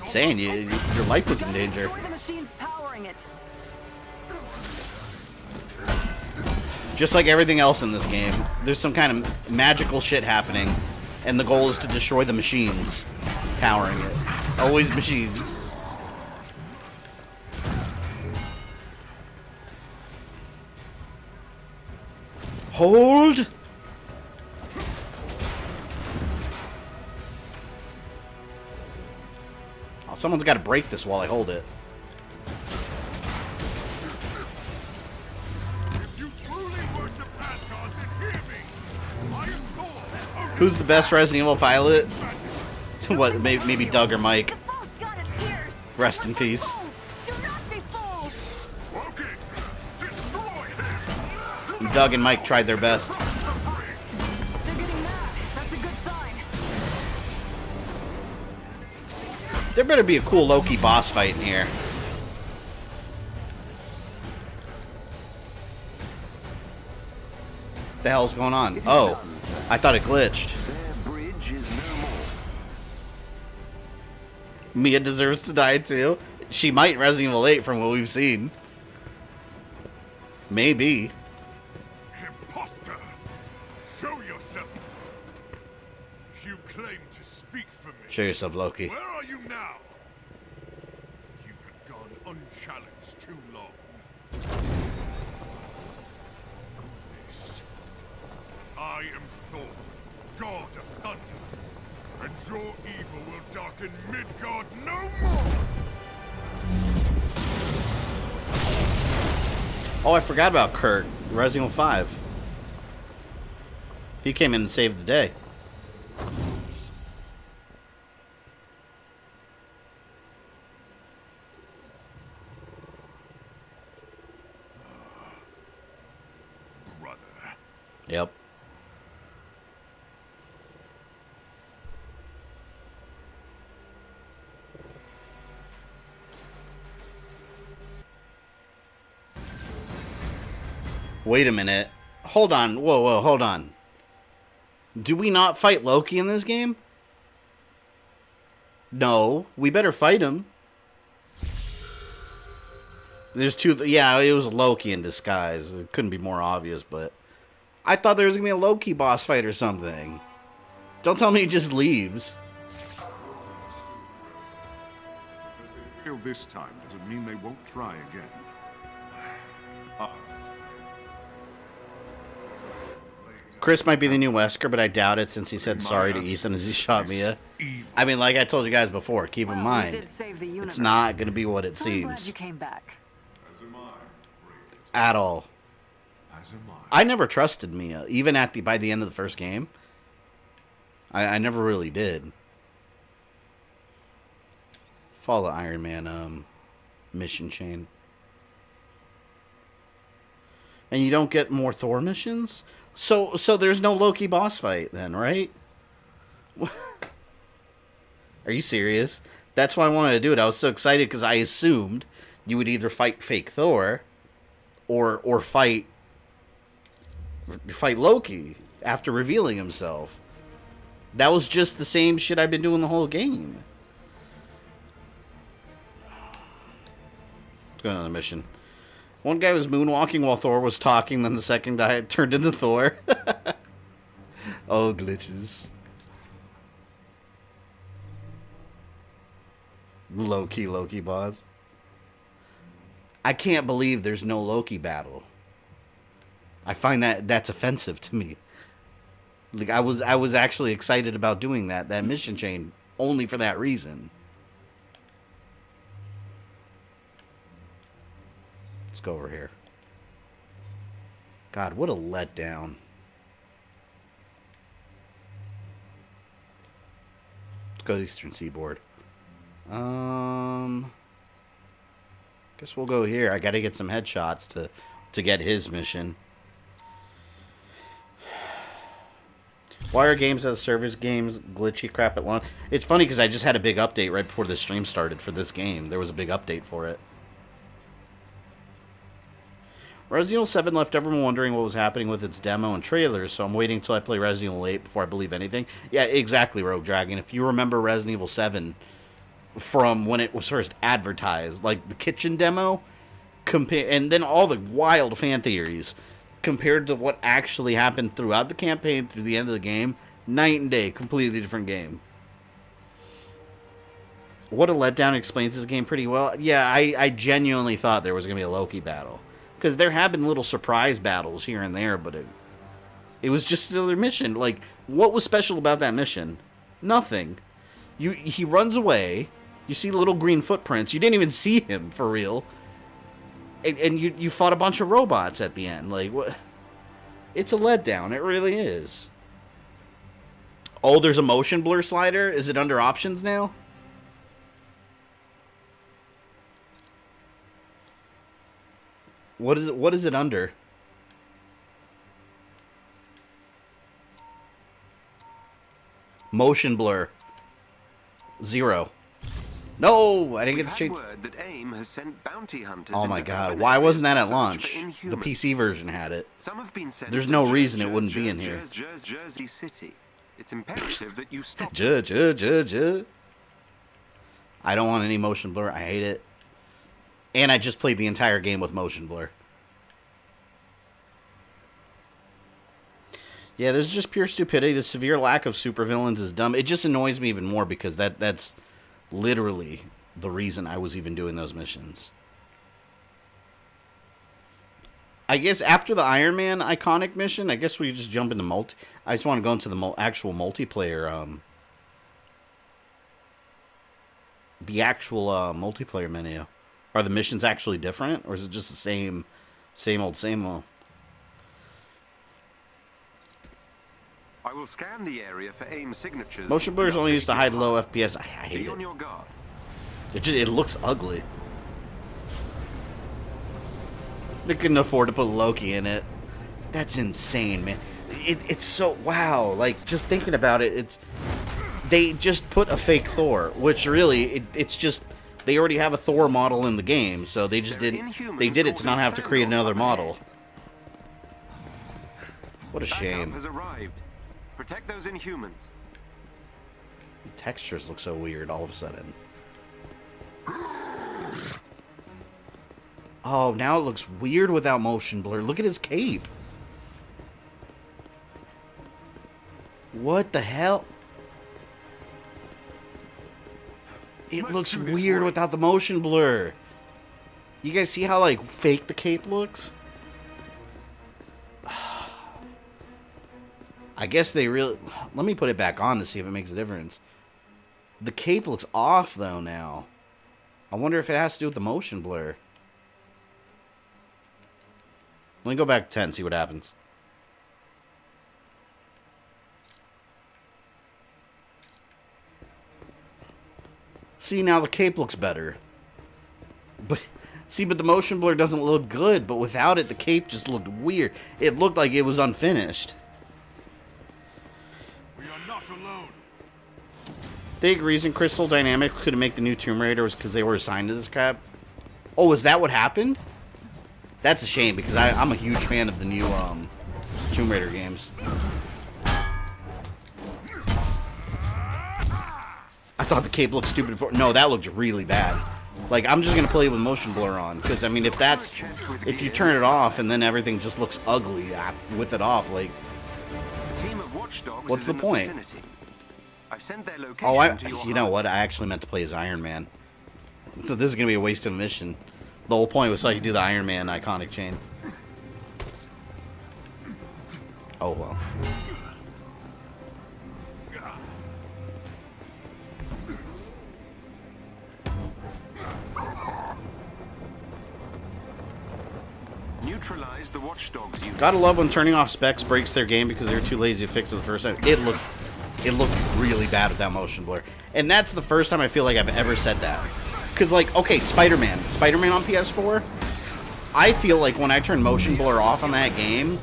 A: Saying your life was in danger.
E: Destroy the machines powering it.
A: Just like everything else in this game, there's some kind of magical shit happening, and the goal is to destroy the machines powering it. Always machines. Hold! Oh, someone's got to break this while I hold it. Who's the best Resident Evil pilot? What, maybe Doug or Mike. Rest in peace. Doug and Mike tried their best. There better be a cool Loki boss fight in here. What the hell's going on? Oh, I thought it glitched. Mia deserves to die too. She might Resident Evil 8 from what we've seen. Maybe.
B: Imposter! Show yourself! You claim to speak for me.
A: Show yourself, Loki.
B: Where are you now? You have gone unchallenged too long. This. I am Thor, god of thunder, and your evil will darken Midgard no more!
A: Oh, I forgot about Kurt. Resident Evil 5. He came in and saved the day.
B: Brother.
A: Yep. Wait a minute. Hold on. Whoa, hold on. Do we not fight Loki in this game? No. We better fight him. There's two... Yeah, it was Loki in disguise. It couldn't be more obvious, but... I thought there was going to be a Loki boss fight or something. Don't tell me he just leaves.
B: Fail this time doesn't mean they won't try again.
A: Chris might be the new Wesker, but I doubt it since he said sorry to Ethan as he shot Mia. I mean, like I told you guys before, keep in mind, it's not going to be what it seems.
E: Glad you came back.
A: At all. I never trusted Mia, even by the end of the first game. I never really did. Follow the Iron Man mission chain. And you don't get more Thor missions? So there's no Loki boss fight then, right? Are you serious? That's why I wanted to do it. I was so excited because I assumed you would either fight fake Thor or fight Loki after revealing himself. That was just the same shit I've been doing the whole game. Let's go on the mission. One guy was moonwalking while Thor was talking, then the second guy turned into Thor. Oh, glitches. Loki boss. I can't believe there's no Loki battle. I find that's offensive to me. Like I was actually excited about doing that mission chain only for that reason. Let's go over here. God, what a letdown. Let's go to the Eastern Seaboard. Guess we'll go here. I gotta get some headshots to get his mission. Why are games as a service games glitchy crap at launch? It's funny because I just had a big update right before the stream started for this game. There was a big update for it. Resident Evil 7 left everyone wondering what was happening with its demo and trailers, so I'm waiting until I play Resident Evil 8 before I believe anything. Yeah, exactly, Rogue Dragon. If you remember Resident Evil 7 from when it was first advertised, like the kitchen demo, and then all the wild fan theories, compared to what actually happened throughout the campaign through the end of the game, night and day, completely different game. What a letdown. Explains this game pretty well. Yeah, I genuinely thought there was going to be a Loki battle. Because there have been little surprise battles here and there, but it was just another mission. Like, what was special about that mission? Nothing. He runs away. You see little green footprints. You didn't even see him, for real. And you fought a bunch of robots at the end. Like, what? It's a letdown. It really is. Oh, there's a motion blur slider? Is it under options now? What is it under? Motion blur. 0. No, I didn't get to change.
C: Word that AIM has sent bounty hunters.
A: Oh my god, why wasn't that at launch? The PC version had it.
C: Some have been sent.
A: There's no reason it wouldn't be in here.
C: Jersey City. It's imperative that you stop.
A: I don't want any motion blur. I hate it. And I just played the entire game with motion blur. Yeah, there's just pure stupidity. The severe lack of supervillains is dumb. It just annoys me even more because that's literally the reason I was even doing those missions. I guess after the Iron Man iconic mission, I guess we just jump into multi. I just want to go into the actual multiplayer. The actual multiplayer menu. Are the missions actually different, or is it just the same old, same old?
C: I will scan the area for AIM signatures.
A: Motion blur is only used to hide low FPS. I hate
C: Be on
A: it.
C: your guard.
A: It looks ugly. They couldn't afford to put Loki in it. That's insane, man. It's so wow. Like just thinking about it, they just put a fake Thor, which really it's just. They already have a Thor model in the game, so they just did it to not have to create another model. What a shame.
C: Has arrived. Protect those Inhumans.
A: The textures look so weird all of a sudden. Oh, now it looks weird without motion blur. Look at his cape. What the hell? It looks weird without the motion blur. You guys see how, like, fake the cape looks? I guess they really... Let me put it back on to see if it makes a difference. The cape looks off, though, now. I wonder if it has to do with the motion blur. Let me go back to 10, see what happens. See, now the cape looks better. But the motion blur doesn't look good, but without it, the cape just looked weird. It looked like it was unfinished.
B: We are not alone.
A: Big reason Crystal Dynamics couldn't make the new Tomb Raider was because they were assigned to this crap. Oh, is that what happened? That's a shame because I'm a huge fan of the new Tomb Raider games. I thought the cape looked stupid before. No, that looked really bad. Like, I'm just gonna play with motion blur on, because I mean, if you turn it off and then everything just looks ugly with it off, like, what's the point? Oh, you know what? I actually meant to play as Iron Man. So this is gonna be a waste of a mission. The whole point was so I could do the Iron Man iconic chain. Oh well.
C: Neutralize the watchdogs.
A: Gotta love when turning off specs breaks their game because they were too lazy to fix it the first time. It looked really bad with that motion blur. And that's the first time I feel like I've ever said that. Because, like, okay, Spider-Man on PS4, I feel like when I turn motion blur off on that game,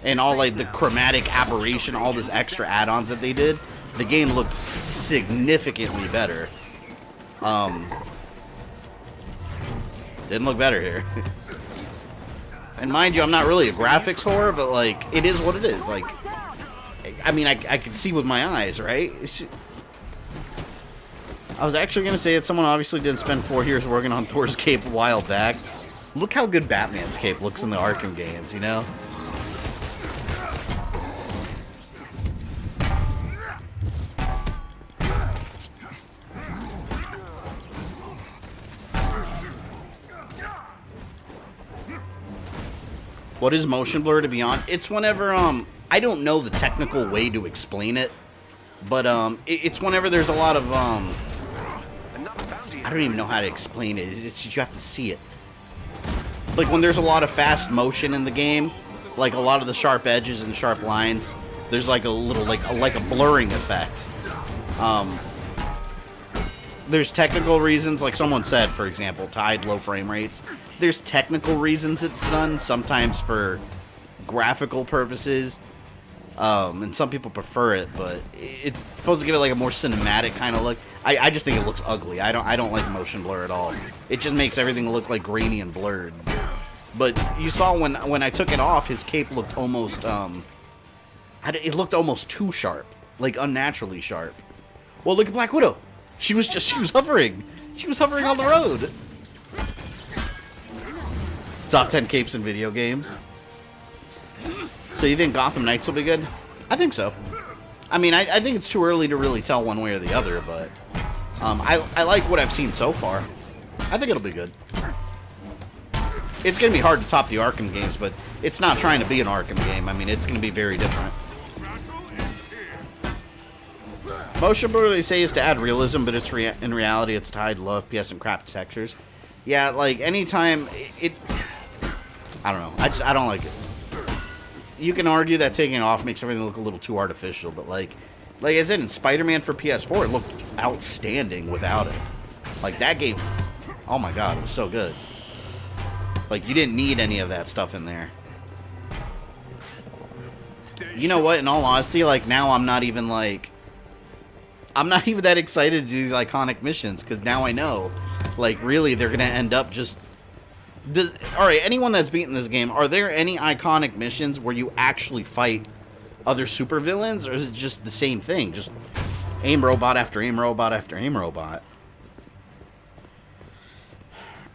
A: and all, like, the chromatic aberration, all this extra add-ons that they did, the game looked significantly better. Didn't look better here. And mind you, I'm not really a graphics whore, but, like, it is what it is. Like, I mean, I can see with my eyes, right? I was actually going to say that someone obviously didn't spend 4 years working on Thor's cape a while back. Look how good Batman's cape looks in the Arkham games, you know? What is motion blur, to be honest? It's whenever, I don't know the technical way to explain it, but, it's whenever there's a lot of, I don't even know how to explain it. It's just you have to see it. Like when there's a lot of fast motion in the game, like a lot of the sharp edges and sharp lines, there's like a little, like a blurring effect. There's technical reasons, like someone said, for example, to hide low frame rates. There's technical reasons it's done, sometimes for graphical purposes, and some people prefer it, but it's supposed to give it like a more cinematic kind of look. I just think it looks ugly. I don't like motion blur at all. It just makes everything look like grainy and blurred. But you saw when I took it off, his cape looked almost it looked almost too sharp, like unnaturally sharp. Well, look at Black Widow. She was hovering. She was hovering on the road. Top 10 capes in video games. So you think Gotham Knights will be good? I think so. I mean, I think it's too early to really tell one way or the other, but I like what I've seen so far. I think it'll be good. It's going to be hard to top the Arkham games, but it's not trying to be an Arkham game. I mean, it's going to be very different. Motion blur, they say, is to add realism, but it's in reality, it's tied to low FPS and crap textures. Yeah, like, anytime it I don't know. I don't like it. You can argue that taking it off makes everything look a little too artificial, but like I said, in Spider-Man for PS4, it looked outstanding without it. Like, that game was, oh my god, it was so good. Like, you didn't need any of that stuff in there. You know what, in all honesty, like, now I'm not even that excited to do these iconic missions, because now I know, like, really, they're going to end up just... Alright, anyone that's beaten this game, are there any iconic missions where you actually fight other supervillains, or is it just the same thing? Just aim robot after aim robot after aim robot?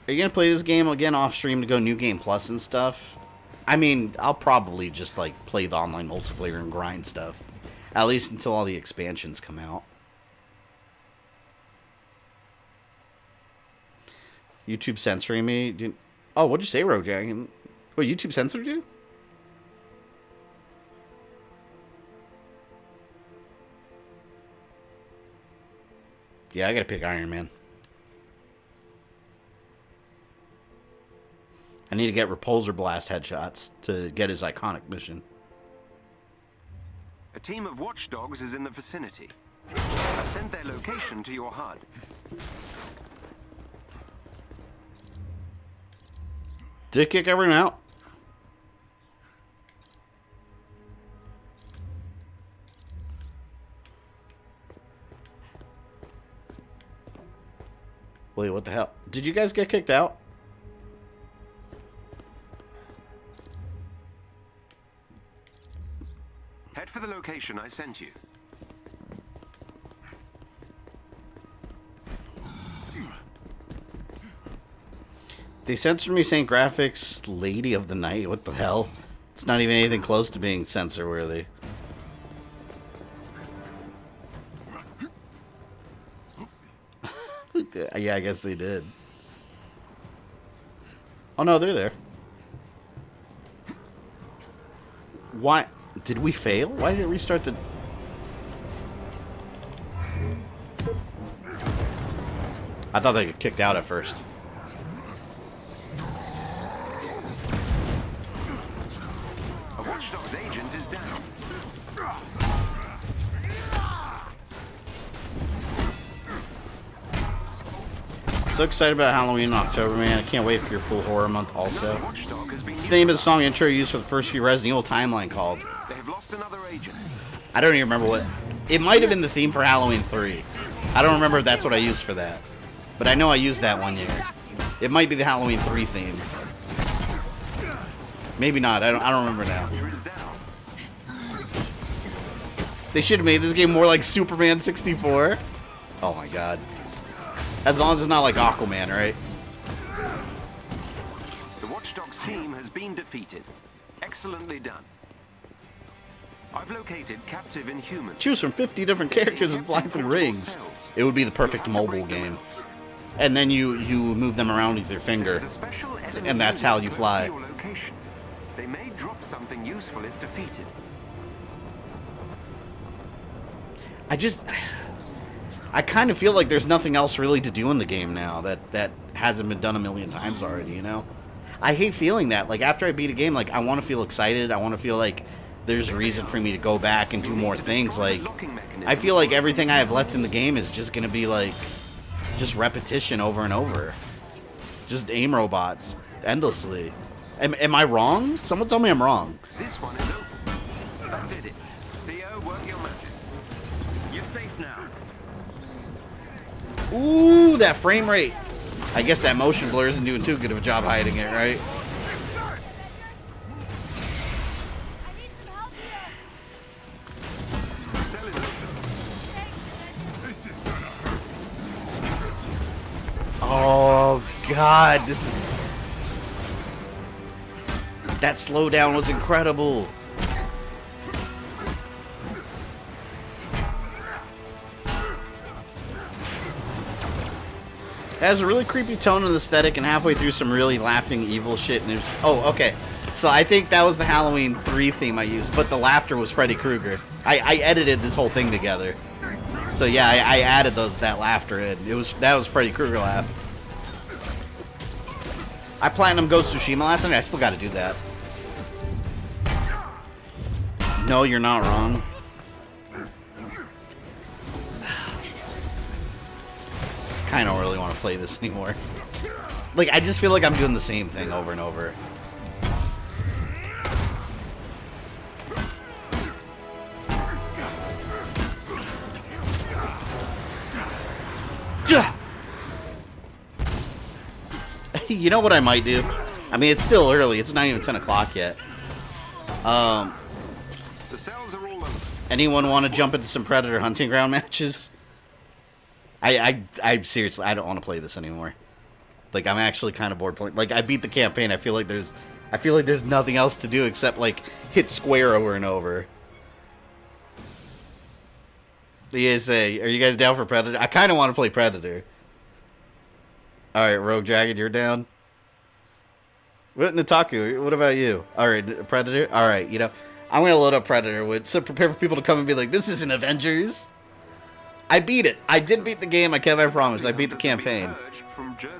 A: Are you going to play this game again off-stream to go New Game Plus and stuff? I mean, I'll probably just, like, play the online multiplayer and grind stuff. At least until all the expansions come out. YouTube censoring me? Oh, what'd you say, Rogue Dragon? Wait, YouTube censored you? Yeah, I gotta pick Iron Man. I need to get Repulsor Blast headshots to get his iconic mission.
C: A team of watchdogs is in the vicinity. I've sent their location to your HUD.
A: Did it kick everyone out? Wait, what the hell? Did you guys get kicked out?
C: Head for the location I sent you.
A: They censored me saying graphics lady of the night. What the hell? It's not even anything close to being censor worthy. Yeah, I guess they did. Oh no, they're there. Why? Did we fail? Why did it restart the... I thought they got kicked out at first.
C: A Watchdog's agent is down.
A: So excited about Halloween in October, man. I can't wait for your full horror month also. It's the name of the song intro used for the first few Resident Evil timeline called.
C: They have lost another agent.
A: I don't even remember what... It might have been the theme for Halloween 3. I don't remember if that's what I used for that. But I know I used that one year. It might be the Halloween 3 theme. Maybe not. I don't remember now. They should have made this game more like Superman 64. Oh my god. As long as it's not like Aquaman, right?
C: The Watchdogs team has been defeated. Excellently done. I've located captive Inhumans.
A: Choose from 50 different characters and fly through rings. It would be the perfect mobile game. And then you move them around with your finger. And that's how you fly.
C: They may drop something useful if defeated.
A: I kind of feel like there's nothing else really to do in the game now that hasn't been done a million times already, you know? I hate feeling that. Like, after I beat a game, like, I want to feel excited. I want to feel like there's a reason for me to go back and do more things. Like, I feel like everything I have left in the game is just going to be, like, just repetition over and over. Just aim robots endlessly. Am I wrong? Someone tell me I'm wrong.
C: This one is open. That did it. Theo, work your magic. You're safe now.
A: Ooh, that frame rate. I guess that motion blur isn't doing too good of a job hiding it, right? Oh, God, this is... That slowdown was incredible. It has a really creepy tone and aesthetic, and halfway through some really laughing evil shit. And oh, okay. So I think that was the Halloween 3 theme I used, but the laughter was Freddy Krueger. I edited this whole thing together. So yeah, I added that laughter in. That was Freddy Krueger laugh. I platinum Ghost of Tsushima last night. I still got to do that. No, you're not wrong. I don't really want to play this anymore. Like, I just feel like I'm doing the same thing over and over. You know what I might do? I mean, it's still early. It's not even 10 o'clock yet.
C: The cells are all over.
A: Anyone want to jump into some Predator Hunting Ground matches? I seriously, I don't want to play this anymore. Like, I'm actually kind of bored playing. Like, I beat the campaign. I feel like there's nothing else to do except, like, hit square over and over. Are you guys down for Predator? I kind of want to play Predator. Alright, Rogue Dragon, you're down? What, Nitaku, what about you? Alright, Predator? Alright, you know, I'm going to load up Predator so prepare for people to come and be like, this isn't Avengers. I beat it. I did beat the game. I kept my promise. I beat the campaign.